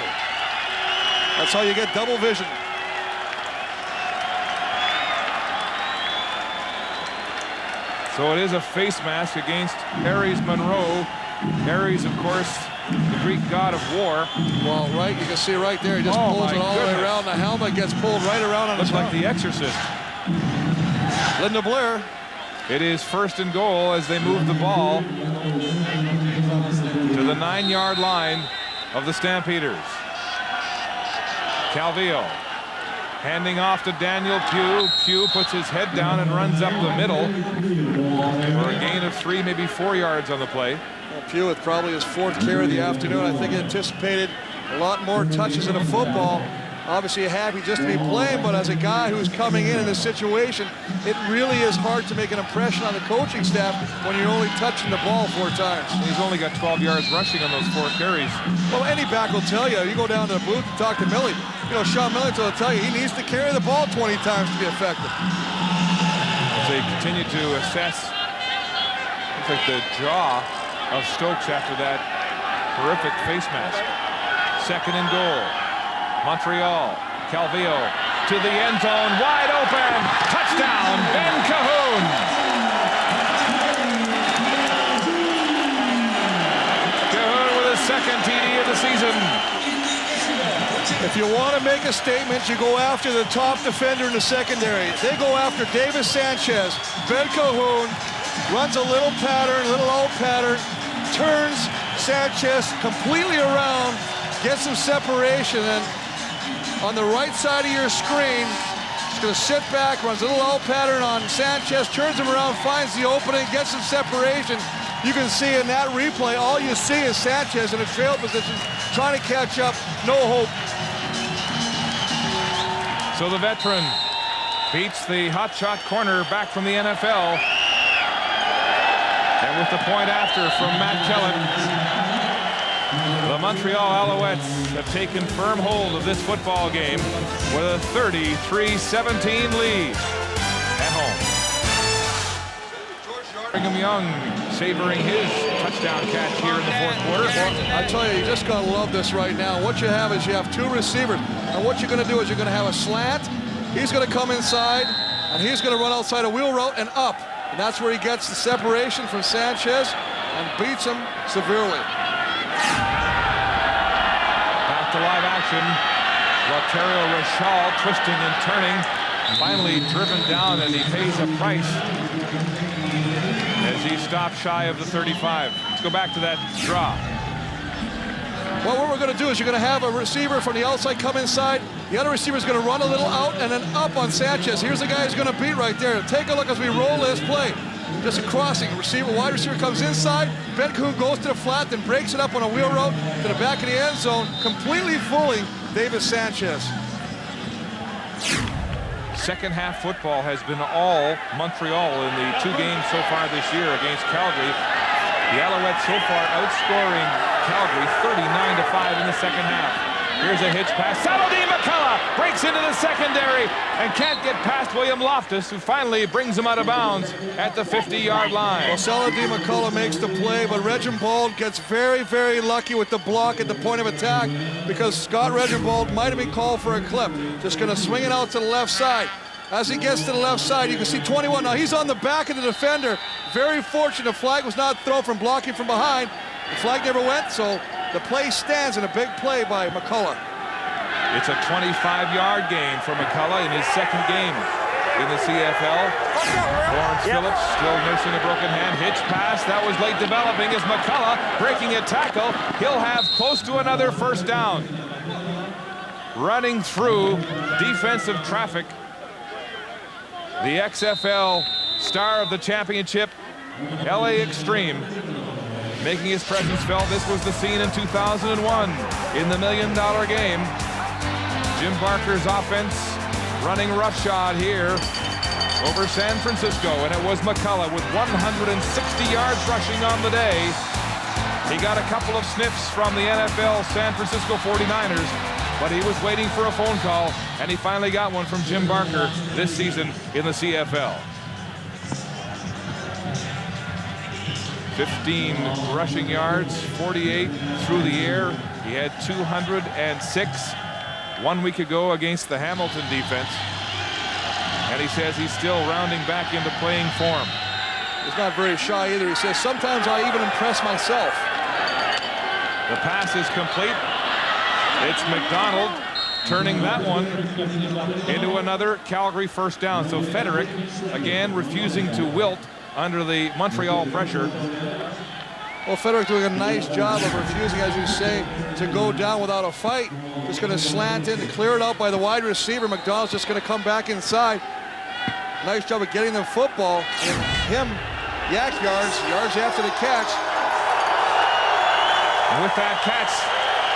That's how you get double vision. So it is a face mask against Aries Monroe. Aries, of course, the Greek god of war. Well, right, you can see right there. He just pulls it all the way around. The helmet gets pulled right around on his Looks like The Exorcist. Linda Blair. It is first and goal as they move the ball to the 9-yard line of the Stampeders. Calvillo handing off to Daniel Pugh. Pugh puts his head down and runs up the middle for a gain of 3, maybe 4 yards on the play. Well, Pugh with probably his 4th carry of the afternoon. I think he anticipated a lot more touches in a football. Obviously happy just to be playing, but as a guy who's coming in this situation, it really is hard to make an impression on the coaching staff when you're only touching the ball 4 times. He's only got 12 yards rushing on those 4 carries. Well, any back will tell you. You go down to the booth and talk to Millie. You know, Sean Millington will tell you he needs to carry the ball 20 times to be effective. As they continue to assess, looks like the jaw of Stokes after that horrific face mask. Second and goal. Montreal. Calvillo to the end zone, wide open. Touchdown, Ben Cahoon. Cahoon with his 2nd TD of the season. If you want to make a statement, you go after the top defender in the secondary. They go after Davis Sanchez. Ben Cahoon runs a little pattern, little out pattern, turns Sanchez completely around, gets some separation, and on the right side of your screen, just going to sit back, runs a little out pattern on Sanchez, turns him around, finds the opening, gets some separation. You can see in that replay, all you see is Sanchez in a trail position, trying to catch up, no hope. So the veteran beats the hot shot corner back from the NFL. And with the point after from Matt Kellen, the Montreal Alouettes have taken firm hold of this football game with a 33-17 lead at home. Brigham Young savoring his touchdown catch here in the fourth quarter. Well, I tell you just gotta love this right now. What you have is you have two receivers, and what you're gonna do is you're gonna have a slant. He's gonna come inside, and he's gonna run outside a wheel route and up. And that's where he gets the separation from Sanchez and beats him severely. Back to live action. Laterio Rachal twisting and turning. Finally driven down, and he pays a price as he stopped shy of the 35. Let's go back to that draw. Well, what we're going to do is you're going to have a receiver from the outside come inside. The other receiver is going to run a little out and then up on Sanchez. Here's the guy who's going to beat right there. Take a look as we roll this play. Just a crossing. Wide receiver comes inside. Ben Kuhn goes to the flat, then breaks it up on a wheel route to the back of the end zone, completely fooling David Sanchez. Second half football has been all Montreal in the two games so far this year against Calgary. The Alouettes so far outscoring Calgary 39-5 in the second half. Here's a hitch pass. Saladin McCullough breaks into the secondary and can't get past William Loftus, who finally brings him out of bounds at the 50-yard line. Well, Saladin McCullough makes the play, but Reginbald gets very, very lucky with the block at the point of attack because Scott Reginbald might have been called for a clip. Just going to swing it out to the left side. As he gets to the left side, you can see 21. Now he's on the back of the defender. Very fortunate the flag was not thrown from blocking from behind. The flag never went, so the play stands in a big play by McCullough. It's a 25-yard gain for McCullough in his second game in the CFL. Lawrence Phillips still nursing a broken hand. Hitch pass, that was late developing as McCullough breaking a tackle. He'll have close to another first down. Running through defensive traffic, the XFL star of the championship, LA Extreme, making his presence felt. This was the scene in 2001 in the $1 million game. Jim Barker's offense running roughshod here over San Francisco, and it was McCullough with 160 yards rushing on the day. He got a couple of sniffs from the NFL San Francisco 49ers, but he was waiting for a phone call, and he finally got one from Jim Barker this season in the CFL. 15 rushing yards, 48 through the air. He had 206 1 week ago against the Hamilton defense. And he says he's still rounding back into playing form. He's not very shy either. He says, sometimes I even impress myself. The pass is complete. It's McDonald turning that one into another Calgary first down. So Federic, again, refusing to wilt under the Montreal pressure. Well, Federic doing a nice job of refusing, as you say, to go down without a fight. Just going to slant in and clear it out by the wide receiver. McDonald's just going to come back inside. Nice job of getting the football. And him, yak yards after the catch. And with that catch,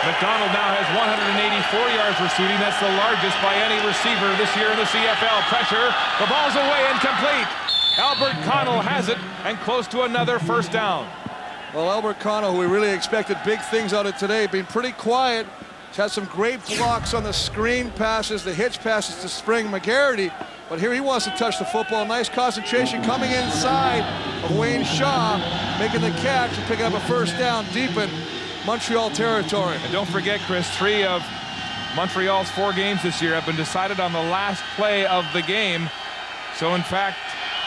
McDonald now has 184 yards receiving. That's the largest by any receiver this year in the CFL. Pressure, the ball's away and complete. Albert Connell has it and close to another first down. Well, Albert Connell, who we really expected big things out of today, been pretty quiet. He's had some great blocks on the screen passes, the hitch passes to Spring McGarity, but here he wants to touch the football. Nice concentration coming inside of Wayne Shaw, making the catch and picking up a first down deep in Montreal territory. And don't forget, Chris, 3 of Montreal's 4 games this year have been decided on the last play of the game. So in fact,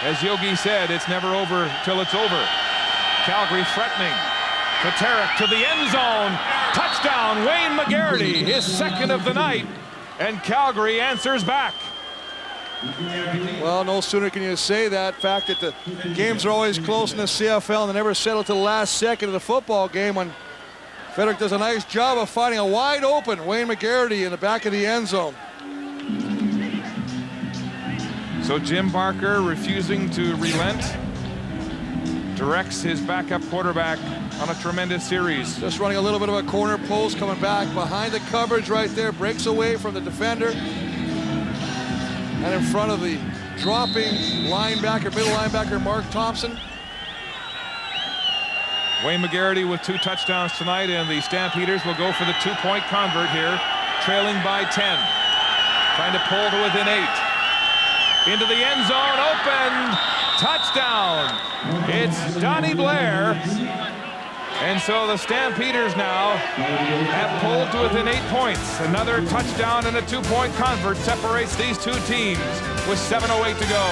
as Yogi said, it's never over till it's over. Calgary threatening. Paterick to the end zone. Touchdown, Wayne McGarity, his second of the night. And Calgary answers back. Well, no sooner can you say that. Fact that the games are always close in the CFL and they never settle to the last second of the football game when Federic does a nice job of finding a wide open Wayne McGarity in the back of the end zone. So Jim Barker, refusing to relent, directs his backup quarterback on a tremendous series. Just running a little bit of a corner post, coming back behind the coverage right there, breaks away from the defender. and in front of the dropping linebacker, middle linebacker, Mark Thompson. Wayne McGarity with 2 touchdowns tonight, and the Stampeders will go for the 2-point convert here, trailing by 10. Trying to pull to within 8. Into the end zone, open, touchdown. It's Donnie Blair. And so the Stampeders now have pulled to within 8 points. Another touchdown and a 2-point convert separates these 2 teams with 7:08 to go.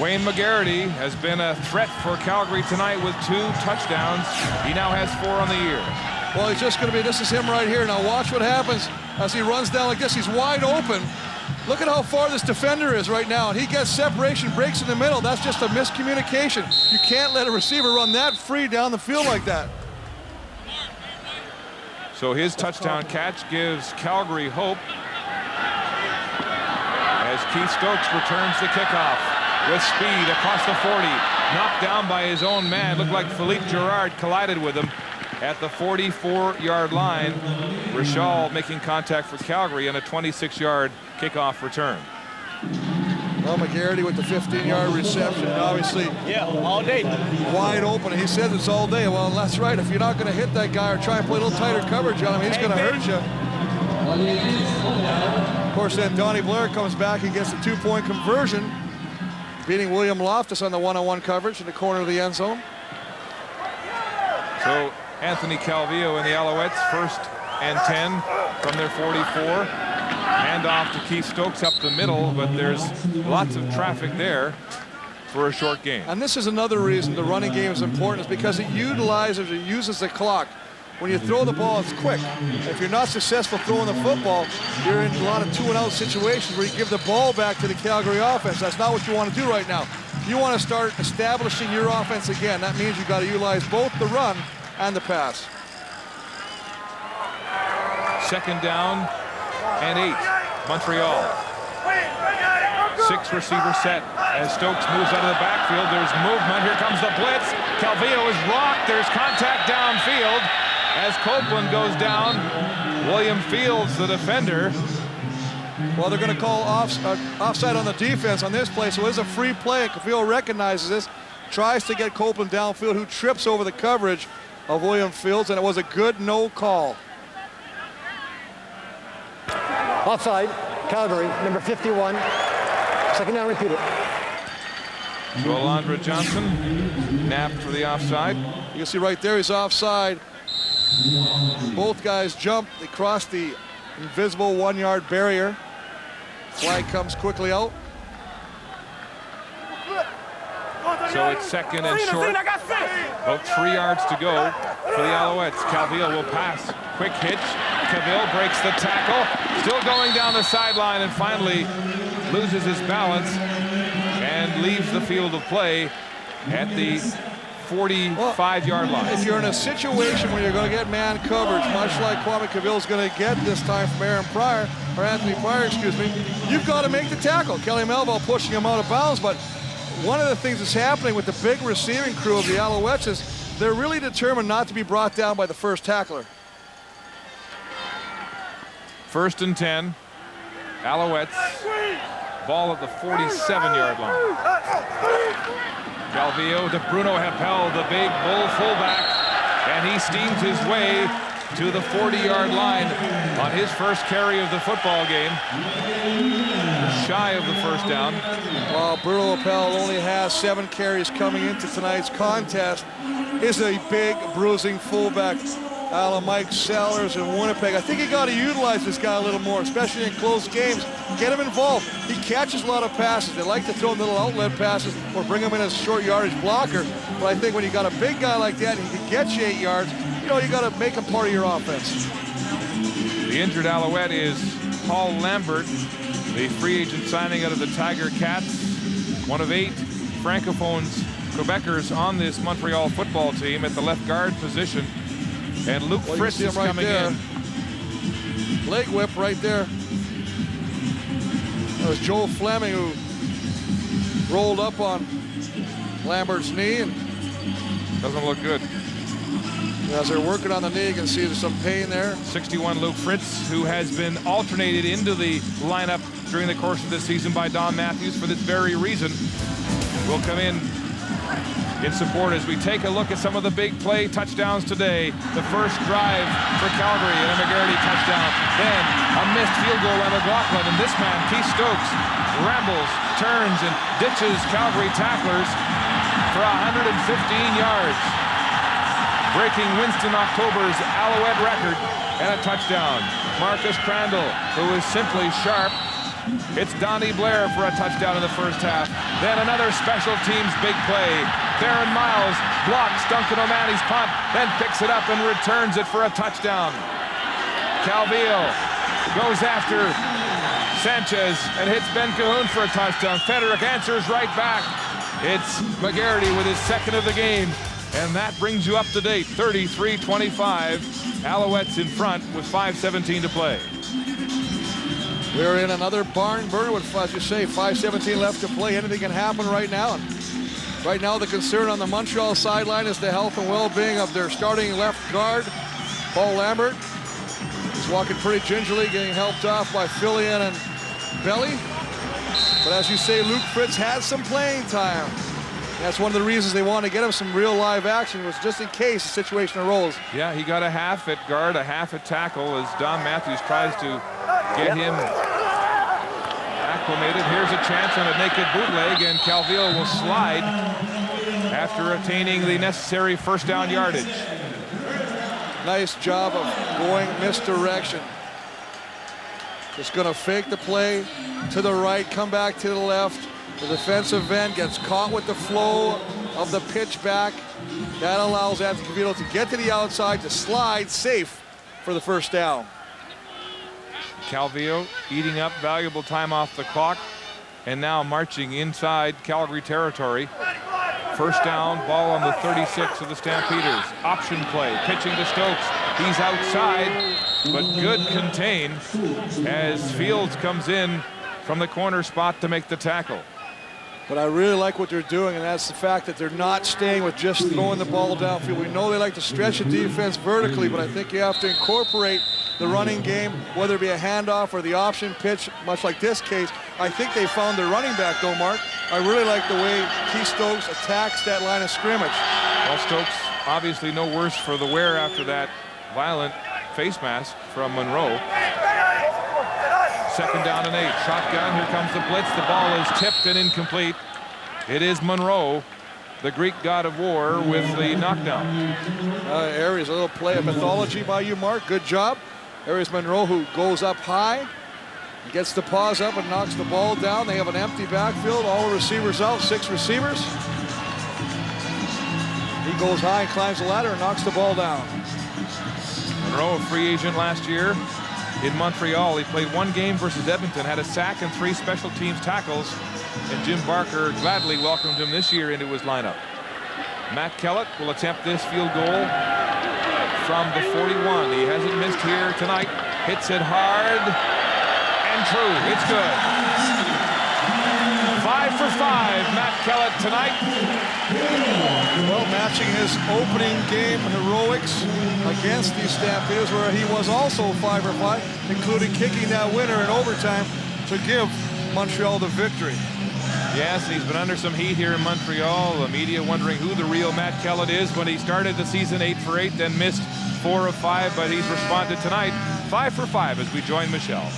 Wayne McGarity has been a threat for Calgary tonight with 2 touchdowns. He now has 4 on the year. Well, he's just going to be, this is him right here. Now watch what happens as he runs down like this. He's wide open. Look at how far this defender is right now. And he gets separation, breaks in the middle. That's just a miscommunication. You can't let a receiver run that free down the field like that. So his touchdown catch gives Calgary hope as Keith Stokes returns the kickoff with speed across the 40. Knocked down by his own man. Looked like Philippe Girard collided with him at the 44-yard line. Rachal making contact for Calgary and a 26-yard kickoff return. Well, McGarity with the 15-yard reception, and obviously all day. Wide open. And he says it's all day. Well, that's right. If you're not going to hit that guy or try and play a little tighter coverage on him, he's going to hurt you. Of course, then Donnie Blair comes back and gets a 2-point conversion, beating William Loftus on the one-on-one coverage in the corner of the end zone. So Anthony Calvillo and the Alouettes, 1st and 10 from their 44. Hand off to Keith Stokes up the middle, but there's lots of traffic there for a short game. And this is another reason the running game is important, is because it uses the clock. When you throw the ball, it's quick. If you're not successful throwing the football, you're in a lot of 2-and-out situations where you give the ball back to the Calgary offense. That's not what you want to do right now. You want to start establishing your offense again. That means you've got to utilize both the run and the pass. 2nd down and 8. Montreal. 6 receiver set as Stokes moves out of the backfield. There's movement. Here comes the blitz. Calvillo is rocked. There's contact downfield as Copeland goes down. William Fields, the defender. Well, they're going to call offside on the defense on this play, so it is a free play, and Calvillo recognizes this, tries to get Copeland downfield, who trips over the coverage of William Fields, and it was a good no call. Offside, Calgary, number 51. 2nd down, repeat it. So Alondra Johnson napped for the offside. You can see right there he's offside. Both guys jumped. They crossed the invisible 1-yard barrier. Flag comes quickly out. So it's 2nd and short. About 3 yards to go for the Alouettes. Calvillo will pass. Quick hitch. Calvillo breaks the tackle. Still going down the sideline and finally loses his balance and leaves the field of play at the 45-yard line. If you're in a situation where you're going to get man coverage, much like Kwame Calvillo is going to get this time from Anthony Pryor, excuse me, you've got to make the tackle. Kelly Melville pushing him out of bounds, but one of the things that's happening with the big receiving crew of the Alouettes is they're really determined not to be brought down by the first tackler. 1st and 10. Alouettes. Ball at the 47-yard line. Calvillo to Bruno Heppel, the big bull fullback, and he steams his way to the 40-yard line on his first carry of the football game. Shy of the first down. While Bruno Heppel only has 7 carries coming into tonight's contest, is a big bruising fullback. Mike Sellers in Winnipeg. I think you got to utilize this guy a little more, especially in close games. Get him involved. He catches a lot of passes. They like to throw little outlet passes or bring him in as a short yardage blocker. But I think when you got a big guy like that, and he can get you 8 yards, you got to make him part of your offense. The injured Alouette is Paul Lambert, the free agent signing out of the Tiger Cats. One of 8 Francophones, Quebecers on this Montreal football team at the left guard position. And Luke Fritz is right coming there. in. Leg whip right there. That was Joel Fleming who rolled up on Lambert's knee and doesn't look good. As they're working on the knee, you can see there's some pain there. 61 Luke Fritz, who has been alternated into the lineup during the course of this season by Don Matthews for this very reason, will come in support as we take a look at some of the big play touchdowns today. The first drive for Calgary and a McGarity touchdown. Then a missed field goal by McLaughlin, and this man, Keith Stokes, rambles, turns, and ditches Calgary tacklers for 115 yards, breaking Winston October's Alouette record and a touchdown. Marcus Crandall, who is simply sharp, hits Donnie Blair for a touchdown in the first half. Then another special teams big play. Darren Miles blocks Duncan O'Mahony's punt, then picks it up and returns it for a touchdown. Calvillo goes after Sanchez and hits Ben Cahoon for a touchdown. Federick answers right back. It's McGarity with his second of the game, and that brings you up to date. 33-25. Alouettes in front with 5:17 to play. We're in another barn burner with, as you say, 5:17 left to play. Anything can happen right now. Right now, the concern on the Montreal sideline is the health and well-being of their starting left guard, Paul Lambert. He's walking pretty gingerly, getting helped off by Fillion and Belly. But as you say, Luke Fritz has some playing time. That's one of the reasons they want to get him some real live action, was just in case the situation arose. Yeah, he got a half at guard, a half at tackle as Don Matthews tries to get him acclimated. Here's a chance on a naked bootleg, and Calvillo will slide after attaining the necessary first down yardage. Nice job of going misdirection. Just going to fake the play to the right, come back to the left. The defensive end gets caught with the flow of the pitch back. That allows Anthony Calvillo to get to the outside, to slide safe for the first down. Calvillo eating up valuable time off the clock and now marching inside Calgary territory. First down, ball on the 36 of the Stampeders. Option play, pitching to Stokes. He's outside, but good contain as Fields comes in from the corner spot to make the tackle. But I really like what they're doing, and that's the fact that they're not staying with just throwing the ball downfield. We know they like to stretch the defense vertically, but I think you have to incorporate the running game, whether it be a handoff or the option pitch, much like this case. I think they found their running back, though, Mark. I really like the way Keith Stokes attacks that line of scrimmage. Well, Stokes obviously no worse for the wear after that violent face mask from Monroe. Second down and 8. Shotgun. Here comes the blitz. The ball is tipped and incomplete. It is Monroe, the Greek god of war, with the knockdown. Aries, a little play of mythology by you, Mark. Good job. Aries Monroe, who goes up high, gets the paws up and knocks the ball down. They have an empty backfield. All the receivers out. 6 receivers. He goes high and climbs the ladder and knocks the ball down. Monroe, a free agent last year in Montreal. He played 1 game versus Edmonton, had a sack and 3 special teams tackles, and Jim Barker gladly welcomed him this year into his lineup. Matt Kellett will attempt this field goal from the 41. He hasn't missed here tonight. Hits it hard and true. It's good. 5 for 5, Matt Kellett tonight. Well, matching his opening game heroics against the Stampeders, where he was also 5 for 5, including kicking that winner in overtime to give Montreal the victory. Yes, he's been under some heat here in Montreal. The media wondering who the real Matt Kellett is when he started the season 8 for 8, then missed 4 of 5, but he's responded tonight 5 for 5 as we join Michelle.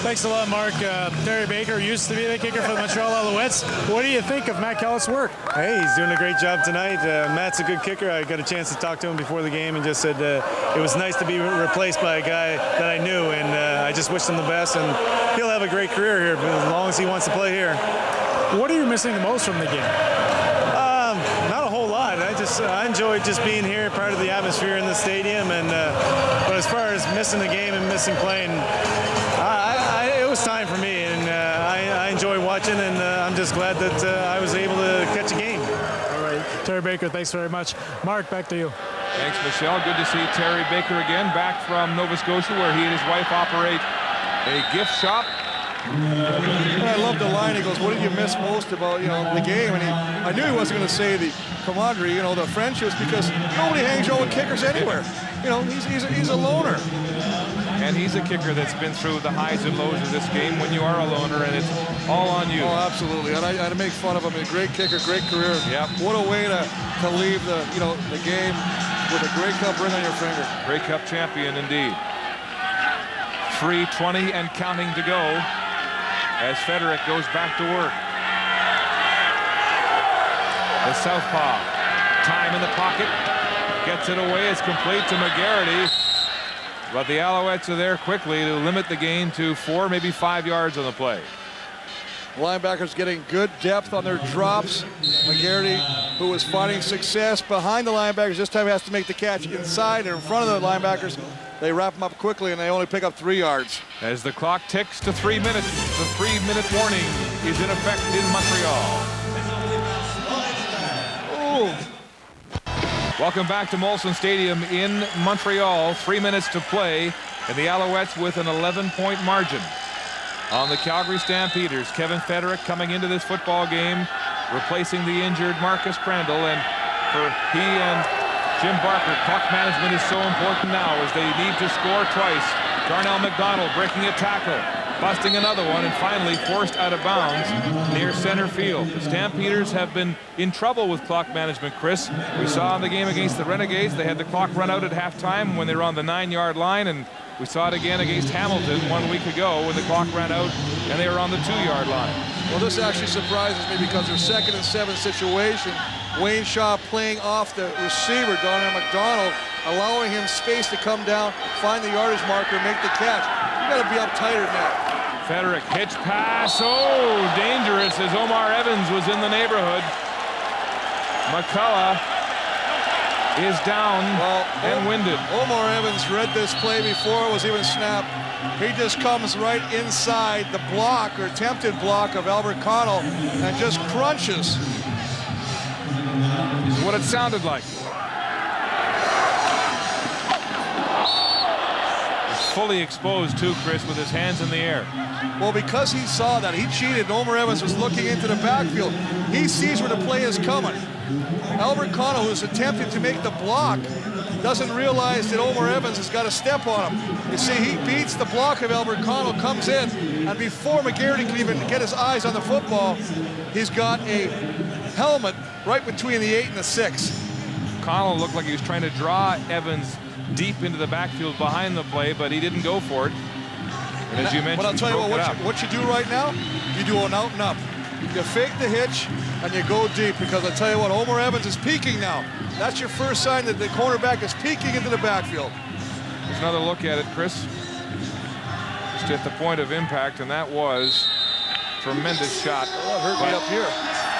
Thanks a lot, Mark. Terry Baker used to be the kicker for the Montreal Alouettes. What do you think of Matt Kellett's work? Hey, he's doing a great job tonight. Matt's a good kicker. I got a chance to talk to him before the game and just said it was nice to be replaced by a guy that I knew, and I just wished him the best, and he'll have a great career here as long as he wants to play here. What are you missing the most from the game? Not a whole lot. I enjoyed just being here, part of the atmosphere in the stadium, and but as far as missing the game and missing playing, it was time for me, and I enjoy watching, and I'm just glad that I was able to catch a game. All right, Terry Baker, thanks very much. Mark, back to you. Thanks, Michelle. Good to see Terry Baker again, back from Nova Scotia, where he and his wife operate a gift shop And I love the line. He goes, "What did you miss most about, the game?" And I knew he wasn't going to say the camaraderie, the friendships, because nobody hangs out with kickers anywhere. He's a loner. And he's a kicker that's been through the highs and lows of this game when you are a loner, and it's all on you. Oh, absolutely. And I had to make fun of him. A great kicker, great career. Yep. What a way to leave the game with a Grey Cup ring on your finger. Grey Cup champion indeed. 3:20 and counting to go as Federic goes back to work. The southpaw, time in the pocket, gets it away. It's complete to McGarity. But the Alouettes are there quickly to limit the gain to 4, maybe 5 yards on the play. Linebackers getting good depth on their drops. McGarity, who was finding success behind the linebackers, this time has to make the catch inside or in front of the linebackers. They wrap them up quickly, and they only pick up 3 yards. As the clock ticks to 3 minutes, the 3-minute warning is in effect in Montreal. Ooh. Welcome back to Molson Stadium in Montreal. 3 minutes to play, and the Alouettes with an 11-point margin on the Calgary Stampeders. Kevin Federic coming into this football game, replacing the injured Marcus Crandall, and for he and Jim Barker, clock management is so important now as they need to score twice. Darnell McDonald breaking a tackle, busting another one, and finally forced out of bounds near center field. The Stampeders have been in trouble with clock management, Chris. We saw in the game against the Renegades, they had the clock run out at halftime when they were on the 9-yard line, and we saw it again against Hamilton 1 week ago when the clock ran out and they were on the 2-yard line. Well, this actually surprises me because their 2nd and 7 situation, Wayne Shaw playing off the receiver, Darnell McDonald, allowing him space to come down, find the yardage marker, make the catch. You got to be up tighter than that. Federic, hitch pass, oh, dangerous as Omar Evans was in the neighborhood. McCullough is down and winded. Omar Evans read this play before it was even snapped. He just comes right inside the block or attempted block of Albert Connell and just crunches. This is what it sounded like. He's fully exposed too, Chris, with his hands in the air. Well, because he saw that, he cheated, and Omar Evans was looking into the backfield. He sees where the play is coming. Albert Connell, who's attempting to make the block, doesn't realize that Omar Evans has got a step on him. You see, he beats the block of Albert Connell, comes in, and before McGarity can even get his eyes on the football, he's got a helmet right between the 8 and the 6. Connell looked like he was trying to draw Evans deep into the backfield behind the play, but he didn't go for it. And as you mentioned, but I'll tell you what you do right now, you do an out and up. You fake the hitch and you go deep, because I tell you what, Omar Evans is peeking now. That's your first sign that the cornerback is peeking into the backfield. There's another look at it, Chris. Just at the point of impact, and that was a tremendous shot. Oh, that hurt me up here.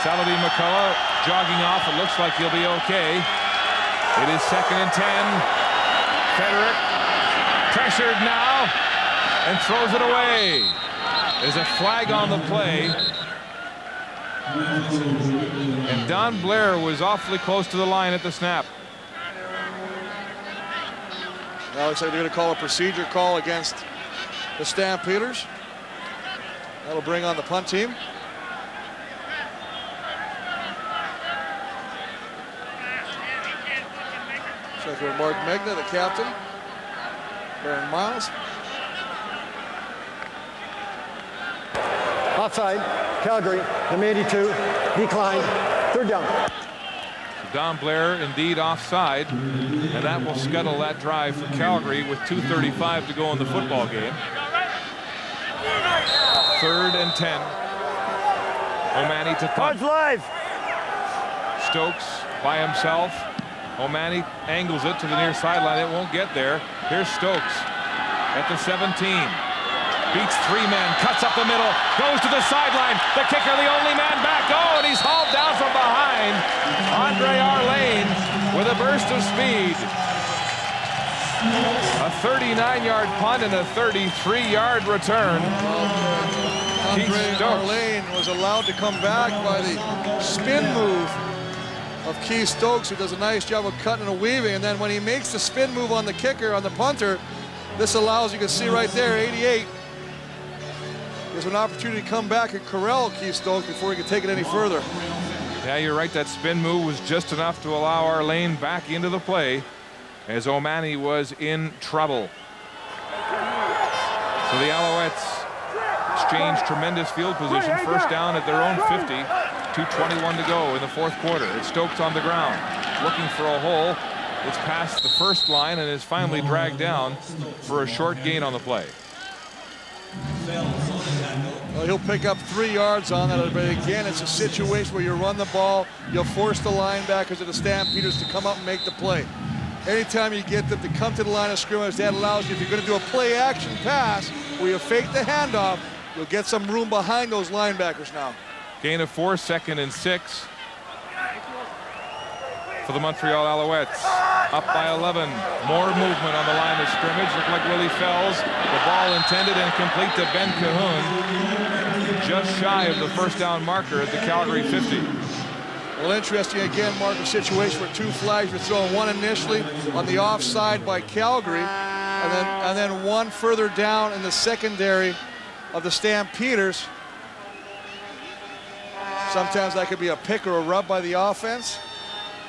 Saladin McCullough jogging off. It looks like he'll be okay. It is 2nd and 10. Federic pressured now and throws it away. There's a flag on the play. And Don Blair was awfully close to the line at the snap. Now looks like they're going to call a procedure call against the Stampeders. That'll bring on the punt team. Check with Mark Megna, the captain. Baron Miles. Offside, Calgary, number 82, decline, 3rd down. Don Blair indeed offside, and that will scuttle that drive for Calgary with 2:35 to go in the football game. 3rd and 10. O'Mani to punt. Live. Stokes by himself. O'Mani angles it to the near sideline. It won't get there. Here's Stokes at the 17. Beats 3 men, cuts up the middle, goes to the sideline. The kicker, the only man back. Oh, and he's hauled down from behind. Andre Arlane with a burst of speed. A 39-yard punt and a 33-yard return. Andre Arlane was allowed to come back by the spin move of Keith Stokes, who does a nice job of cutting and weaving. And then when he makes the spin move on the kicker, on the punter, this allows, you can see right there, 88. There's an opportunity to come back and corral Keith Stokes before he can take it any further. Yeah, you're right. That spin move was just enough to allow our lane back into the play as O'Mahony was in trouble. So the Alouettes exchange tremendous field position. First down at their own 50. 2:21 to go in the fourth quarter. It's Stokes on the ground, looking for a hole. It's past the first line and is finally dragged down for a short gain on the play. Well, he'll pick up 3 yards on that, but again, it's a situation where you run the ball, you'll force the linebackers of the Stampeders to come up and make the play. Anytime you get them to come to the line of scrimmage, that allows you, if you're going to do a play-action pass where you fake the handoff, you'll get some room behind those linebackers now. Gain of 4, 2nd and 6 for the Montreal Alouettes. Up by 11. More movement on the line of scrimmage. Looked like Willie Fells. The ball intended and complete to Ben Cahoon. Just shy of the first down marker at the Calgary 50. Well, interesting again, Mark, a situation where 2 flags were thrown. One initially on the offside by Calgary, and then one further down in the secondary of the Stampeders. Sometimes that could be a pick or a rub by the offense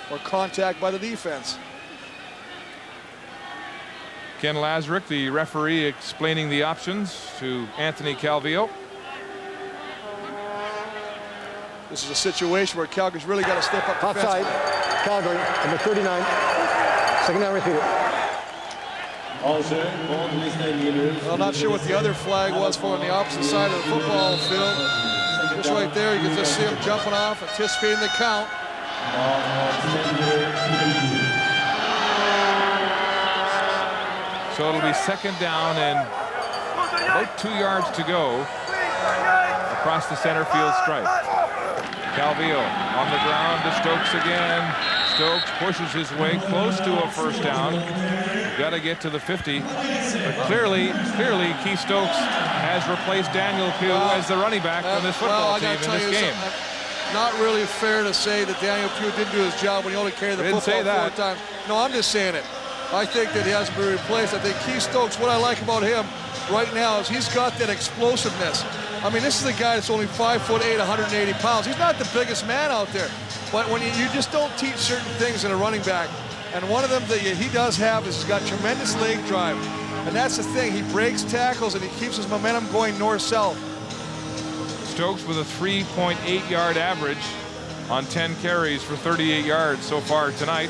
or contact by the defense. Ken Lazarick, the referee, explaining the options to Anthony Calvillo. This is a situation where Calgary's really got to step up offside, Calgary, number 39. Second down repeated. I'm not sure what the other flag was for on the opposite side of the football field. Just right there, you can just see him jumping off, anticipating the count. So it'll be second down and about 2 yards to go across the center field stripe. Calvillo on the ground to Stokes again. Stokes pushes his way close to a first down. Got to get to the 50. But clearly Keith Stokes has replaced Daniel Pugh as the running back on this football team in this game. Not really fair to say that Daniel Pugh didn't do his job when he only carried the football 4 times. No, I'm just saying it. I think that he hasn't been replaced. I think Keith Stokes, what I like about him right now is he's got that explosiveness. I mean, this is a guy that's only 5'8", 180 pounds. He's not the biggest man out there. But when you just don't teach certain things in a running back. And one of them that he does have is he's got tremendous leg drive. And that's the thing. He breaks tackles and he keeps his momentum going north-south. Stokes with a 3.8-yard average on 10 carries for 38 yards so far tonight.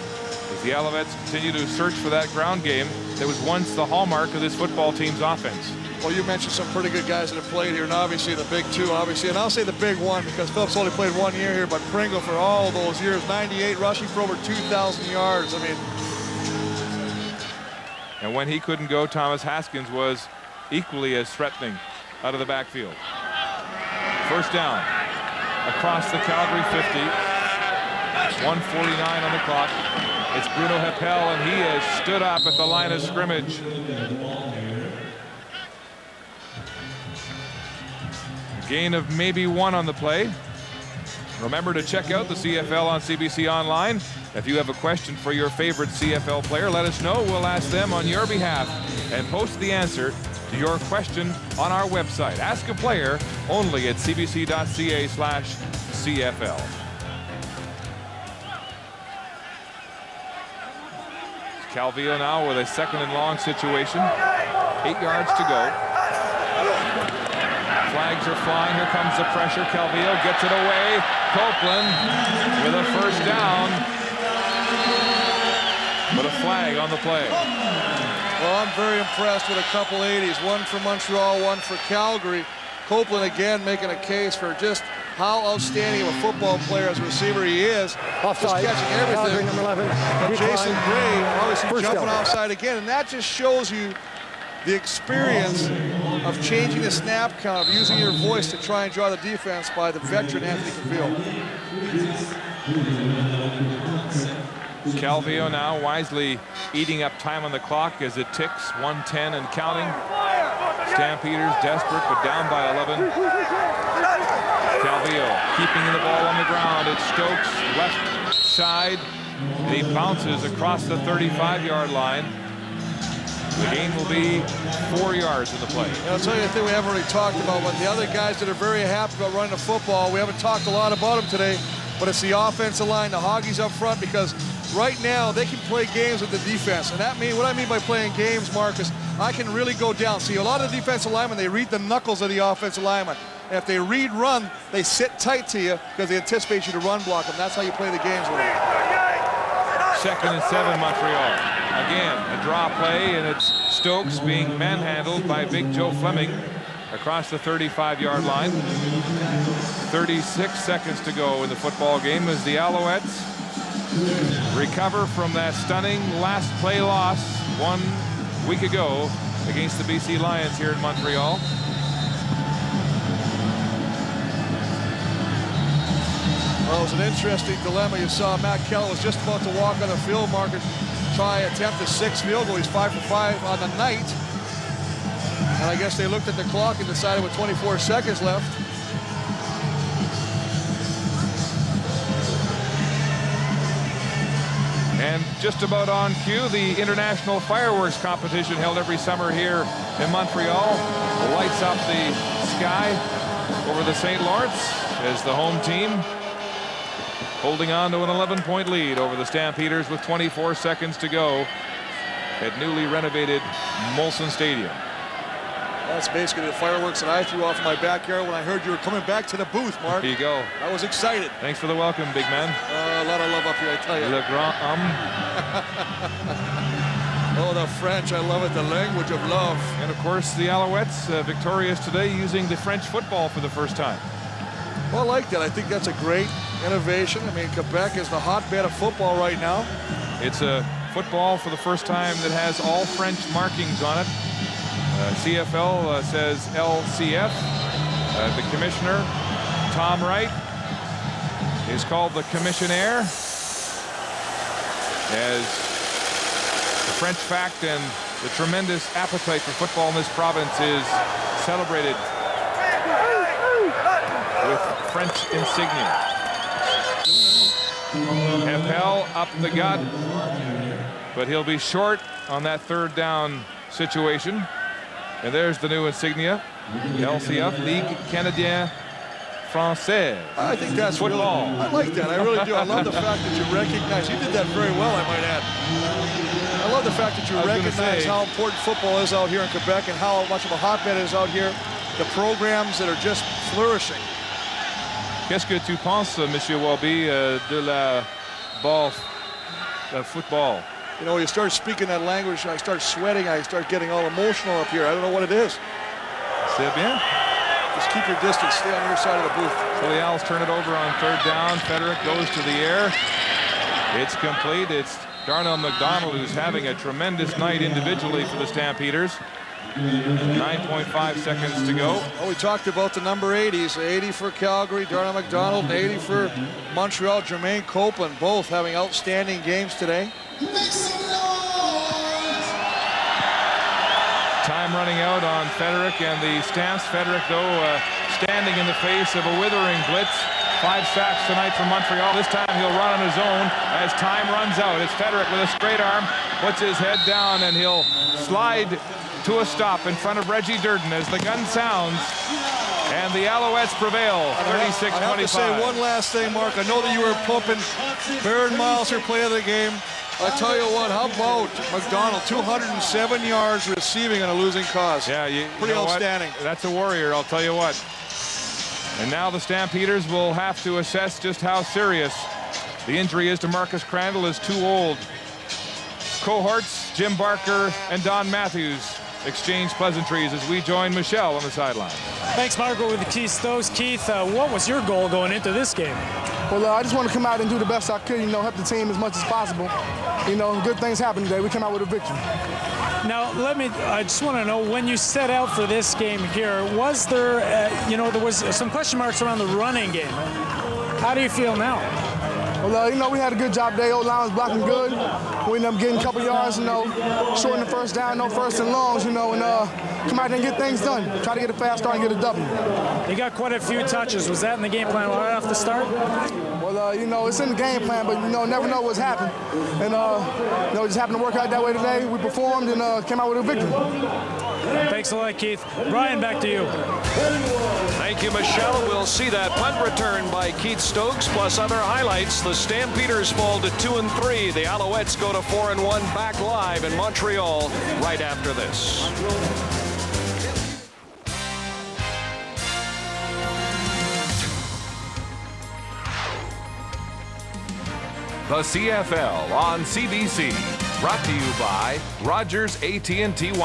As the Alouettes continue to search for that ground game that was once the hallmark of this football team's offense. Well, you mentioned some pretty good guys that have played here, and obviously the big 2, obviously, and I'll say the big 1 because Phillips only played 1 year here, but Pringle for all those years, 98, rushing for over 2,000 yards. I mean, and when he couldn't go, Thomas Haskins was equally as threatening out of the backfield. First down across the Calgary 50. 1:49 on the clock. It's Bruno Heppel, and he has stood up at the line of scrimmage. Gain of maybe 1 on the play. Remember to check out the CFL on CBC Online. If you have a question for your favorite CFL player, let us know. We'll ask them on your behalf and post the answer to your question on our website. Ask a player only at cbc.ca/CFL. Calvillo now with a 2nd and long situation. 8 yards to go. Flags are flying. Here comes the pressure. Calvillo gets it away. Copeland with a first down. But a flag on the play. Well, I'm very impressed with a couple 80s. One for Montreal, one for Calgary. Copeland again making a case for just how outstanding of a football player as a receiver he is. Offside. Just catching everything. Calgary, number 11. And Jason Gray obviously jumping offside again. And that just shows you the experience of changing the snap count, of using your voice to try and draw the defense by the veteran Anthony Calvillo. Calvillo now wisely eating up time on the clock as it ticks, 1:10 and counting. Stampeders desperate, but down by 11. Calvillo keeping the ball on the ground. It's Stokes left side, and he bounces across the 35-yard line. The game will be 4 yards in the play. I'll tell you the thing we haven't really talked about, but the other guys that are very happy about running the football, we haven't talked a lot about them today, but it's the offensive line, the Hoggies up front, because right now they can play games with the defense. And that means, what I mean by playing games, Marcus, I can really go down. See, a lot of the defensive linemen, they read the knuckles of the offensive lineman. And if they read run, they sit tight to you because they anticipate you to run block them. That's how you play the games with them. 2nd and 7, Montreal. Again, a draw play, and it's Stokes being manhandled by Big Joe Fleming across the 35-yard line. 36 seconds to go in the football game as the Alouettes recover from that stunning last play loss 1 week ago against the BC Lions here in Montreal. Well, it was an interesting dilemma. You saw Matt Kell was just about to walk on the field marker, attempt a 6th field goal. He's 5 for 5 on the night. And I guess they looked at the clock and decided with 24 seconds left. And just about on cue, the international fireworks competition held every summer here in Montreal lights up the sky over the St. Lawrence as the home team holding on to an 11-point lead over the Stampeders with 24 seconds to go at newly renovated Molson Stadium. That's basically the fireworks that I threw off in my backyard when I heard you were coming back to the booth, Mark. There you go. I was excited. Thanks for the welcome, big man. A lot of love up here, I tell you. Le grand Oh, the French, I love it, the language of love. And of course, the Alouettes victorious today using the French football for the first time. Well, I like that. I think that's a great innovation. I mean, Quebec is the hotbed of football right now. It's a football for the first time that has all French markings on it. CFL says LCF. The commissioner, Tom Wright, is called the commissionaire, as the French fact and the tremendous appetite for football in this province is celebrated with French insignia. Appel up the gut, but he'll be short on that 3rd down situation. And there's the new insignia, LCF, Ligue Canadien Français. I think that's football. Really, I like that. I really do. I love the fact that you recognize. You did that very well, I might add. I love the fact that you recognize how important football is out here in Quebec and how much of a hotbed it is out here. The programs that are just flourishing. Qu'est-ce que tu penses, Monsieur Walby, de la ball, football? You know, you start speaking that language, I start sweating, I start getting all emotional up here. I don't know what it is. C'est bien. Just keep your distance, stay on your side of the booth. So the Owls turn it over on 3rd down. Frederick goes to the air. It's complete. It's Darnell McDonald who's having a tremendous night individually for the Stampeders. 9.5 seconds to go. Well, we talked about the number 80s. 80 for Calgary, Darnell McDonald, and 80 for Montreal, Jermaine Copeland, both having outstanding games today. Time running out on Frederick and the Stamps. Frederick, though, standing in the face of a withering blitz. 5 sacks tonight from Montreal. This time he'll run on his own as time runs out. It's Frederick with a straight arm, puts his head down, and he'll slide to a stop in front of Reggie Durden as the gun sounds. And the Alouettes prevail, 36-25. I have to say one last thing, Mark. I know that you were pumping Baron Miles for play of the game. I tell you what, how about McDonald, 207 yards receiving on a losing cause. Yeah, pretty outstanding. That's a warrior, I'll tell you what. And now the Stampeders will have to assess just how serious the injury is to Marcus Crandall. His 2 old cohorts, Jim Barker and Don Matthews, exchange pleasantries as we join Michelle on the sideline. Thanks, Marco, with the Keith Stokes. Keith, what was your goal going into this game? Well, I just want to come out and do the best I could, help the team as much as possible. Good things happened today. We came out with a victory. Now, I just want to know, when you set out for this game here, was there, there was some question marks around the running game. How do you feel now? Well, we had a good job today. O-line was blocking good. We ended up getting a couple yards, short in the 1st down, no 1st and longs, and come out there and get things done. Try to get a fast start and get a W. You got quite a few touches. Was that in the game plan right off the start? Well, you know, it's in the game plan, but, you know, never know what's happened. And, you know, it just happened to work out that way today. We performed and came out with a victory. Thanks a lot, Keith. Brian, back to you. Thank you, Michelle. We'll see that punt return by Keith Stokes, plus other highlights. The Stampeders fall to 2-3. The Alouettes go to 4-1, back live in Montreal right after this. The CFL on CBC. Brought to you by Rogers AT&T Wireless.